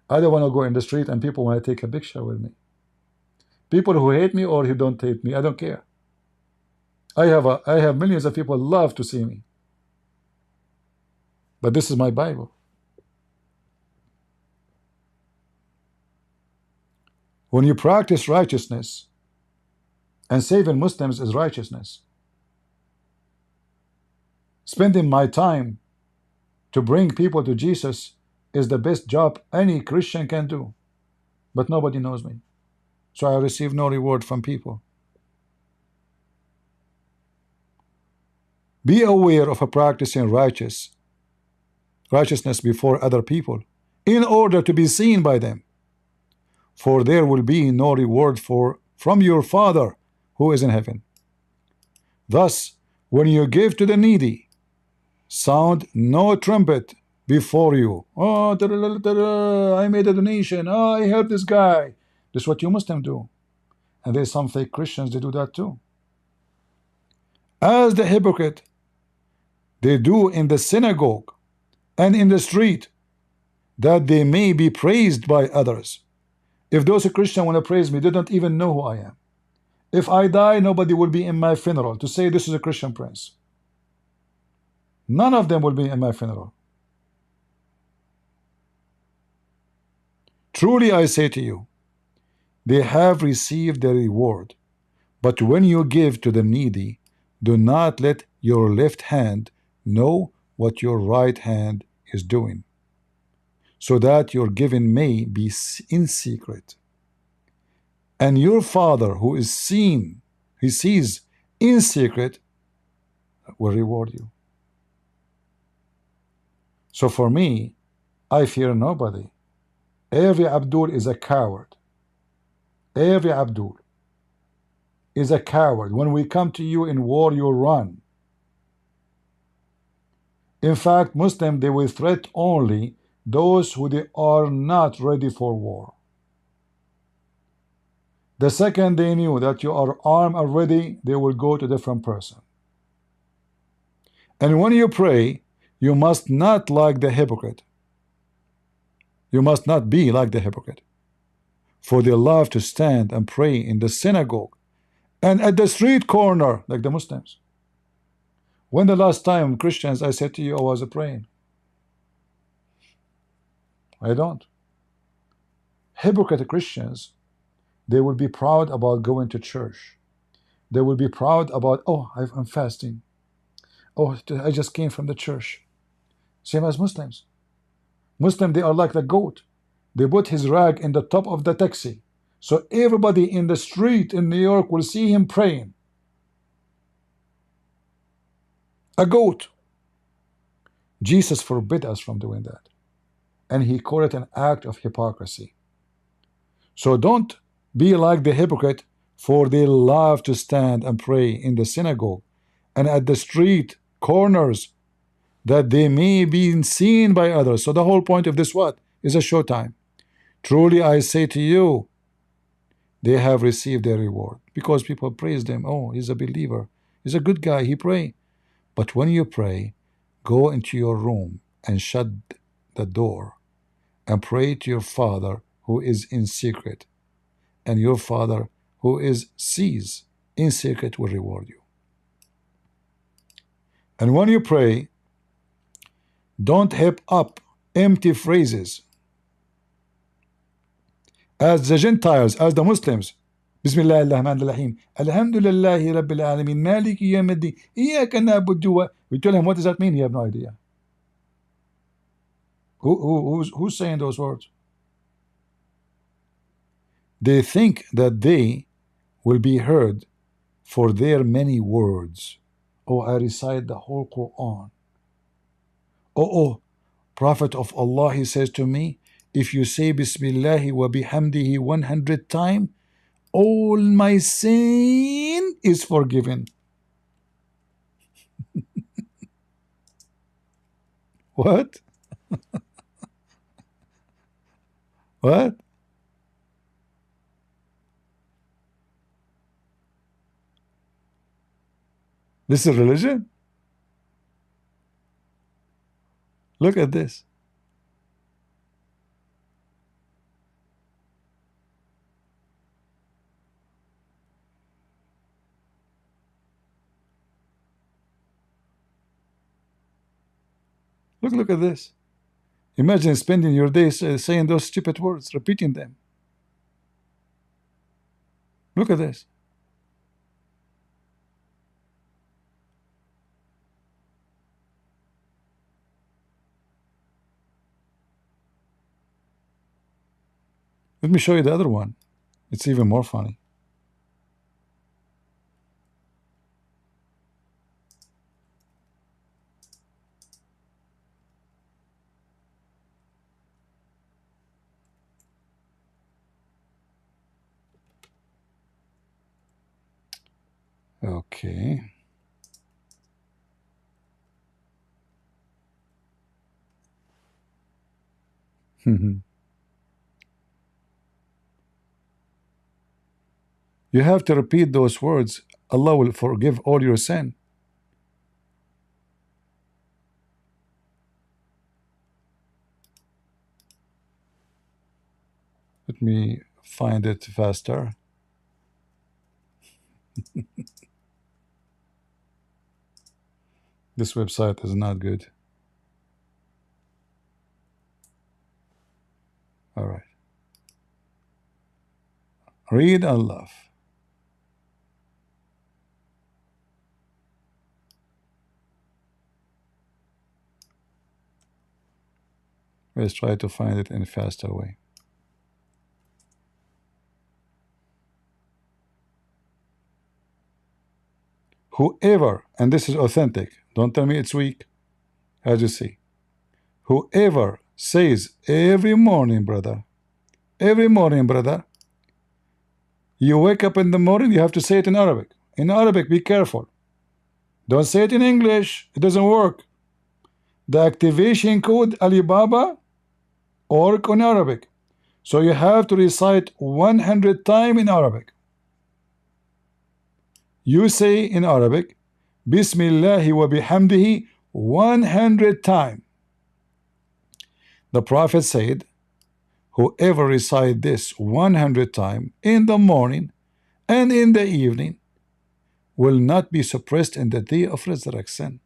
I don't want to go in the street and people want to take a picture with me. People who hate me or who don't hate me, I don't care. I have millions of people love to see me. But this is my Bible. When you practice righteousness, and saving Muslims is righteousness. Spending my time to bring people to Jesus is the best job any Christian can do. But nobody knows me. So I receive no reward from people. Be aware of a practicing righteousness before other people in order to be seen by them. For there will be no reward from your Father who is in heaven. Thus, when you give to the needy, sound no trumpet before you. Oh, I made a donation. Oh, I helped this guy. This is what you Muslims do. And there's some fake Christians, they do that too. As the hypocrite, they do in the synagogue and in the street, that they may be praised by others. If those Christians want to praise me, they don't even know who I am. If I die, nobody will be in my funeral to say this is a Christian Prince. None of them will be in my funeral. Truly I say to you, they have received their reward. But when you give to the needy, do not let your left hand know what your right hand is doing, so that your giving may be in secret. And your Father who is seen, he sees in secret, will reward you. So for me, I fear nobody. Every Abdul is a coward. Every Abdul is a coward. When we come to you in war, you run. In fact, Muslims, they will threat only those who they are not ready for war. The second they knew that you are armed and ready, they will go to a different person. And when you pray, you must not like the hypocrite. You must not be like the hypocrite. For they love to stand and pray in the synagogue and at the street corner, like the Muslims. When the last time, Christians, I said to you, I was praying? I don't. Hypocrite Christians, they will be proud about going to church. They will be proud about, oh, I'm fasting. Oh, I just came from the church. Same as Muslims. Muslims, they are like the goat. They put his rag in the top of the taxi, so everybody in the street in New York will see him praying. A goat. Jesus forbid us from doing that, and he called it an act of hypocrisy. So don't be like the hypocrite, for they love to stand and pray in the synagogue and at the street corners, that they may be seen by others. So the whole point of this what? Is a showtime. Truly I say to you, they have received their reward, because people praise them. Oh, he's a believer. He's a good guy. He pray. But when you pray, go into your room and shut the door and pray to your Father who is in secret, and your Father who is sees in secret will reward you. And when you pray, don't heap up empty phrases as the Gentiles, as the Muslims. Bismillah ar-Rahman ar-Rahim. Alhamdulillahi Rabbil Alameen. Maliki Yawmiddin. Iyyaka na'budu wa. We tell him, what does that mean? He have no idea. Who's saying those words? They think that they will be heard for their many words. Oh, I recite the whole Quran. Oh, Prophet of Allah, he says to me, if you say Bismillah wa bihamdihi 100 times, all my sin is forgiven. What? What? This is religion? Look at this. Look at this. Imagine spending your days saying those stupid words, repeating them. Look at this. Let me show you the other one. It's even more funny. Okay. You have to repeat those words. Allah will forgive all your sin. Let me find it faster. This website is not good. All right. Read and love. Let's try to find it in a faster way. Whoever, and this is authentic, don't tell me it's weak, as you see. Whoever says every morning, brother, you wake up in the morning, you have to say it in Arabic. In Arabic, be careful. Don't say it in English. It doesn't work. The activation code Alibaba work on Arabic. So you have to recite 100 times in Arabic. You say in Arabic, Bismillahi wa bihamdihi 100 times. The Prophet said, whoever recite this 100 times in the morning and in the evening will not be suppressed in the day of resurrection.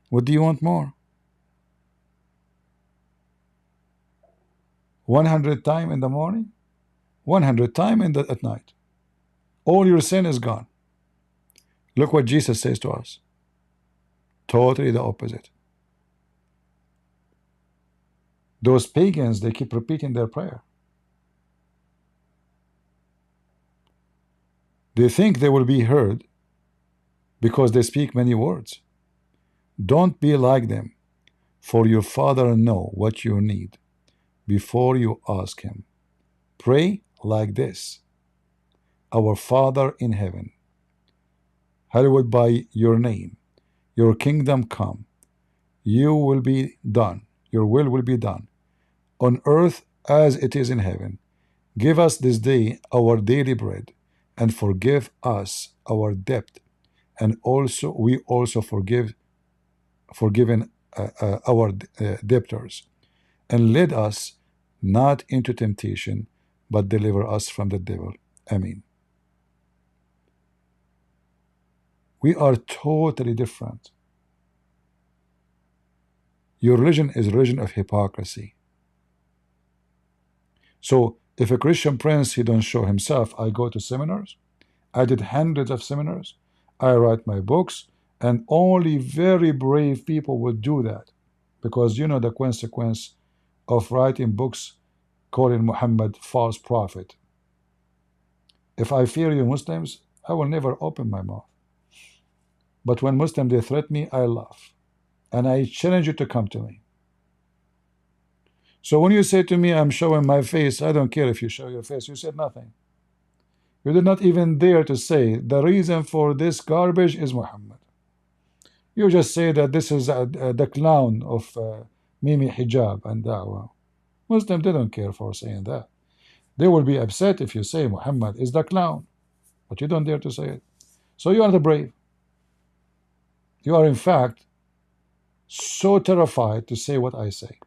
What do you want more? 100 times in the morning, 100 times at night. All your sin is gone. Look what Jesus says to us. Totally the opposite. Those pagans, they keep repeating their prayer. They think they will be heard because they speak many words. Don't be like them, for your Father knows what you need before you ask Him. Pray like this. Our Father in heaven, hallowed by your name. Your kingdom come. You will be done. Your will be done on earth as it is in heaven. Give us this day our daily bread, and forgive us our debt, and also we also forgiven our debtors, and lead us not into temptation, but deliver us from the devil. Amen. We are totally different. Your religion is a religion of hypocrisy. So if a Christian Prince, he don't show himself, I go to seminars, I did hundreds of seminars, I write my books, and only very brave people would do that, because you know the consequence of writing books calling Muhammad false prophet. If I fear you Muslims, I will never open my mouth. But when Muslims, they threaten me, I laugh. And I challenge you to come to me. So when you say to me, I'm showing my face, I don't care if you show your face. You said nothing. You did not even dare to say the reason for this garbage is Muhammad. You just say that this is the clown of Mimi Hijab and Da'wah. Muslims, they don't care for saying that. They will be upset if you say Muhammad is the clown, but you don't dare to say it. So you are the brave. You are in fact so terrified to say what I say.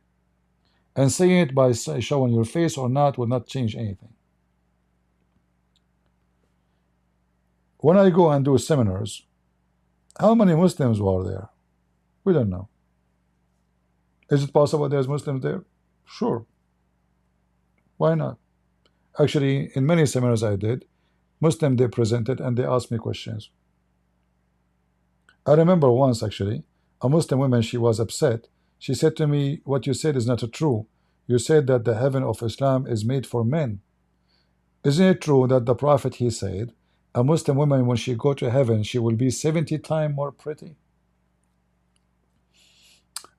And saying it by showing your face or not will not change anything. When I go and do seminars, how many Muslims were there? We don't know. Is it possible there's Muslims there? Sure. Why not? Actually, in many seminars I did, Muslims, they presented and they asked me questions. I remember once, actually, a Muslim woman, she was upset. She said to me, what you said is not true. You said that the heaven of Islam is made for men. Isn't it true that the Prophet, he said, a Muslim woman, when she go to heaven, she will be 70 times more pretty?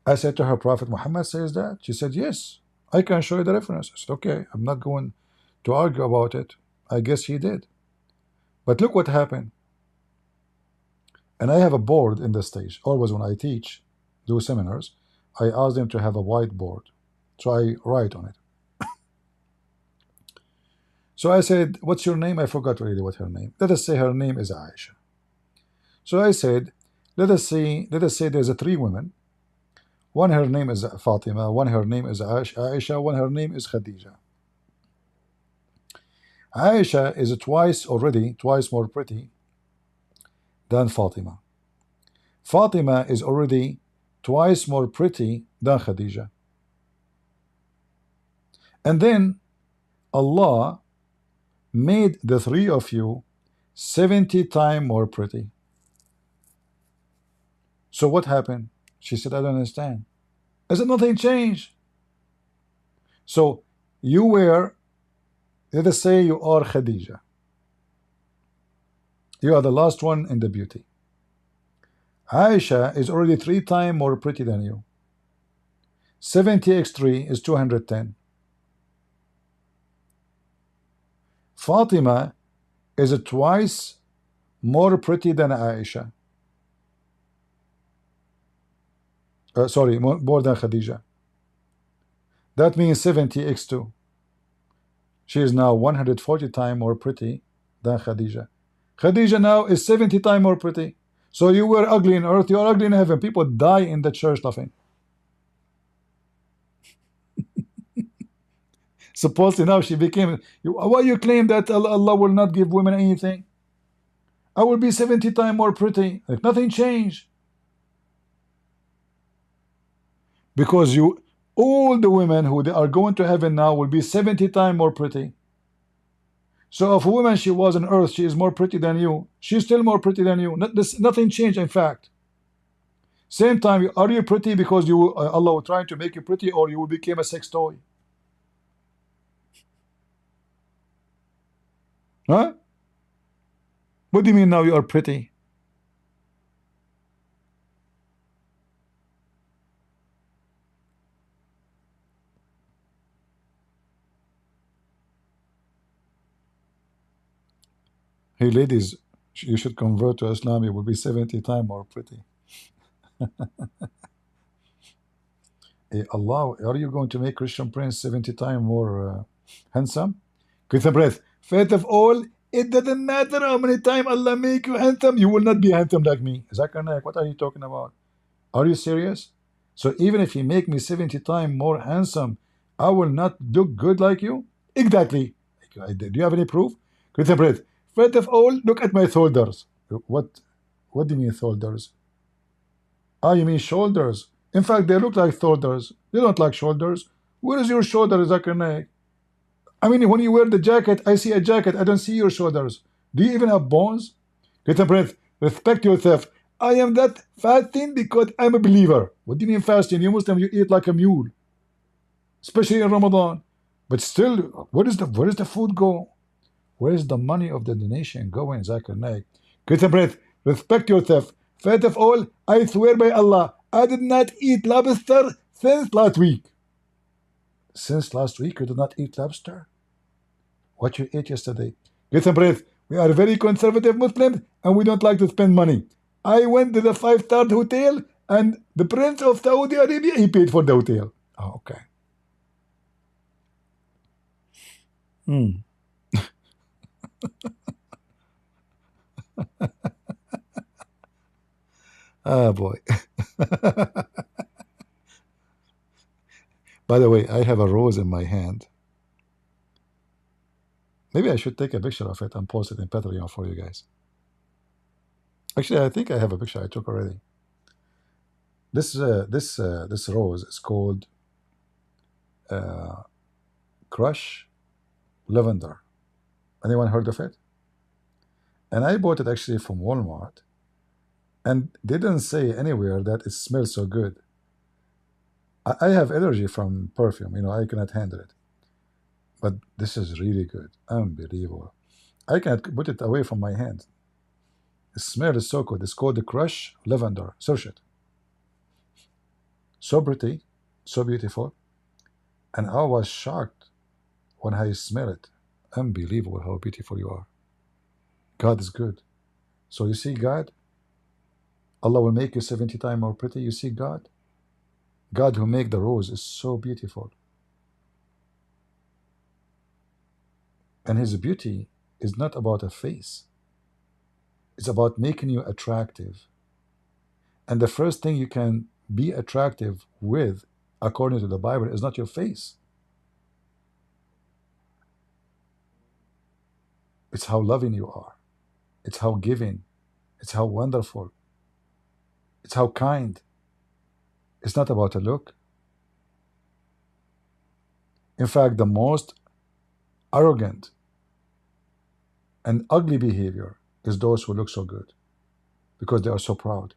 I said to her, Prophet Muhammad says that? She said, yes, I can show you the reference. I said, okay, I'm not going to argue about it. I guess he did. But look what happened. And I have a board in the stage. Always when I teach, do seminars, I ask them to have a whiteboard. So I write on it. So I said, what's your name? I forgot really what her name. Let us say her name is Aisha. So I said, let us say there's 3 women. One, her name is Fatima. One, her name is Aisha. One, her name is Khadija. Aisha is twice more pretty than Fatima. Fatima is already twice more pretty than Khadija. And then Allah made the three of you 70 times more pretty. So what happened? She said, I don't understand. I said, nothing changed. So you were, let us say you are Khadija. You are the last one in the beauty. Aisha is already 3 times more pretty than you. 70 x 3 is 210. Fatima is twice more pretty than Aisha. Sorry, more than Khadija. That means 70 x 2. She is now 140 times more pretty than Khadija. Khadija now is 70 times more pretty. So you were ugly in earth, you are ugly in heaven. People die in the church laughing. Supposedly now she became. Why you claim that Allah will not give women anything? I will be 70 times more pretty. Like nothing changed. Because all the women who are going to heaven now will be 70 times more pretty. So if a woman she was on earth, she is more pretty than you. She's still more pretty than you. Nothing changed, in fact. Same time, are you pretty because Allah was trying to make you pretty, or you will become a sex toy? Huh? What do you mean now you are pretty? Hey ladies, you should convert to Islam. You will be 70 times more pretty. Hey, Allah, are you going to make Christian Prince 70 times more handsome? Christian Prince, first of all, it doesn't matter how many times Allah make you handsome, you will not be handsome like me. Zakanak, what are you talking about? Are you serious? So even if you make me 70 times more handsome, I will not look good like you? Exactly. Do you have any proof? Christian Prince, first of all, look at my shoulders. What do you mean shoulders? Ah, you mean shoulders. In fact, they look like shoulders. They don't like shoulders. Where is your shoulder, Zakanak? I mean, when you wear the jacket, I see a jacket. I don't see your shoulders. Do you even have bones? Get a breath. Respect yourself. I am that fasting because I'm a believer. What do you mean fasting? You Muslim, you eat like a mule, especially in Ramadan. But still, where does the food go? Where is the money of the donation going, Zakir Naik? Get a breath. Respect yourself. First of all, I swear by Allah, I did not eat lobster since last week. Since last week, you did not eat lobster? What you ate yesterday? Get some breath. We are very conservative Muslims and we don't like to spend money. I went to the 5-star hotel and the Prince of Saudi Arabia, he paid for the hotel. Oh, okay. Ah, boy. By the way, I have a rose in my hand. Maybe I should take a picture of it and post it in Patreon for you guys. Actually, I think I have a picture I took already. This rose is called Crush Lavender. Anyone heard of it? And I bought it actually from Walmart, and they didn't say anywhere that it smells so good. I have allergy from perfume, I cannot handle it. But this is really good, unbelievable. I can't put it away from my hand. The smell is so good. It's called the Crush Lavender. Search it. So pretty, so beautiful, and I was shocked when I smell it. Unbelievable how beautiful you are. God is good. So you see God, Allah will make you 70 times more pretty. You see God? God who made the rose is so beautiful. And his beauty is not about a face. It's about making you attractive. And the first thing you can be attractive with, according to the Bible, is not your face. It's how loving you are. It's how giving. It's how wonderful. It's how kind. It's not about a look. In fact, the most arrogant and ugly behavior is those who look so good because they are so proud.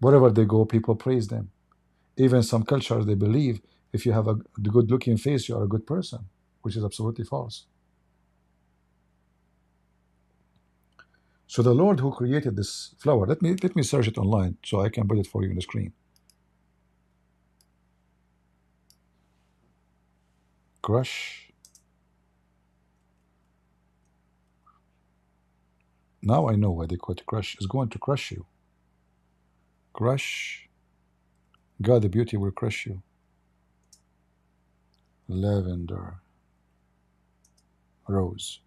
Wherever they go, people praise them. Even some cultures, they believe if you have a good looking face, you are a good person, which is absolutely false. So the Lord who created this flower, let me search it online so I can put it for you on the screen. Crush. Now I know why they call it crush. It's going to crush you. Crush. God, the beauty will crush you. Lavender. Rose.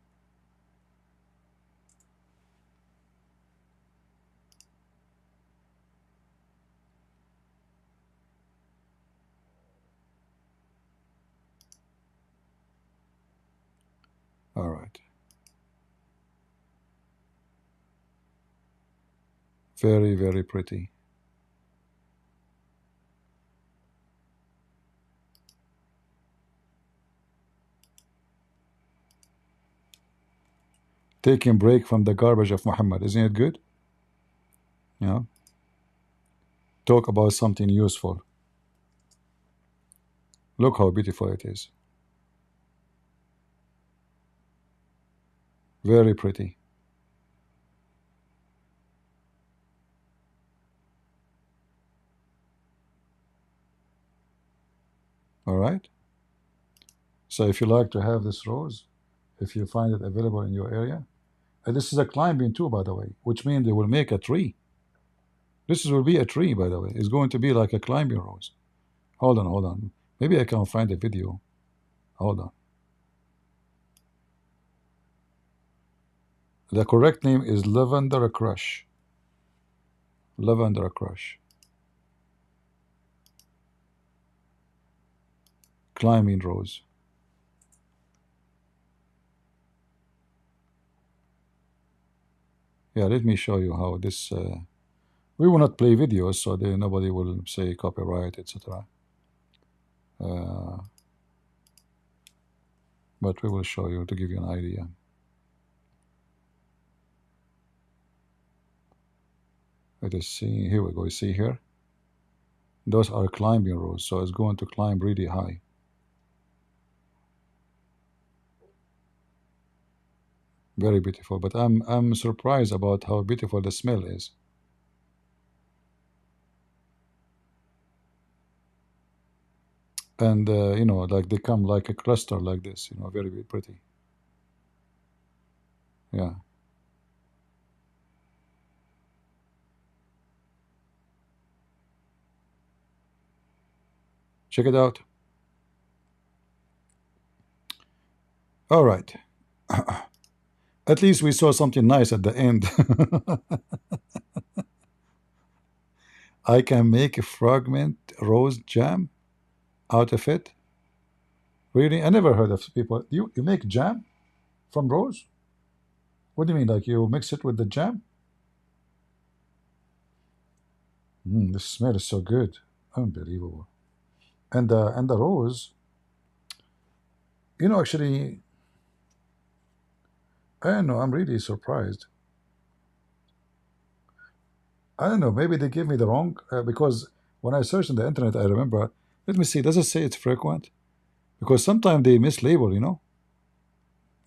All right. Very, very pretty. Taking break from the garbage of Muhammad. Isn't it good? Yeah. Talk about something useful. Look how beautiful it is. Very pretty. All right. So if you like to have this rose, if you find it available in your area, and this is a climbing too, by the way, which means they will make a tree. Will be a tree, by the way. It's going to be like a climbing rose. Hold on, hold on. Maybe I can find a video. Hold on. The correct name is Lavender Crush. Lavender Crush. Climbing rose. Yeah, let me show you how this. We will not play videos, so nobody will say copyright, etc. But we will show you to give you an idea. Let us see. Here we go. You see here? Those are climbing rows, so it's going to climb really high. Very beautiful. But I'm surprised about how beautiful the smell is. And you know, like they come like a cluster like this. You know, very, very pretty. Yeah. Check it out. All right. At least we saw something nice at the end. I can make a fragment rose jam out of it. Really? I never heard of people. You make jam from rose? What do you mean? Like you mix it with the jam? The smell is so good. Unbelievable. And the rose, you know, actually, I don't know. I'm really surprised. I don't know. Maybe they gave me the wrong because when I searched on the internet, I remember. Let me see. Does it say it's frequent? Because sometimes they mislabel. You know,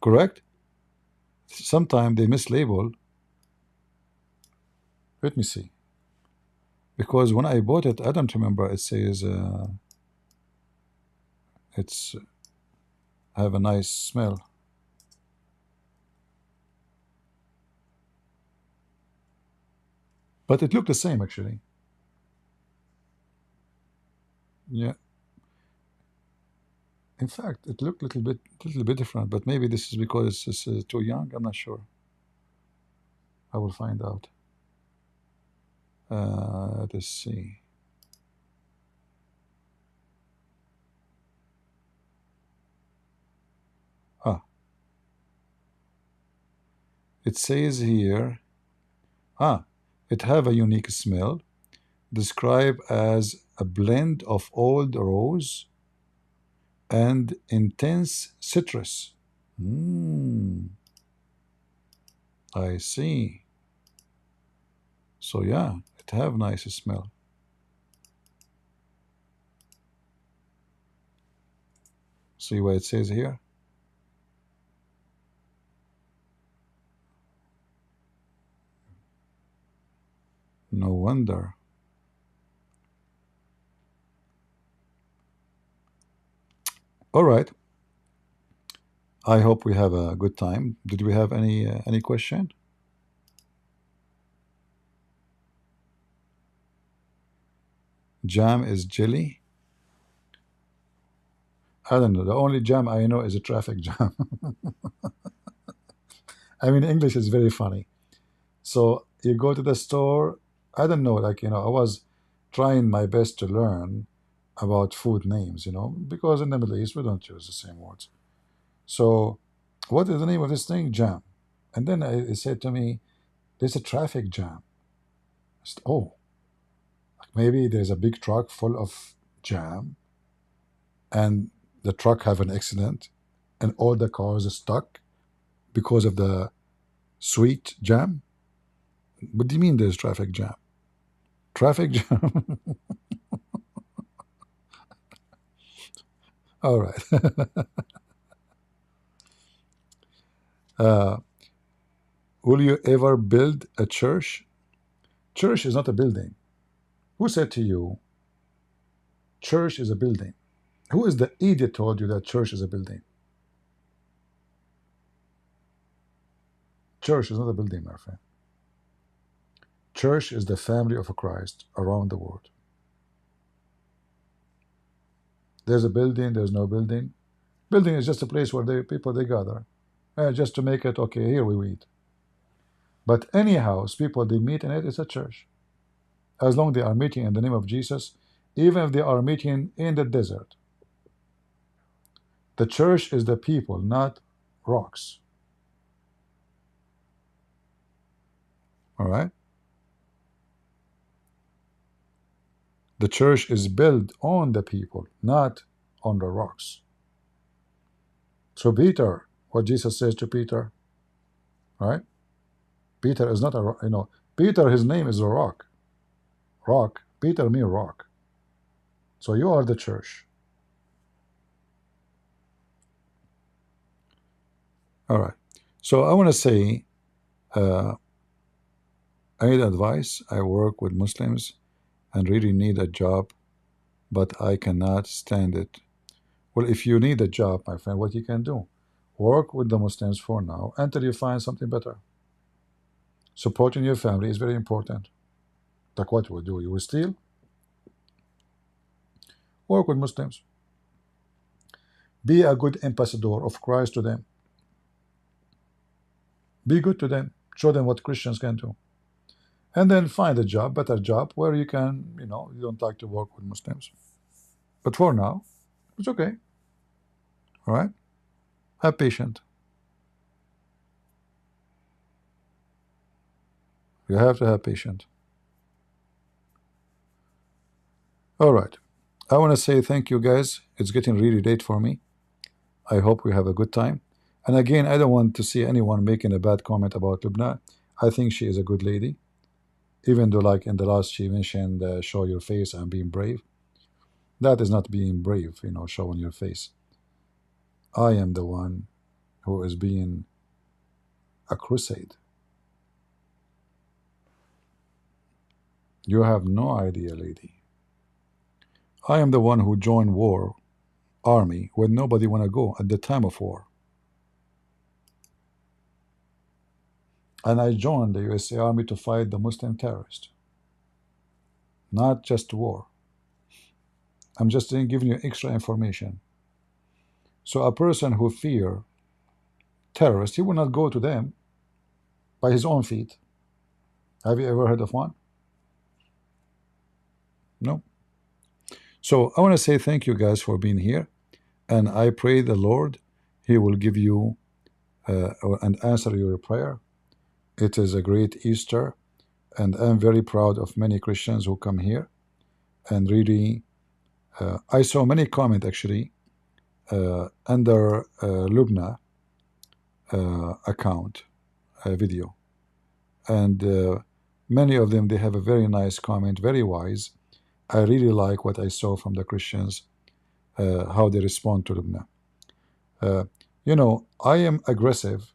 correct? Sometimes they mislabel. Let me see. Because when I bought it, I don't remember. It says it's have a nice smell. But it looked the same actually. Yeah. In fact, it looked a little bit different. But maybe this is because it's too young. I'm not sure. I will find out. Let's see. Ah, It says here, it have a unique smell, described as a blend of old rose and intense citrus. I see. So yeah, it have nice smell. See what it says here? No wonder. All right. I hope we have a good time. Did we have any question? Jam is jelly? I don't know. The only jam I know is a traffic jam. I mean, English is very funny. So you go to the store. I don't know. Like, I was trying my best to learn about food names, because in the Middle East we don't use the same words. So, what is the name of this thing? Jam. And then it said to me, there's a traffic jam. I said, oh, maybe there's a big truck full of jam and the truck have an accident and all the cars are stuck because of the sweet jam. What do you mean there's traffic jam? Traffic jam? All right. Will you ever build a church? Church is not a building. Who said to you, church is a building? Who is the idiot told you that church is a building? Church is not a building, my friend. Church is the family of Christ around the world. There's a building, there's no building. Building is just a place where people gather, just to make it, okay, here we meet. But any house, people, they meet in it, it's a church. As long as they are meeting in the name of Jesus, even if they are meeting in the desert. The church is the people, not rocks. All right? The church is built on the people, not on the rocks. So Peter, what Jesus says to Peter, right? Peter is not a, Peter, his name is a rock. Rock. Peter means rock. So you are the church. All right. So I want to say, I need advice. I work with Muslims and really need a job, but I cannot stand it. Well, if you need a job, my friend, what you can do? Work with the Muslims for now until you find something better. Supporting your family is very important. Like what you will do? You will steal? Work with Muslims. Be a good ambassador of Christ to them. Be good to them. Show them what Christians can do. And then find a job, better job, where you can, you don't like to work with Muslims. But for now, it's okay. All right? Have patience. You have to have patience. All right. I want to say thank you, guys. It's getting really late for me. I hope we have a good time. And again, I don't want to see anyone making a bad comment about Lubna. I think she is a good lady. Even though, like in the last, she mentioned show your face and being brave. That is not being brave, showing your face. I am the one who is being a crusade. You have no idea, lady. I am the one who joined army when nobody want to go at the time of war. And I joined the USA Army to fight the Muslim terrorists. Not just war. I'm just giving you extra information. So a person who fear terrorists, he will not go to them by his own feet. Have you ever heard of one? No. So I want to say thank you guys for being here. And I pray the Lord, He will give you and answer your prayer. It is a great Easter, and I'm very proud of many Christians who come here. And really, I saw many comments actually under Lubna account video, and many of them, they have a very nice comment, very wise. I really like what I saw from the Christians, how they respond to Lubna. I am aggressive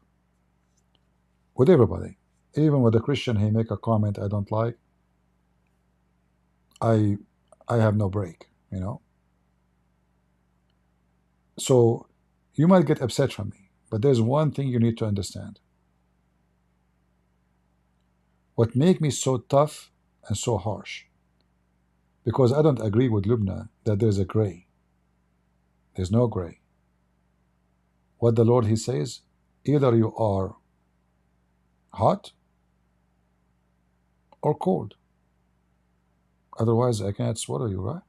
with everybody. Even with a Christian, he make a comment I don't like, I have no break. So you might get upset from me, but there's one thing you need to understand. What make me so tough and so harsh? Because I don't agree with Lubna that there's a gray. There's no gray. What the Lord, He says, either you are hot or cold. Otherwise, I cannot swallow you, right?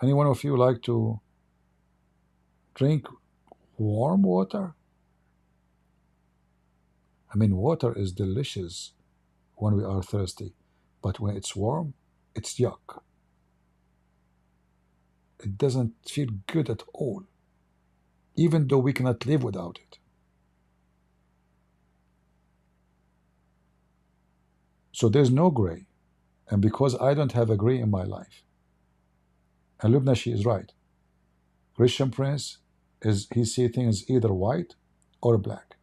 Any one of you like to drink warm water? I mean, water is delicious when we are thirsty, but when it's warm, it's yuck. It doesn't feel good at all, even though we cannot live without it. So there's no gray. And because I don't have a gray in my life, and Lubna, she is right. Christian Prince, he sees things either white or black.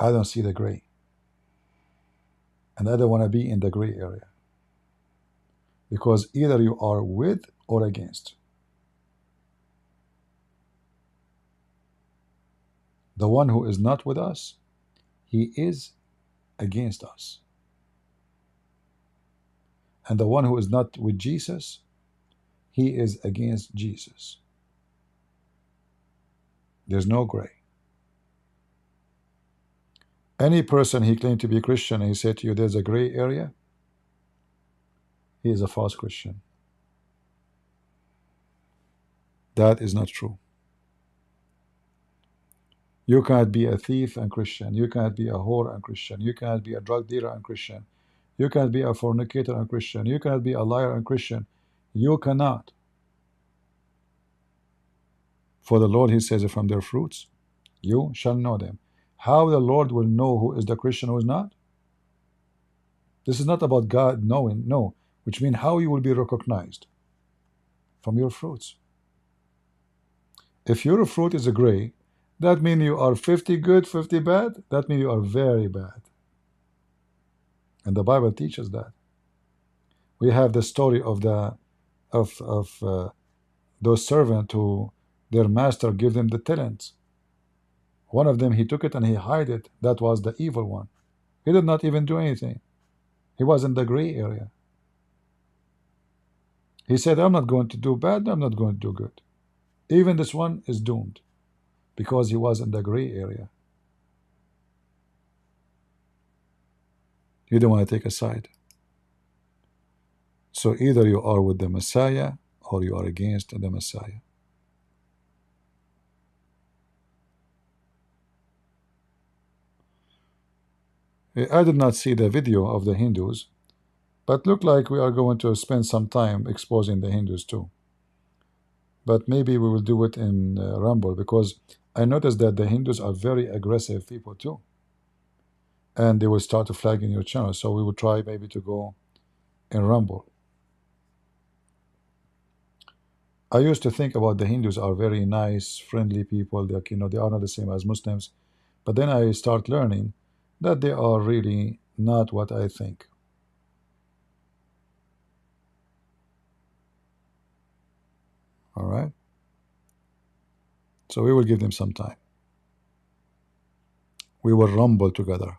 I don't see the gray. And I don't want to be in the gray area. Because either you are with or against. The one who is not with us, he is against us. And the one who is not with Jesus, he is against Jesus. There's no gray. Any person he claimed to be a Christian and he said to you there's a gray area, he is a false Christian. That is not true. You cannot be a thief and Christian. You cannot be a whore and Christian. You cannot be a drug dealer and Christian. You cannot be a fornicator and Christian. You cannot be a liar and Christian. You cannot. For the Lord, He says, from their fruits you shall know them. How the Lord will know who is the Christian, who is not? This is not about God knowing, no, which means how you will be recognized from your fruits. If your fruit is a gray, that means you are 50 good, 50 bad. That means you are very bad. And the Bible teaches that. We have the story of those servants who their master gave them the talents. One of them, he took it and he hid it. That was the evil one. He did not even do anything. He was in the gray area. He said, I'm not going to do bad, I'm not going to do good. Even this one is doomed because he was in the gray area. You don't want to take a side. So either you are with the Messiah or you are against the Messiah. I did not see the video of the Hindus, but look like we are going to spend some time exposing the Hindus too. But maybe we will do it in Rumble, because I noticed that the Hindus are very aggressive people too. And they will start to flag in your channel. So we will try maybe to go in Rumble. I used to think about the Hindus are very nice, friendly people. They are not the same as Muslims. But then I start learning that they are really not what I think. All right? So we will give them some time. We will rumble together.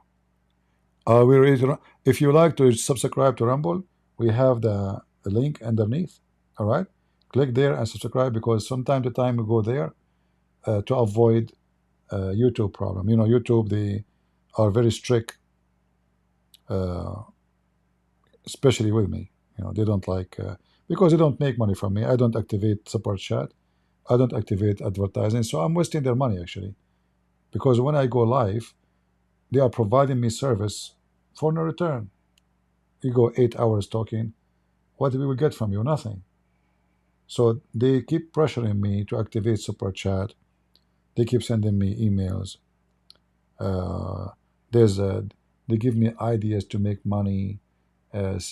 Are we ready to, if you like to subscribe to Rumble, we have the link underneath. All right? Click there and subscribe, because from time to time we go there to avoid YouTube problem. YouTube, they are very strict, especially with me. They don't like, because they don't make money from me. I don't activate support chat. I don't activate advertising. So I'm wasting their money, actually. Because when I go live, they are providing me service for no return. You go 8 hours talking, what we will get from you? Nothing. So they keep pressuring me to activate super chat. They keep sending me emails. Uh, there's a, they give me ideas to make money,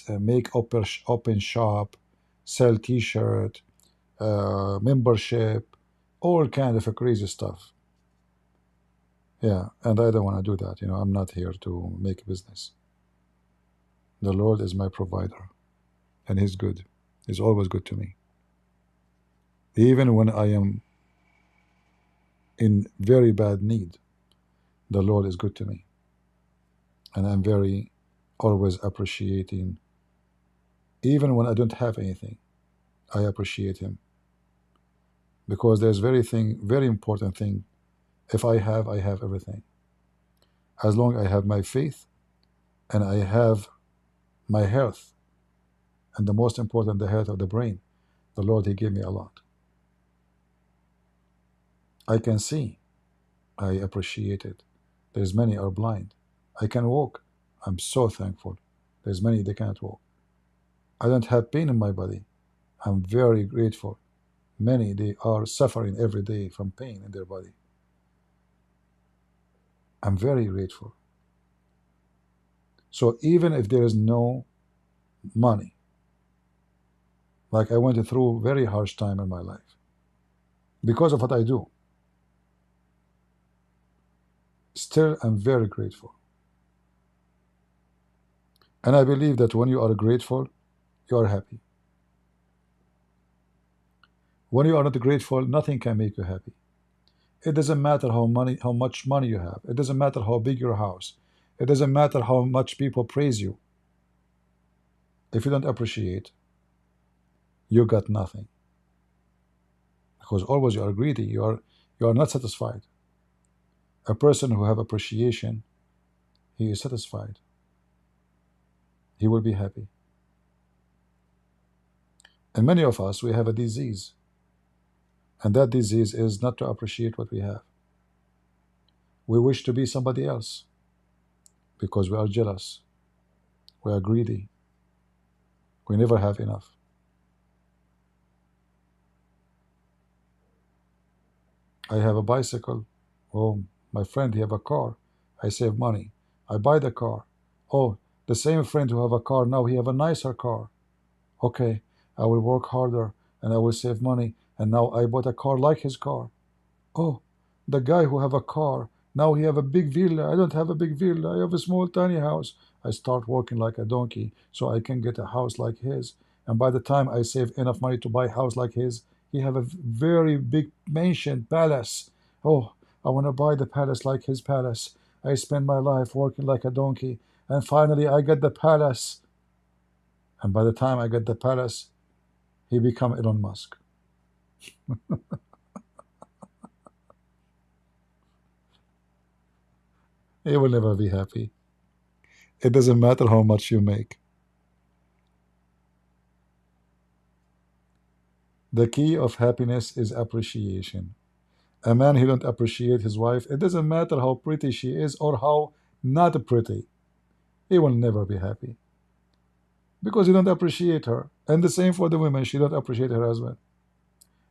make open shop, sell T-shirt, membership, all kind of crazy stuff. Yeah, and I don't want to do that. I'm not here to make business. The Lord is my provider, and He's good. He's always good to me. Even when I am in very bad need, the Lord is good to me. And I'm very always appreciating. Even when I don't have anything, I appreciate Him. Because there's very important thing. If I have everything. As long as I have my faith and I have my health, and the most important, the health of the brain, the Lord, He gave me a lot. I can see, I appreciate it. There's many are blind. I can walk. I'm so thankful. There's many they cannot walk. I don't have pain in my body. I'm very grateful. Many, they are suffering every day from pain in their body. I'm very grateful. So even if there is no money, like I went through a very harsh time in my life, because of what I do, still I'm very grateful. And I believe that when you are grateful, you are happy. When you are not grateful, nothing can make you happy. It doesn't matter how much money you have. It doesn't matter how big your house. It doesn't matter how much people praise you. If you don't appreciate, you got nothing. Because always you are greedy. You are not satisfied. A person who have appreciation, he is satisfied. He will be happy. And many of us, we have a disease. And that disease is not to appreciate what we have. We wish to be somebody else because we are jealous. We are greedy. We never have enough. I have a bicycle. Oh, my friend, he have a car. I save money. I buy the car. Oh, the same friend who have a car, now he have a nicer car. Okay, I will work harder and I will save money. And now I bought a car like his car. Oh, the guy who have a car, now he have a big villa. I don't have a big villa. I have a small tiny house. I start working like a donkey so I can get a house like his. And by the time I save enough money to buy a house like his, he have a very big mansion, palace. Oh, I want to buy the palace like his palace. I spend my life working like a donkey. And finally I get the palace. And by the time I get the palace, he become Elon Musk. He will never be happy. It doesn't matter how much you make. The key of happiness is appreciation. A man who don't appreciate his wife, it doesn't matter how pretty she is or how not pretty, he will never be happy. Because he don't appreciate her. And the same for the women, she don't appreciate her husband.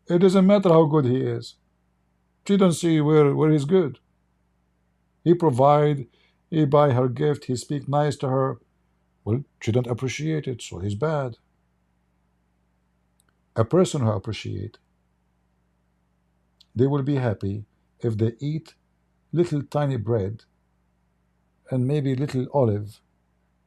It doesn't matter how good he is. She don't see where he's good. He provide, he buy her gift, he speak nice to her. Well, she don't appreciate it, so he's bad. A person who appreciate, they will be happy if they eat little tiny bread and maybe little olive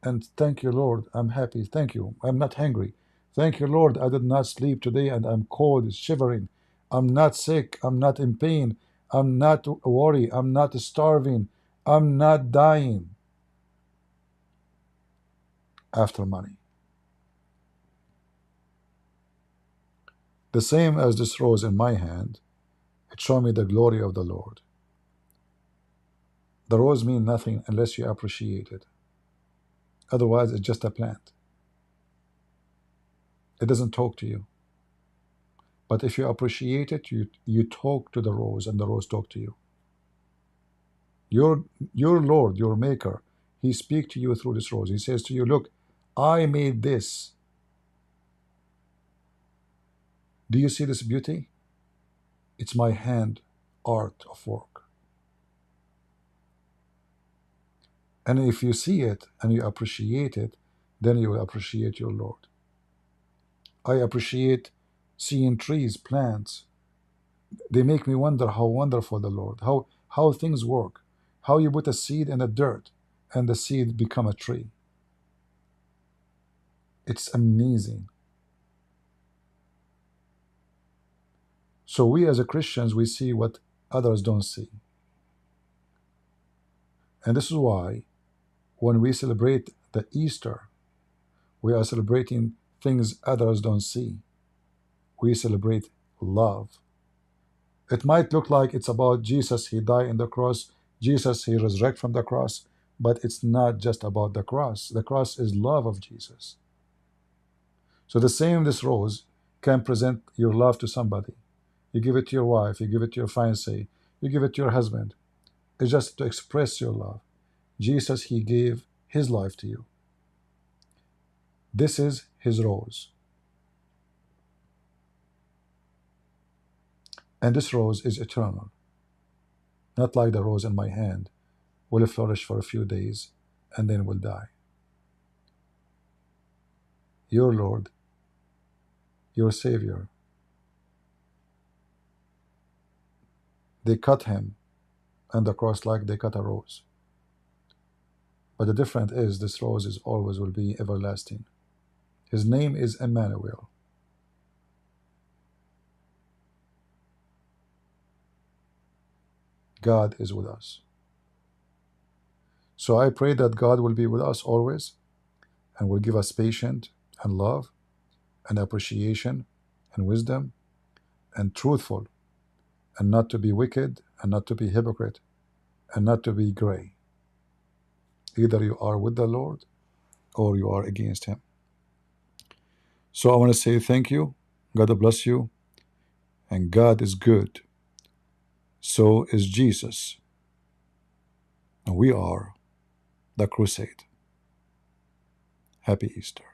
and thank you, Lord, I'm happy. Thank you. I'm not hungry. Thank you, Lord, I did not sleep today and I'm cold, shivering. I'm not sick. I'm not in pain. I'm not worried. I'm not starving. I'm not dying after money. The same as this rose in my hand, it showed me the glory of the Lord. The rose means nothing unless you appreciate it. Otherwise, it's just a plant. It doesn't talk to you. But if you appreciate it, you talk to the rose and the rose talk to you. Your Lord, your Maker, He speaks to you through this rose. He says to you, look, I made this. Do you see this beauty? It's my hand art of work. And if you see it and you appreciate it, then you will appreciate your Lord. I appreciate seeing trees, plants. They make me wonder how wonderful the Lord, how things work, how you put a seed in the dirt and the seed become a tree. It's amazing. So we as a Christians, we see what others don't see. And this is why when we celebrate the Easter, we are celebrating things others don't see. We celebrate love. It might look like it's about Jesus, He died on the cross, Jesus, He resurrected from the cross, but it's not just about the cross. The cross is love of Jesus. So the same, this rose can present your love to somebody. You give it to your wife, you give it to your fiancé, you give it to your husband. It's just to express your love. Jesus, He gave His life to you. This is His rose. And this rose is eternal. Not like the rose in my hand, will flourish for a few days and then will die. Your Lord, your Savior, they cut Him on the cross like they cut a rose. But the difference is this rose is always will be everlasting. His name is Emmanuel. God is with us. So I pray that God will be with us always and will give us patience and love and appreciation and wisdom and truthful, and not to be wicked and not to be hypocrite and not to be gray. Either you are with the Lord or you are against Him. So I want to say thank you. God bless you. And God is good. So is Jesus. And we are the crusade. Happy Easter.